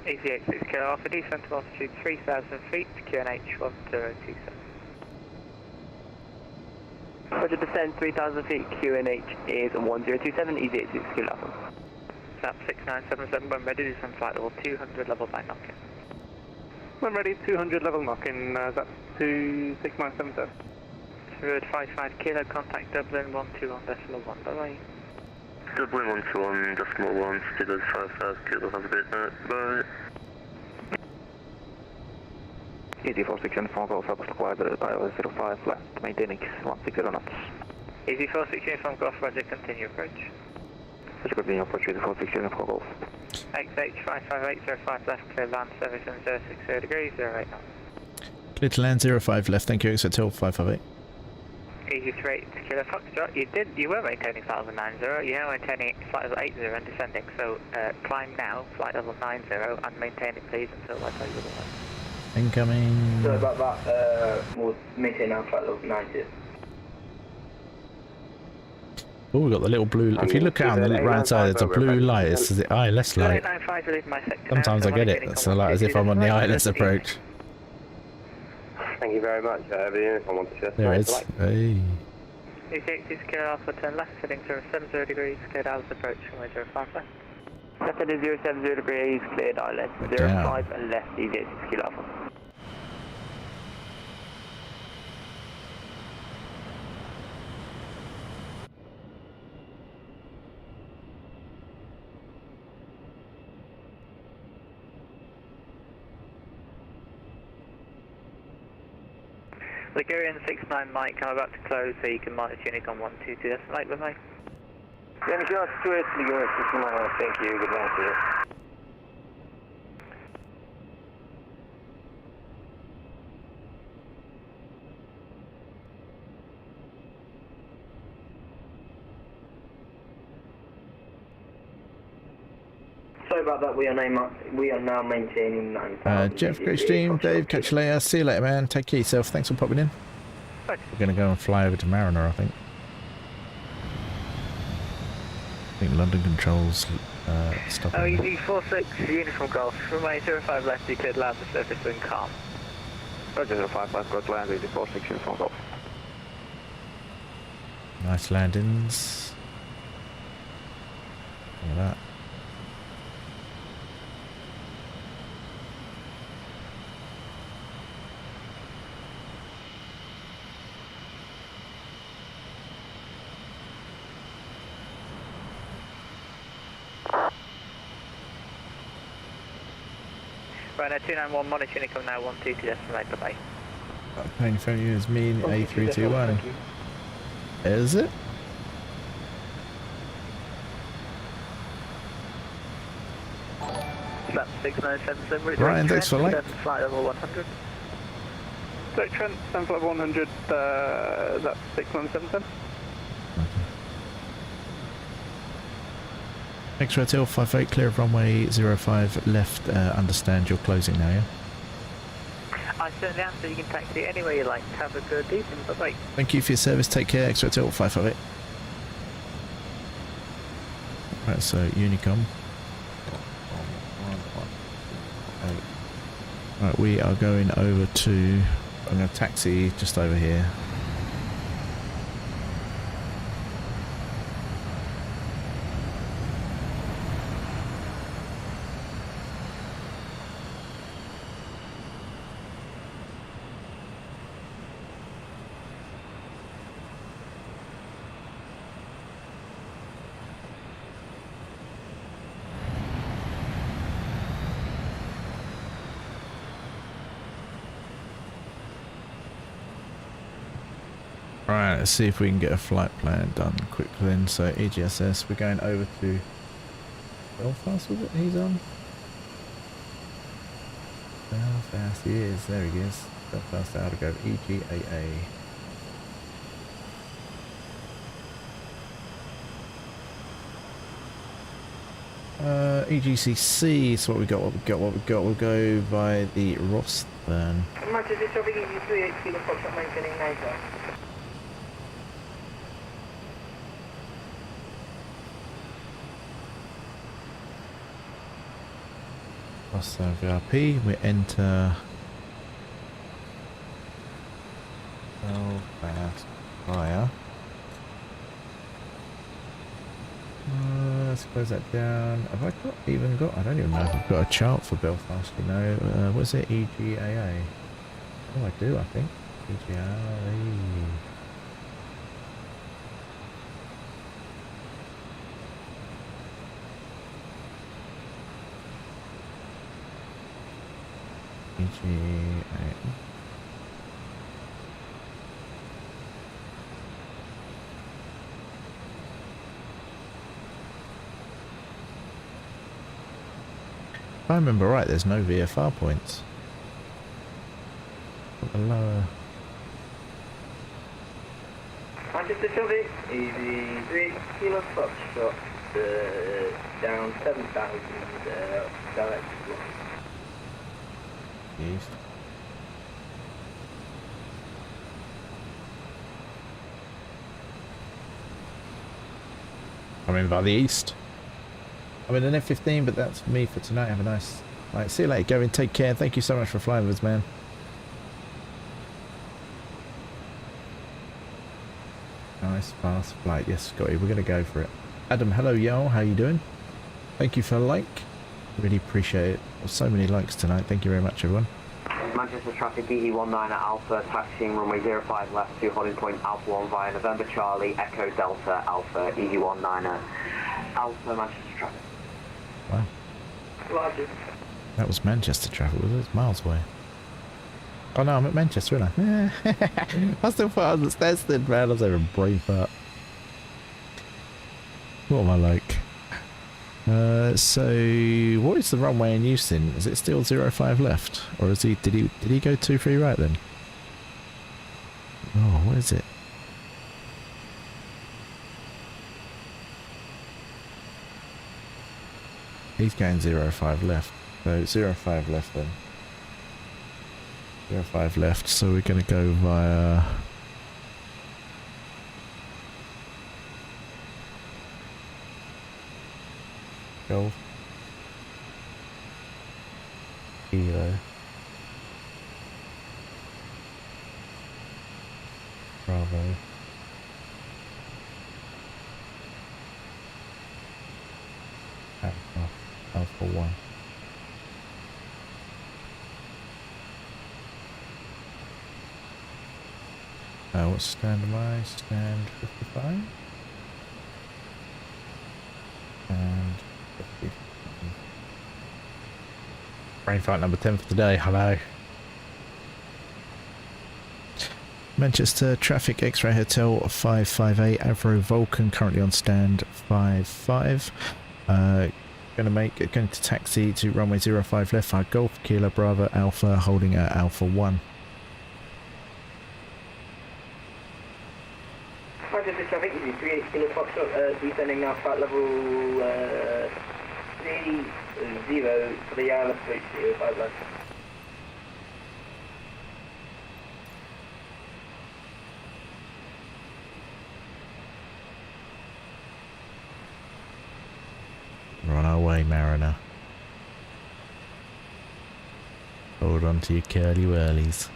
Easy 86 kilo alpha, descent to altitude 3,000 feet, QNH 1027. Roger, descend 3,000 feet, QNH is 1027, easy 86 kilo alpha. Snap 6977, when ready, descend flight level 200, level by knock-in. When ready, 200 level knock-in, that's 26977. 055 kilo, contact Dublin 121.1, bye-bye. Dublin 121, decimal 1, speed 55 kilo, have a great night, bye. Easy 46 uniform golf, Alpha Squadron at ILS 05 left, maintaining 160 knots. Easy 46 uniform golf, Roger, continue approach. Roger, continue approach, Easy 46 uniform golf. XH 55805 left, clear land service and 060 degrees, 08 knots. Clear to land 05 left, thank you, XO Tilt 558. Easy 38 kilo Foxtrot, you were maintaining flight level 90, you're now maintaining flight level 80 and descending, so climb now, flight level 90 and maintain it please until I tell you otherwise. Incoming. So about that, we'll maintain our flight level 90. Oh, we've got the little blue, if you look out on the right side, there's a blue light, it's the ILS light. Sometimes I get it, it's like as if I'm on the ILS approach. Thank you very much. The uniform on the There it is. Hey. Easy 86 kilo alpha, turn left, heading 070 degrees, cleared ILS approach, runway 05 left. Left at 070 degrees, cleared ILS 05 and left, easy 86 kilo alpha. Ligurian 69 Mike, I'm about to close so you can monitor Unicom 122 estimate with me. Thank you, good night to you. Sorry about that, we are now maintaining 9,000. Jeff, great stream. Dave, catch you later. See you later, man. Take care of yourself. Thanks for popping in. We're going to go and fly over to Mariner, I think. I think London controls stopping. OEV 46, Uniform Golf, runway 05 left, you cleared land the surface wind calm. Roger 05, got land, OEV 46, Uniform Golf. Nice landings. Look at that. Right, 291, monitor Unicum now, 12 to estimate, bye-bye. Plane in front of you is mean A321. Is it? That's 6977, Ryan, thanks for light. Flight level 100. So Trent, 75100, that's 6977. X-ray Hotel 58, clear of runway 05 left. Understand you're closing now, yeah? I certainly am, so you can taxi anywhere you like. Have a good evening, bye-bye. Thank you for your service. Take care. X-ray Hotel 558. Right, so Unicom. Right, we are going over to... I'm going to taxi just over here. Right, let's see if we can get a flight plan done quickly then. So EGSS, we're going over to Belfast, was it he's on? Belfast he is, there he is. Belfast out to go EGAA. EGCC is what we got, we'll go by the Rosthern. Manchester traffic EG38 Kilo Foxtrot maintaining 9,000. Rosthern VIP, we enter Belfast via. Let's close that down. Have I got, I don't even know if I've got a chart for Belfast, you know. What's it, EGAA? Oh, I do, I think. EGAA. EGAA. If I remember right, there's no VFR points. The lower. Manchester traffic EG3 Kilo Foxtrot down 7,000 direct East. I mean by the east. I'm in an F-15, but that's me for tonight. Have a nice night. See you later, Gavin. Take care. Thank you so much for flying with us, man. Nice fast flight. Yes, Scotty, we're going to go for it. Adam, hello, y'all. How you doing? Thank you for a like. Really appreciate it. So many likes tonight. Thank you very much, everyone. Manchester traffic EE19 at Alpha, taxiing runway 05 left to holding point Alpha 1 via November Charlie, Echo Delta Alpha, EE19 Alpha, Manchester traffic. Wow. Roger. That was Manchester traffic, was it? It's miles away. Oh no, I'm at Manchester, aren't I? I still thought I was at Stansted, man. I was over in Braveheart. What am I like? So what is the runway in use in? Is it still 05 left, or is did he go 23 right then? Oh, what is it? He's going 05 left. So 05 left then. 05 left. So we're going to go via. Golf. Kilo. Bravo. Alpha 1. What's stand am I? Stand 55? And 50. Brain fight number 10 for today, hello. Manchester traffic X-ray Hotel 558 Avro Vulcan currently on stand 55. Going to taxi to runway 05 left via Golf Kilo Bravo Alpha holding at Alpha 1. Manchester traffic is 38 Kilo Foxtrot, descending now flight level 30 for the Yard approach 05 left. We're on our way, Mariner. Hold on to your curly whirlies.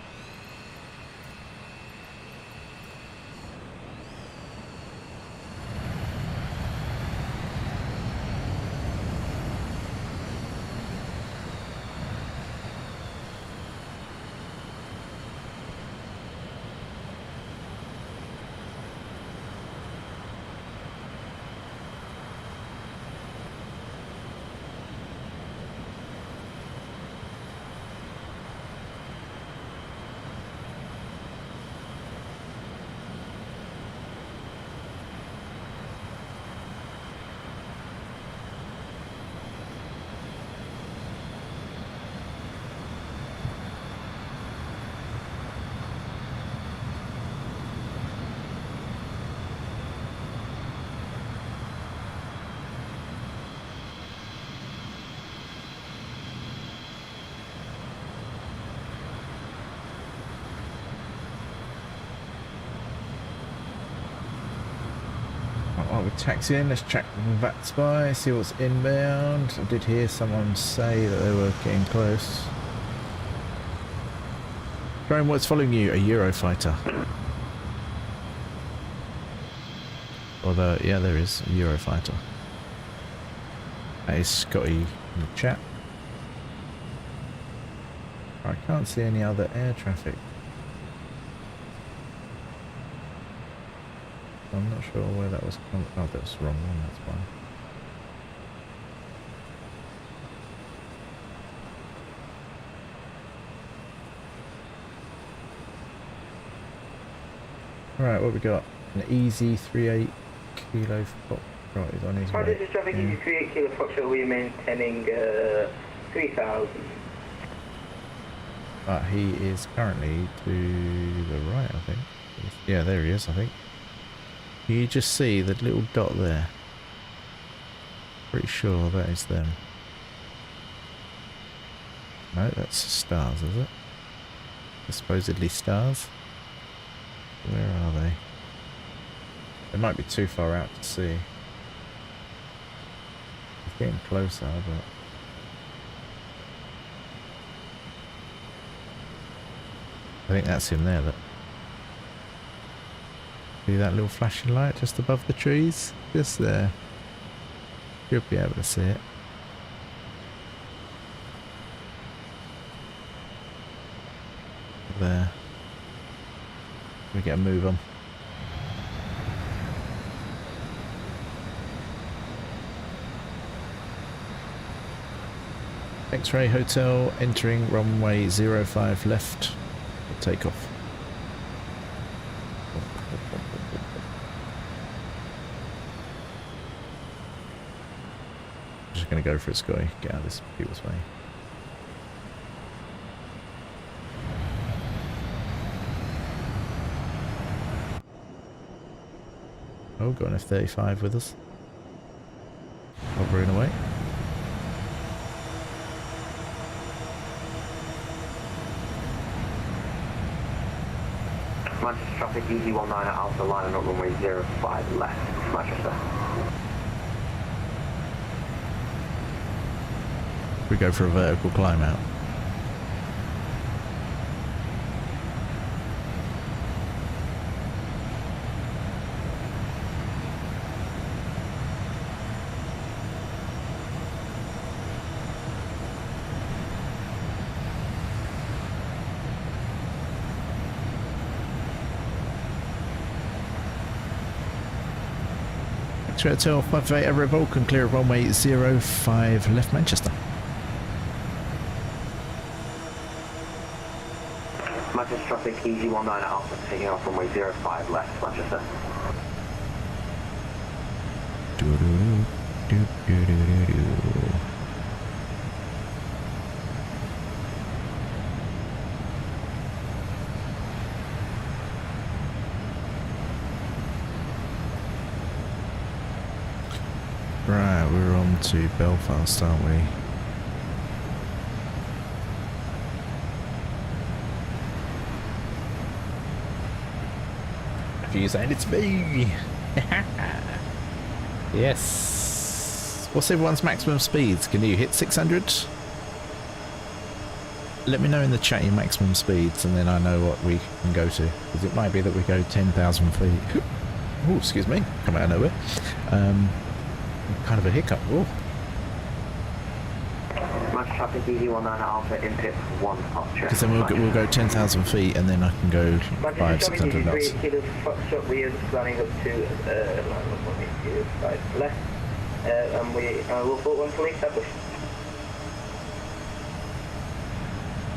We're taxiing, let's check Vatsim, see what's inbound. I did hear someone say that they were getting close. Drone, what's following you? A Eurofighter. Although, yeah, there is a Eurofighter. That is Scotty in the chat. I can't see any other air traffic. I'm not sure where that was coming. Oh, that was the wrong one, that's fine. Alright, what we got? An easy 38 Kilo Foxtrot is on his way. This is traffic, easy 38 Kilo Foxtrot, we're maintaining 3000. But he is currently to the right, I think. Yeah, there he is, I think. You just see the little dot there. Pretty sure that is them. No, that's stars, is it? Supposedly stars. Where are they? They might be too far out to see. It's getting closer, but... I think that's him there, look. See that little flashing light just above the trees? Just there. You'll be able to see it. There. We get a move on. X-ray Hotel entering runway 05 left. Takeoff. Just going to go for it, Scotty. Get out of this people's way. Oh, got an F-35 with us. Hovering away. Manchester traffic, EG19 at Alpha, line up runway 05 left, Manchester. We go for a vertical climb out. Hotel 58 over Vulcan, clear of runway 05 left Manchester. Manchester traffic, EG19 at Alpha, taking off runway 05 left Manchester. Right, we're on to Belfast, aren't we? If you saying it's me! Yes! What's everyone's maximum speeds? Can you hit 600? Let me know in the chat your maximum speeds and then I know what we can go to. Because it might be that we go 10,000 feet. Oh, excuse me, come out of nowhere. Kind of a hiccup. Oh. Manchester traffic, EG19 at Alpha, input 1 option. Because then we'll go 10,000 feet and then I can go 500-600 knots. We are running up to left, and we will put one fully established.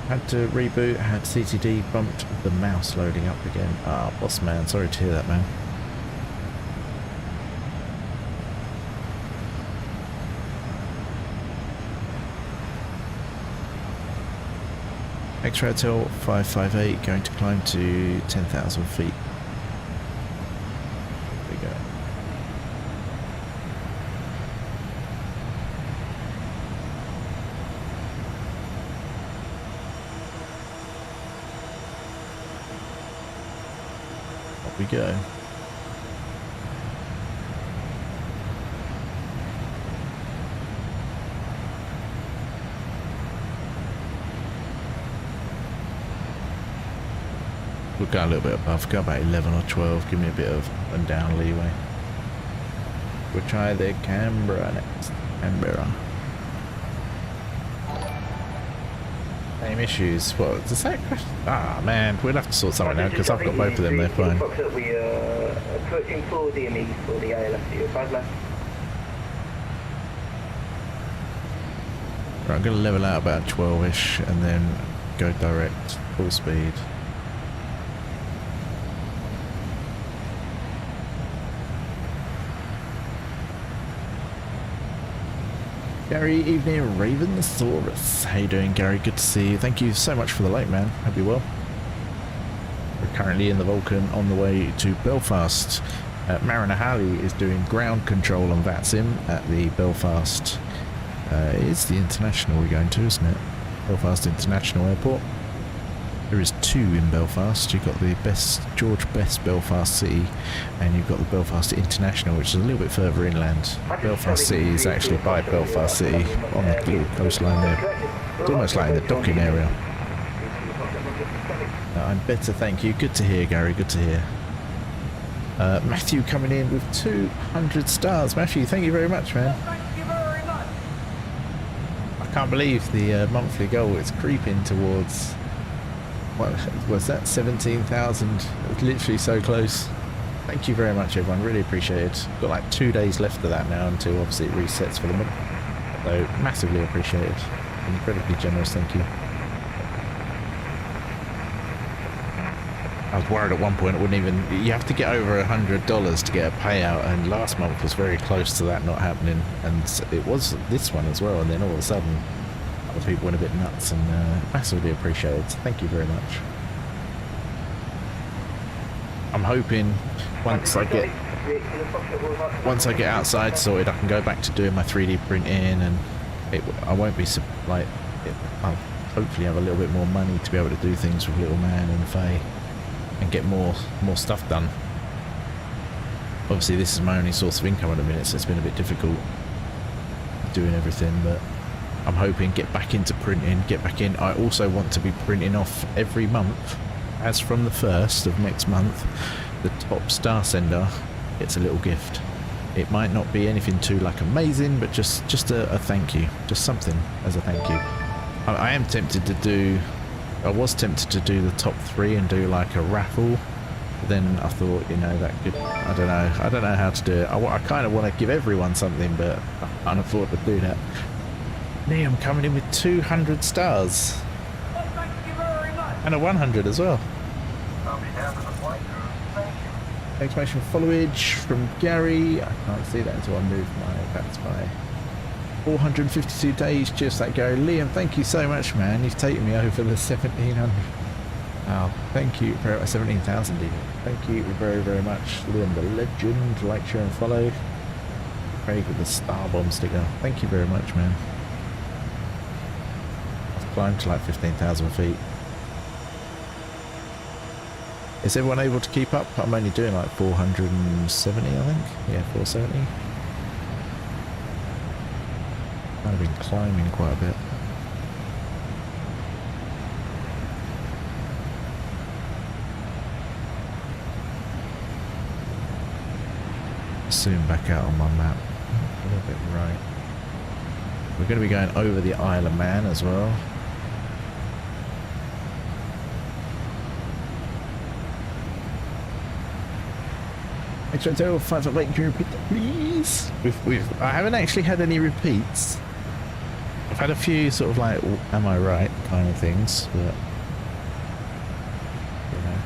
Had to reboot, had CTD, bumped the mouse loading up again. Ah, boss man, sorry to hear that, man. X-Ray Hotel 558 going to climb to 10,000 feet. There we go. Up we go. We'll go a little bit above, go about 11 or 12, give me a bit of up and down leeway. We'll try the Canberra next. Canberra. Same issues. What, does that crash? Ah man, we'll have to sort something out because I've got both of them, they're fine. We are approaching 4 DME for the ILF 05 left. Right, I'm going to level out about 12ish and then go direct, full speed. Gary, evening, Ravin the Saurus. How you doing, Gary? Good to see you. Thank you so much for the like, man. Hope you're well. We're currently in the Vulcan on the way to Belfast. Mariner Halley is doing ground control on Vatsim at the Belfast. It's the international we're going to, isn't it? Belfast International Airport. There is 2 in Belfast. You've got the George Best Belfast City, and you've got the Belfast International, which is a little bit further inland. Belfast City is actually by Belfast City on the little coastline there. It's almost like in the docking area. I'm better, thank you. Good to hear, Gary. Good to hear. Matthew coming in with 200 stars. Matthew, thank you very much, man. Thank you very much. I can't believe the monthly goal is creeping towards. What was that? 17,000. It's literally so close. Thank you very much, everyone. Really appreciate it. Got like 2 days left of that now until obviously it resets for the month. So massively appreciate it. Incredibly generous. Thank you. I was worried at one point it wouldn't even, you have to get over $100 to get a payout, and last month was very close to that not happening, and it was this one as well, and then all of a sudden other people went a bit nuts, and massively appreciated. Thank you very much. I'm hoping once I get outside sorted, I can go back to doing my 3D printing, and I won't be like, I'll hopefully have a little bit more money to be able to do things with Little Man and Faye and get more stuff done. Obviously this is my only source of income at the minute, so it's been a bit difficult doing everything, but I'm hoping get back into printing, get back in. I also want to be printing off every month, as from the 1st of next month, the top star sender gets a little gift. It might not be anything too like amazing, but just a thank you, just something as a thank you. I am tempted to do, I was tempted to do the top 3 and do like a raffle, but then I thought, you know, that could, I don't know how to do it. I kind of want to give everyone something, but I can't afford to do that. I'm coming in with 200 stars. Well, thank you very much. And a 100 as well. On behalf of the flight crew, thank you. Exclamation followage from Gary. I can't see that until I move my bats by. 452 days, just that Gary. Liam, thank you so much, man. You've taken me over the 1700. Wow, thank you for 17,000 even. Thank you very, very much. Liam the legend, like, share and follow. Craig with the star bomb sticker. Thank you very much, man. I've climbed to like 15,000 feet. Is everyone able to keep up? I'm only doing like 470, I think. Yeah, 470. I've been climbing quite a bit. Zoom back out on my map. A little bit right. We're going to be going over the Isle of Man as well. Extra 5 late, can you repeat that, please? I haven't actually had any repeats. I've had a few sort of like, am I right kind of things, but you know.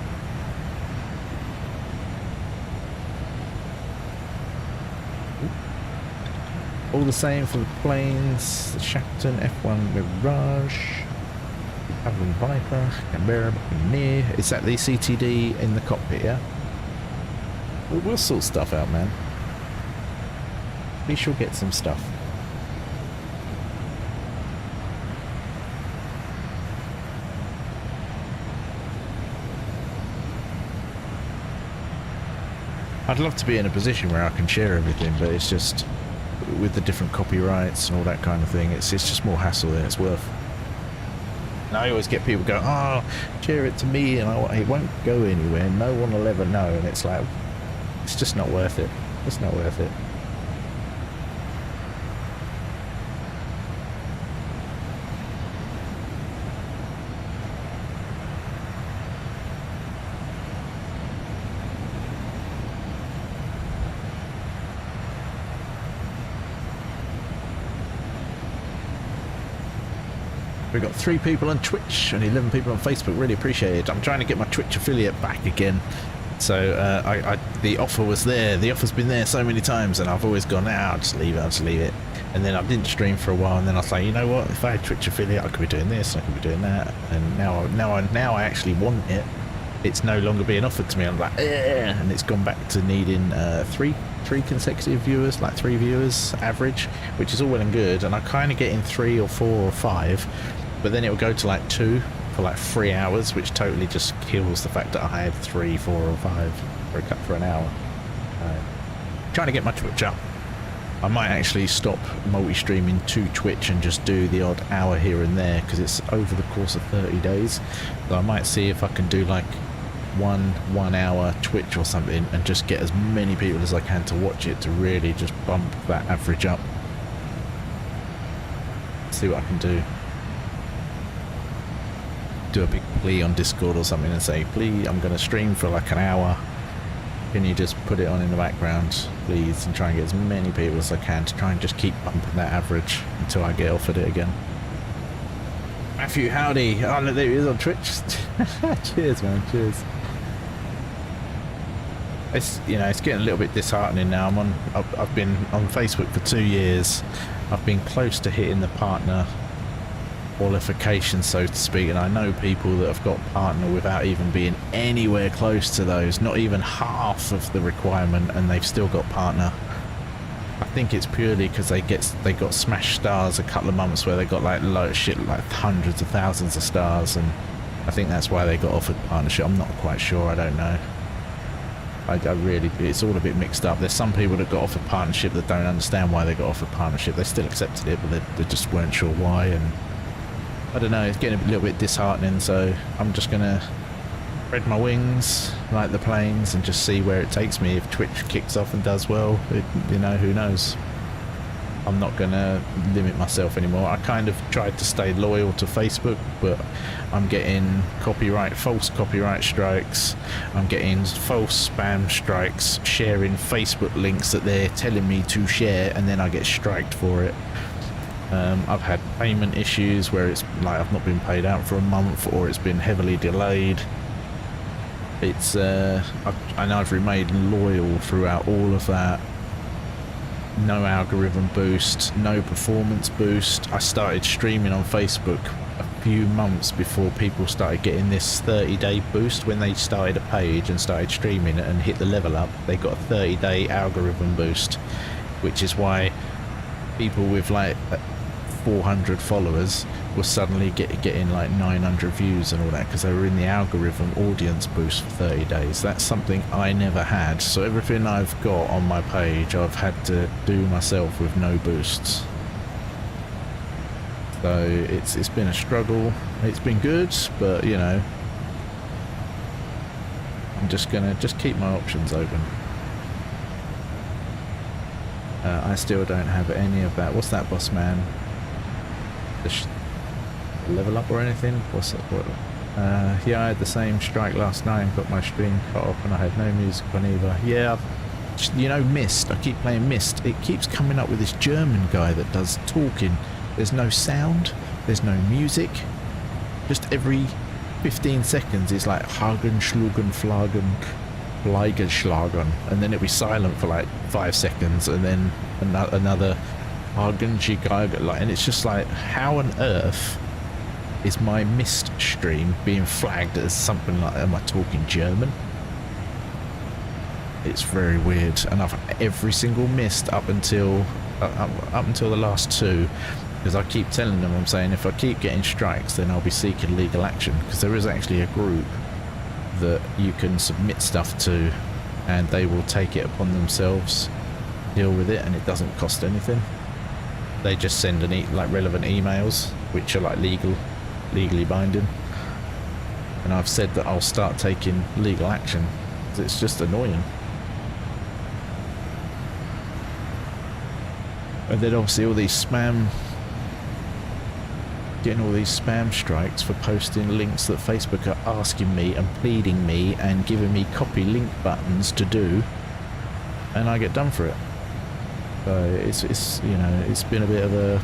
All the same for the planes, the Shackleton F1 Mirage, Ravin Viper, Canberra Buccaneer. Is that the CTD in the cockpit, yeah? We'll sort stuff out, man. We shall get some stuff. I'd love to be in a position where I can share everything, but it's just with the different copyrights and all that kind of thing, it's just more hassle than it's worth. And I always get people going, oh, share it to me, and it won't go anywhere, no one will ever know, and it's like, it's just not worth it. It's not worth it. We've got 3 people on Twitch and 11 people on Facebook. Really appreciate it. I'm trying to get my Twitch affiliate back again. So the offer was there. The offer's been there so many times, and I've always gone, I'll just leave it. I'll just leave it. And then I didn't stream for a while, and then I was like, you know what? If I had Twitch affiliate, I could be doing this, I could be doing that. And now I actually want it. It's no longer being offered to me. I'm like, and it's gone back to needing three consecutive viewers, like 3 viewers average, which is all well and good. And I kind of get in 3 or 4 or 5, but then it will go to like 2 for like 3 hours, which totally just kills the fact that I had 3, 4 or 5 for an hour. Trying to get my Twitch up. I might actually stop multi-streaming to Twitch and just do the odd hour here and there, because it's over the course of 30 days. So I might see if I can do like 1 hour Twitch or something and just get as many people as I can to watch it, to really just bump that average up. See what I can do. Do a big plea on Discord or something and say, please, I'm going to stream for like an hour. Can you just put it on in the background, please, and try and get as many people as I can to try and just keep bumping that average until I get offered it again. Matthew, howdy. Oh, look, there he is on Twitch. Cheers, man. Cheers. it's, you know, it's getting a little bit disheartening now. I've been on Facebook for 2 years. I've been close to hitting the partner qualification, so to speak, and I know people that have got partner without even being anywhere close to those, not even half of the requirement, and they've still got partner. I think it's purely because they got smash stars a couple of months where they got like low shit, like hundreds of thousands of stars, and I think that's why they got offered partnership. I'm not quite sure, I don't know. I really, it's all a bit mixed up. There's some people that got offered partnership that don't understand why they got offered partnership. They still accepted it, but they just weren't sure why, and I don't know, it's getting a little bit disheartening, so I'm just gonna spread my wings like the planes and just see where it takes me. If Twitch kicks off and does well, you know, who knows. I'm not gonna limit myself anymore. I kind of tried to stay loyal to Facebook, but I'm getting false copyright strikes. I'm getting false spam strikes, sharing Facebook links that they're telling me to share, and then I get striked for it. I've had payment issues where it's like I've not been paid out for a month, or it's been heavily delayed. It's I know I've remained loyal throughout all of that. No algorithm boost, no performance boost. I started streaming on Facebook a few months before people started getting this 30-day boost. When they started a page and started streaming it and hit the level up, they got a 30-day algorithm boost, which is why people with like 400 followers were suddenly getting like 900 views and all that, because they were in the algorithm audience boost for 30 days. That's something I never had. So everything I've got on my page I've had to do myself with no boosts. So it's been a struggle. It's been good, but you know, I'm just gonna keep my options open. I still don't have any of that. What's that, boss man? Level up or anything? What's that? What? Yeah, I had the same strike last night and got my stream cut off, and I had no music on either. Yeah, you know, Mist. I keep playing Mist. It keeps coming up with this German guy that does talking. There's no sound. There's no music. Just every 15 seconds it's like Hagen, Schlugen, Flagen, Bleigeschlagen, and then it'll be silent for like 5 seconds, and then another Hagen, Schigagen, like, and it's just like, how on earth is my Mist stream being flagged as something like, am I talking German? It's very weird. And I've every single Mist up until the last two, because I keep telling them, I'm saying if I keep getting strikes then I'll be seeking legal action, because there is actually a group that you can submit stuff to and they will take it upon themselves, deal with it, and it doesn't cost anything. They just send like relevant emails which are like legally binding, and I've said that I'll start taking legal action. It's just annoying. And then obviously all these getting all these spam strikes for posting links that Facebook are asking me and pleading me and giving me copy link buttons to do, and I get done for it. So it's you know, it's been a bit of a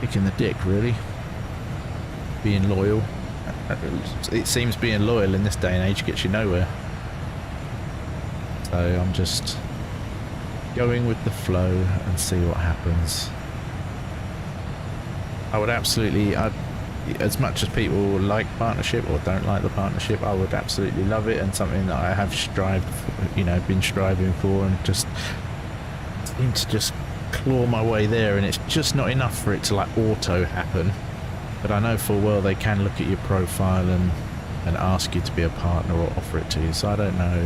kick in the dick, really. Being loyal, it seems being loyal in this day and age gets you nowhere. So I'm just going with the flow and see what happens. I would absolutely, as much as people like partnership or don't like the partnership, I would absolutely love it, and something that I have been striving for, and just seem to just claw my way there, and it's just not enough for it to like auto happen. But I know full well they can look at your profile and ask you to be a partner or offer it to you. So I don't know,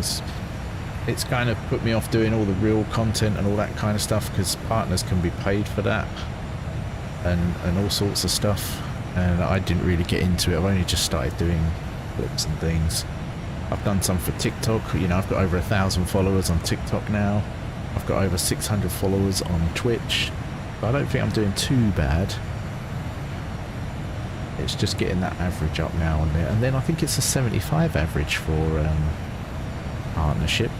it's kind of put me off doing all the real content and all that kind of stuff, because partners can be paid for that and all sorts of stuff, and I didn't really get into it. I've only just started doing clips and things. I've done some for TikTok. You know, I've got over 1,000 followers on TikTok now. I've got over 600 followers on Twitch. But I don't think I'm doing too bad. It's just getting that average up now and there. And then I think it's a 75 average for partnership.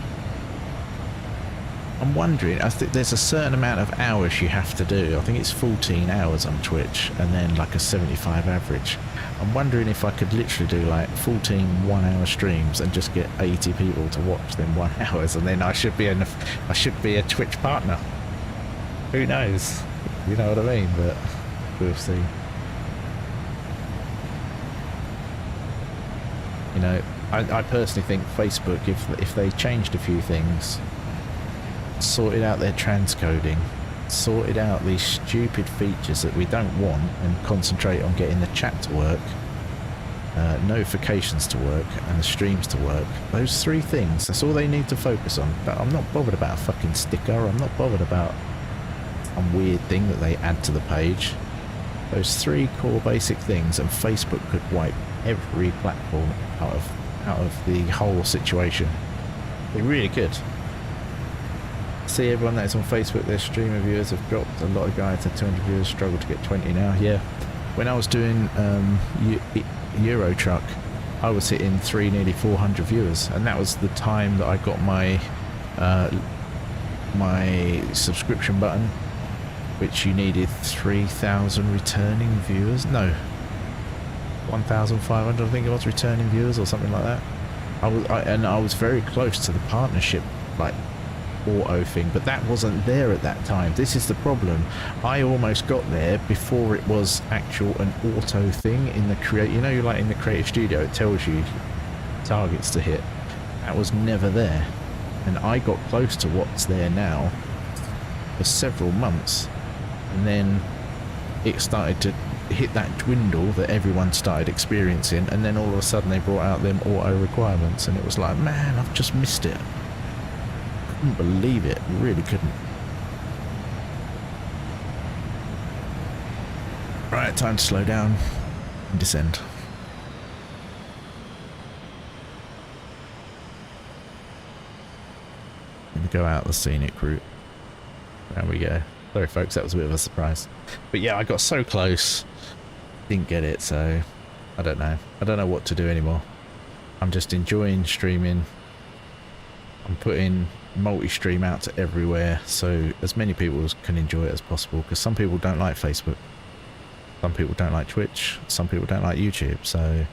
I'm wondering, I think there's a certain amount of hours you have to do. I think it's 14 hours on Twitch, and then like a 75 average. I'm wondering if I could literally do like 14 1-hour streams and just get 80 people to watch them 1 hours, and then I should be a Twitch partner. Who knows? You know what I mean? But we'll see. You know, I personally think Facebook, if they changed a few things, sorted out their transcoding, sorted out these stupid features that we don't want, and concentrate on getting the chat to work, notifications to work, and the streams to work, those 3 things, that's all they need to focus on. But I'm not bothered about a fucking sticker, I'm not bothered about some weird thing that they add to the page. Those 3 core basic things, and Facebook could wipe every platform out of the whole situation. They really could. See everyone that's on Facebook, their streamer viewers have dropped. A lot of guys had 200 viewers, struggle to get 20 now. Yeah, when I was doing Euro Truck, I was hitting nearly 400 viewers, and that was the time that I got my my subscription button, which you needed 3,000 returning viewers. No, 1,500 I think it was returning viewers or something like that. I was very close to the partnership like auto thing, but that wasn't there at that time. This is the problem. I almost got there before it was actual an auto thing in the you know, like in the Creative Studio, it tells you targets to hit. That was never there, and I got close to what's there now for several months, and then it started to hit that dwindle that everyone started experiencing, and then all of a sudden they brought out them auto requirements, and it was like, man, I've just missed it. Couldn't believe it, really couldn't. Right, time to slow down and descend. And go out the scenic route. There we go. Sorry folks, that was a bit of a surprise. But yeah, I got so close, didn't get it, so I don't know. I don't know what to do anymore. I'm just enjoying streaming. I'm putting multi-stream out to everywhere, so as many people can enjoy it as possible, because some people don't like Facebook, some people don't like Twitch, some people don't like YouTube, so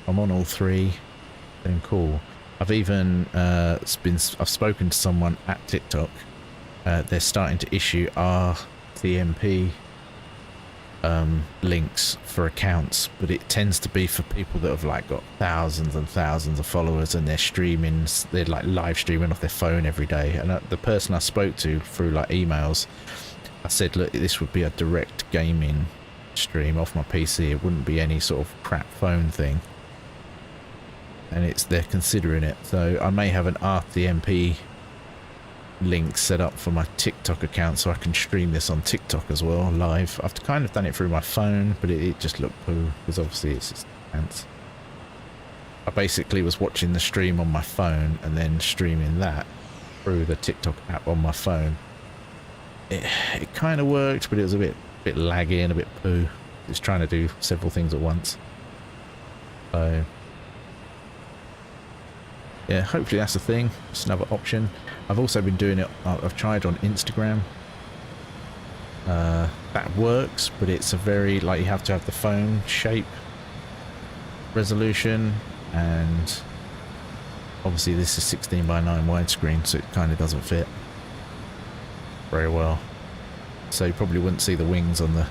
I'm on all 3, then cool. I've even I've spoken to someone at TikTok. They're starting to issue RTMP links for accounts, but it tends to be for people that have like got thousands and thousands of followers, and they're like live streaming off their phone every day. And the person I spoke to through like emails, I said, look, this would be a direct gaming stream off my PC, it wouldn't be any sort of crap phone thing, and they're considering it. So I may have an RTMP link set up for my TikTok account, so I can stream this on TikTok as well live. I've kind of done it through my phone, but it just looked poo, because obviously it's just ants. I basically was watching the stream on my phone and then streaming that through the TikTok app on my phone. It kind of worked, but it was a bit laggy and a bit poo. It's trying to do several things at once. So yeah, hopefully that's the thing. It's another option. I've also been doing it, I've tried on Instagram. That works, but it's a very, like, you have to have the phone shape resolution, and obviously this is 16:9 widescreen, so it kind of doesn't fit very well. So you probably wouldn't see the wings on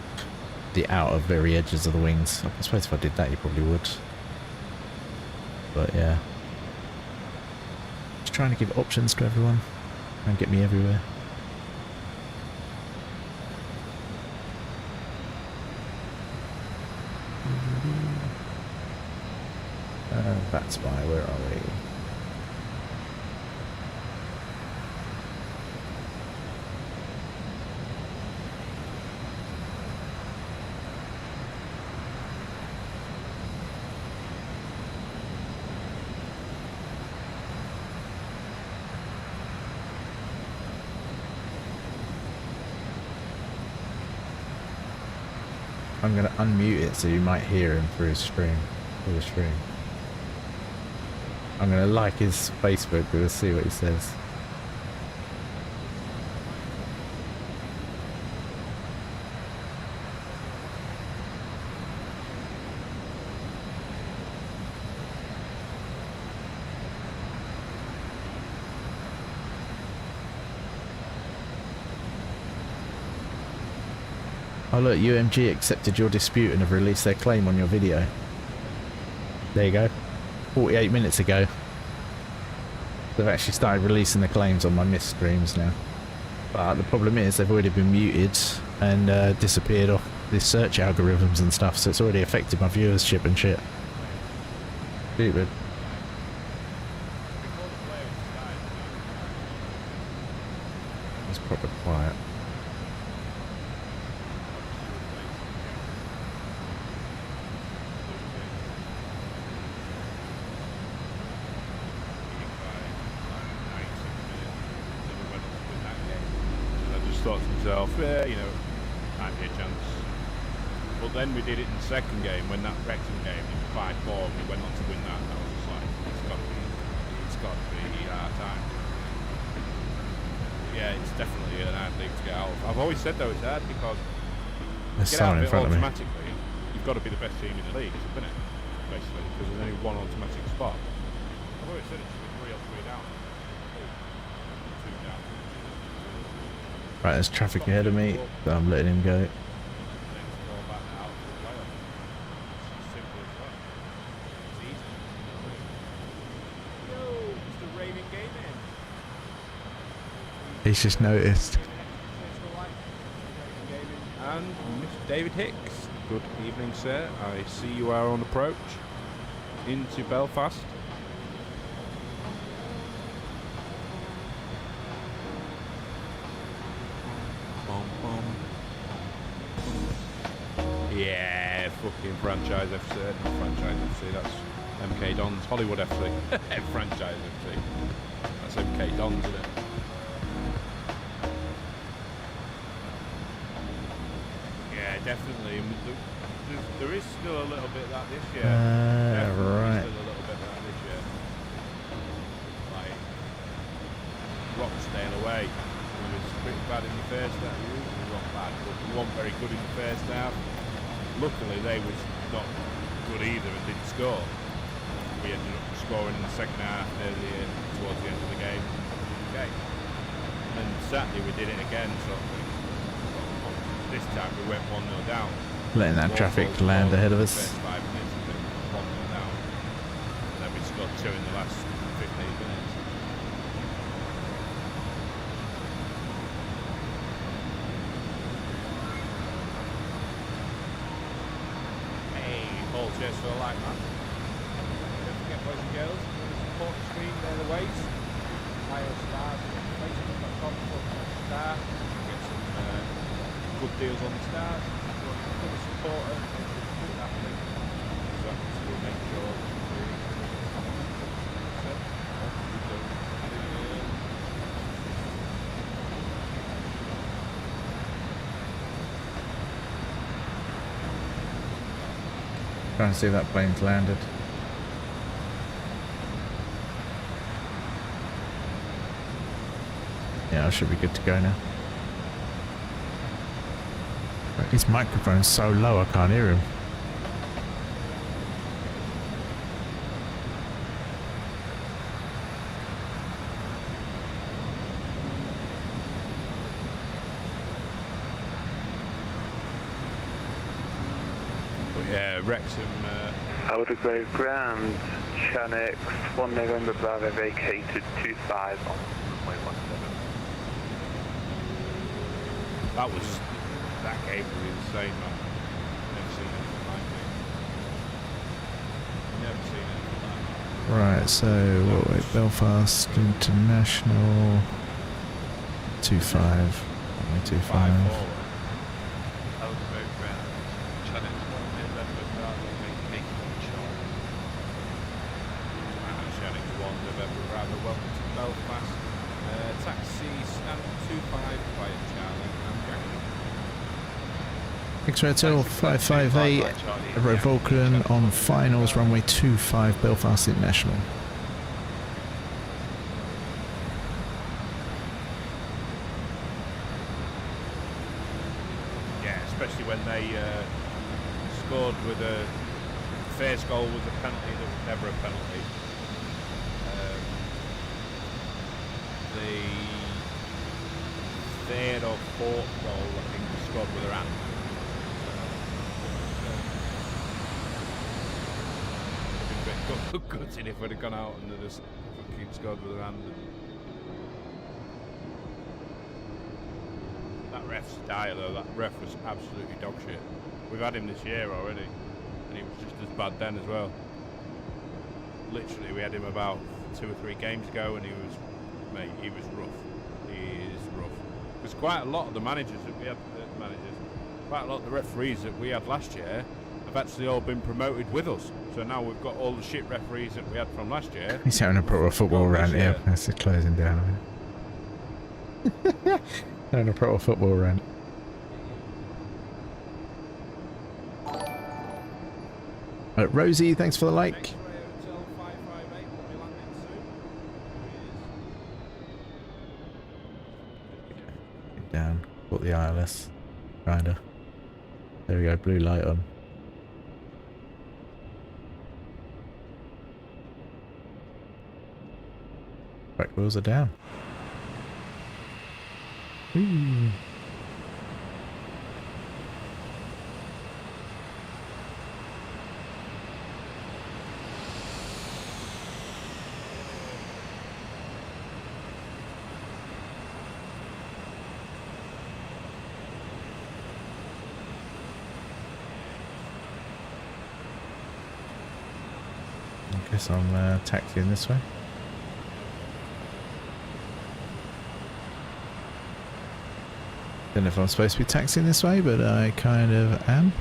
the outer very edges of the wings. I suppose if I did that you probably would. But yeah. Trying to give options to everyone and get me everywhere. That's why, where are we? I'm going to unmute it so you might hear him through the stream. I'm going to like his Facebook, we'll see what he says. Oh look, UMG accepted your dispute and have released their claim on your video. There you go. 48 minutes ago. They've actually started releasing the claims on my missed streams now. But the problem is they've already been muted and disappeared off the search algorithms and stuff, so it's already affected my viewership and shit. Stupid. It's proper quiet. Thought to myself, yeah, you know, might be a chance. But then we did it in the second game when that Wrexham game, it was 5-4, and we went on to win that. I was just like, it's got to be our time. Yeah, it's definitely an hard league to get out of. I've always said though it's hard because There's get out someone in of it front of me. automatically, you've got to be the best team in the league, isn't it? Basically, because there's only one automatic spot. I've always said it should be 3 or 3 down. 2 down. Right, there's traffic ahead of me, but I'm letting him go. He's just noticed. And Mr. David Hicks, good evening, sir. I see you are on approach into Belfast. Yeah, fucking franchise FC, not franchise FC, that's MK Dons, Hollywood FC, franchise FC, that's MK Dons, isn't it? Yeah, definitely, there is still a little bit of that this year, Right. Still a little bit of that this year, like, Rochdale away, we was pretty bad in the first half, we weren't bad, but we weren't very good in the first half. Luckily, they was not good either and didn't score. We ended up scoring in the second half towards the end of the game. Okay. And Saturday we did it again, so this time we went 1-0 down. Letting that traffic land ahead of us. First 5 minutes we went 1-0 down. And then we scored 2 in the last 15 minutes. All cheers for the like, man. Don't forget, boys and girls, the support screen there, the ways. Higher stars, facebook.com/star. Get some good deals on the stars. If you want to become a supporter, do that link. So we'll make sure Trying to see if that plane's landed. Yeah, I should be good to go now. His microphone's so low I can't hear him. yeah, Wrexham. I would agree. Ground, Chanix, 1 November Bravo vacated 25 on runway 17. That game was insane, man. Never seen anything like it. Never seen anything like it. Right, so what wait, Belfast International 25. Only 25. X-Ray Hotel 558, Vulcan on finals, runway 25, Belfast International. Yeah, especially when they scored with a first goal was a penalty that was never a penalty. The third or fourth goal, I think, was scored with her hand. so gutted if we'd have gone out and they'd just fucking scored with their hand. That ref's dire though, that ref was absolutely dog shit. We've had him this year already, and he was just as bad then as well. Literally, we had him about 2 or 3 games ago, and he was rough. He is rough. Because quite a lot of the managers that we had, quite a lot of the referees that we had last year have actually all been promoted with us. So now we've got all the shit referees that we had from last year. He's having a proper football rant here. That's it, closing down. Having a proper football rant. Rosie, thanks for the like. Down, got the ILS rider. There we go, blue light on. Back wheels are down. Whee. I guess I'm taxiing this way. Don't know if I'm supposed to be taxiing this way, but I kind of am.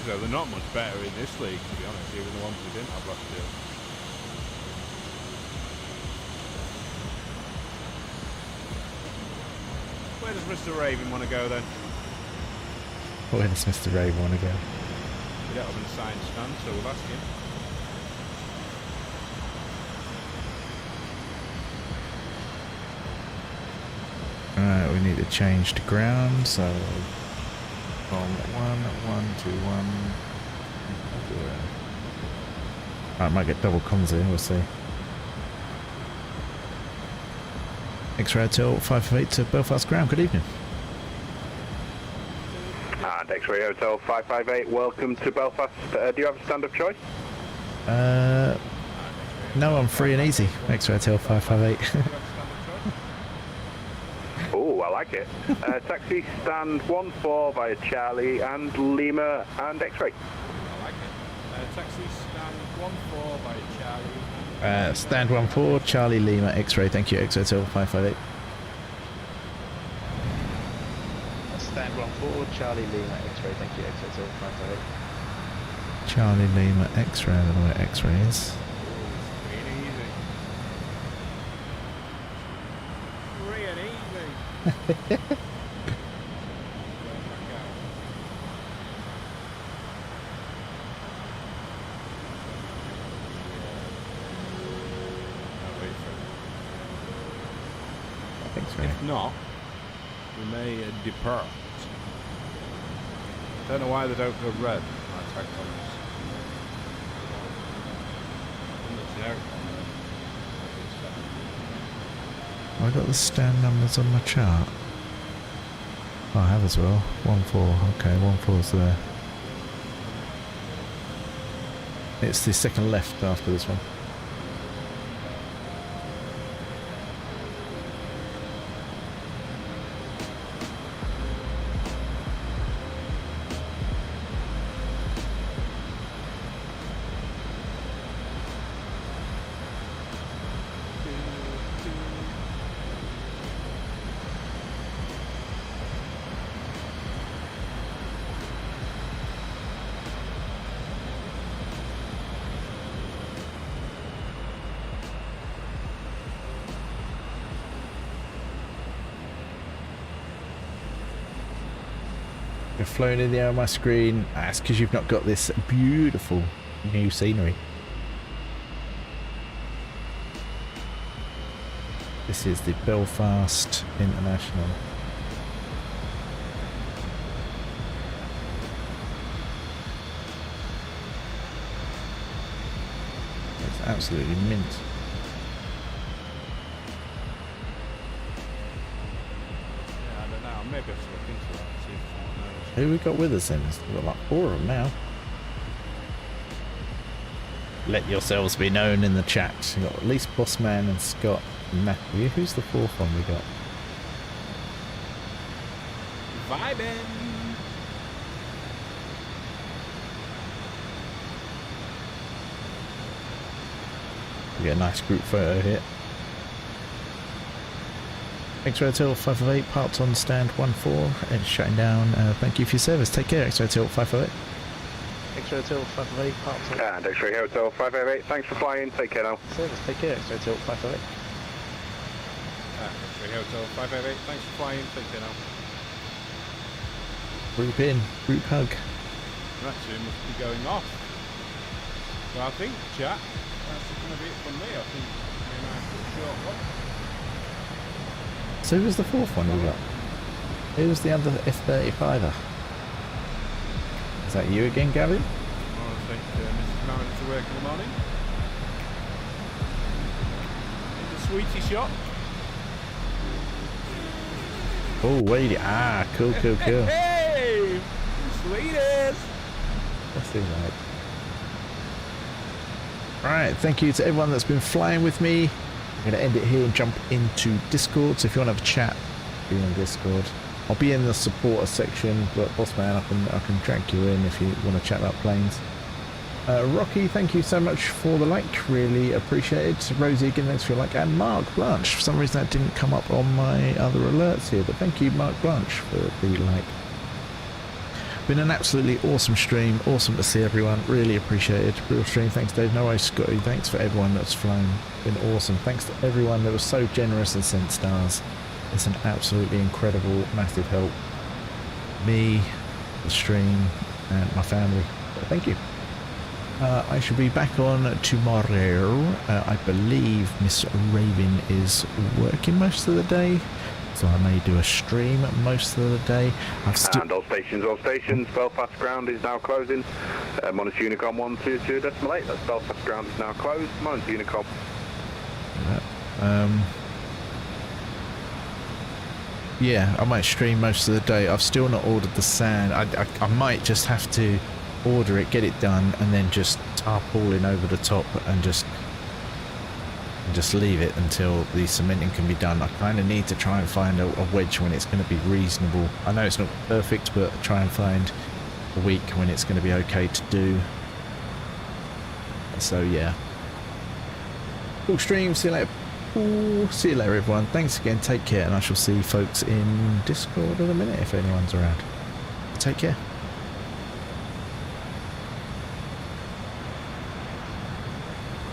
They're not much better in this league, to be honest, even the ones we didn't have last year. Where does Mr. Ravin want to go then? Where does Mr. Ravin want to go? We don't have an assigned stand, so we'll ask him. Alright, we need to change to ground, so from 1 to 1. I might get double comms here, we'll see. X-ray Hotel 558 to Belfast Ground, good evening. And X-ray Hotel 558, welcome to Belfast. Do you have a stand of choice? No, I'm free and easy. X-ray Hotel 558. Oh, I like it. Taxi stand 14 via Charlie and Lima and X-ray. I like it. Taxi stand 14 via Charlie. Stand 14, Charlie Lima, X-ray, thank you, X-ray Hotel 558. Stand 14, Charlie Lima, X-ray, thank you, X-ray Hotel 558. Charlie Lima, X-ray, I don't know where X-ray is. If not, we may depart. Don't know why they don't go red. My tag colors. Have I got the stand numbers on my chart? Oh, I have as well. 14. Okay, 14's there. It's the second left after this one. You're flown in the air on my screen. That's because you've not got this beautiful new scenery. This is the Belfast International. It's absolutely mint. Yeah, I don't know. Maybe I should look into that and see if someone knows. Who we got with us then? We've got like 4 of them now. Let yourselves be known in the chat. We've got at least Bossman and Scott and Matthew. Who's the 4th one we got? Vibin'! We get a nice group photo here. X-Ray Hotel 508, parked on stand 14. It's shutting down. Thank you for your service. Take care, X-Ray Hotel 508. X-Ray Hotel 508, parked on. And X-Ray Hotel 508, thanks for flying. Take care now. Service, take care, X-Ray Hotel 508. X-Ray Hotel 508, thanks for flying. Take care now. Group in, group hug. That soon must be going off. So I think, chat, that's going to be it from me. I think we might have a short one. So who was the 4th one we got? Who was the other F-35er? Is that you again, Gamin? I want to thank Mrs. Martin for work in the morning. In the sweetie shop. Oh, wait. Ah, cool, cool, cool. Hey! Sweetest! Let's do that. Alright, thank you to everyone that's been flying with me. I'm going to end it here and jump into Discord. So if you want to have a chat, be on Discord. I'll be in the supporter section, but Bossman, I can drag you in if you want to chat about planes. Rocky, thank you so much for the like, really appreciate it. Rosie, again, thanks for your like, and Mark Blanche. For some reason that didn't come up on my other alerts here, but thank you, Mark Blanche, for the like. Been an absolutely awesome stream, awesome to see everyone, really appreciate it. Real stream, thanks Dave, no worries Scotty, thanks for everyone that's flown, been awesome. Thanks to everyone that was so generous and sent stars. It's an absolutely incredible, massive help. Me, the stream, and my family. So thank you. I should be back on tomorrow. I believe Miss Ravin is working most of the day, so I may do a stream most of the day. And all stations, Belfast ground is now closing. Monitor Unicom 122.8, that's Belfast ground is now closed. Monitor Unicom. Yeah, I might stream most of the day. I've still not ordered the sand. I might just have to order it, get it done, and then just tarpaulin over the top and just leave it until the cementing can be done. I kind of need to try and find a wedge when it's going to be reasonable. I know it's not perfect, but try and find a week when it's going to be okay to do. So yeah. Cool stream, see you later. Ooh, see you later everyone. Thanks again, take care, and I shall see folks in Discord in a minute if anyone's around. Take care.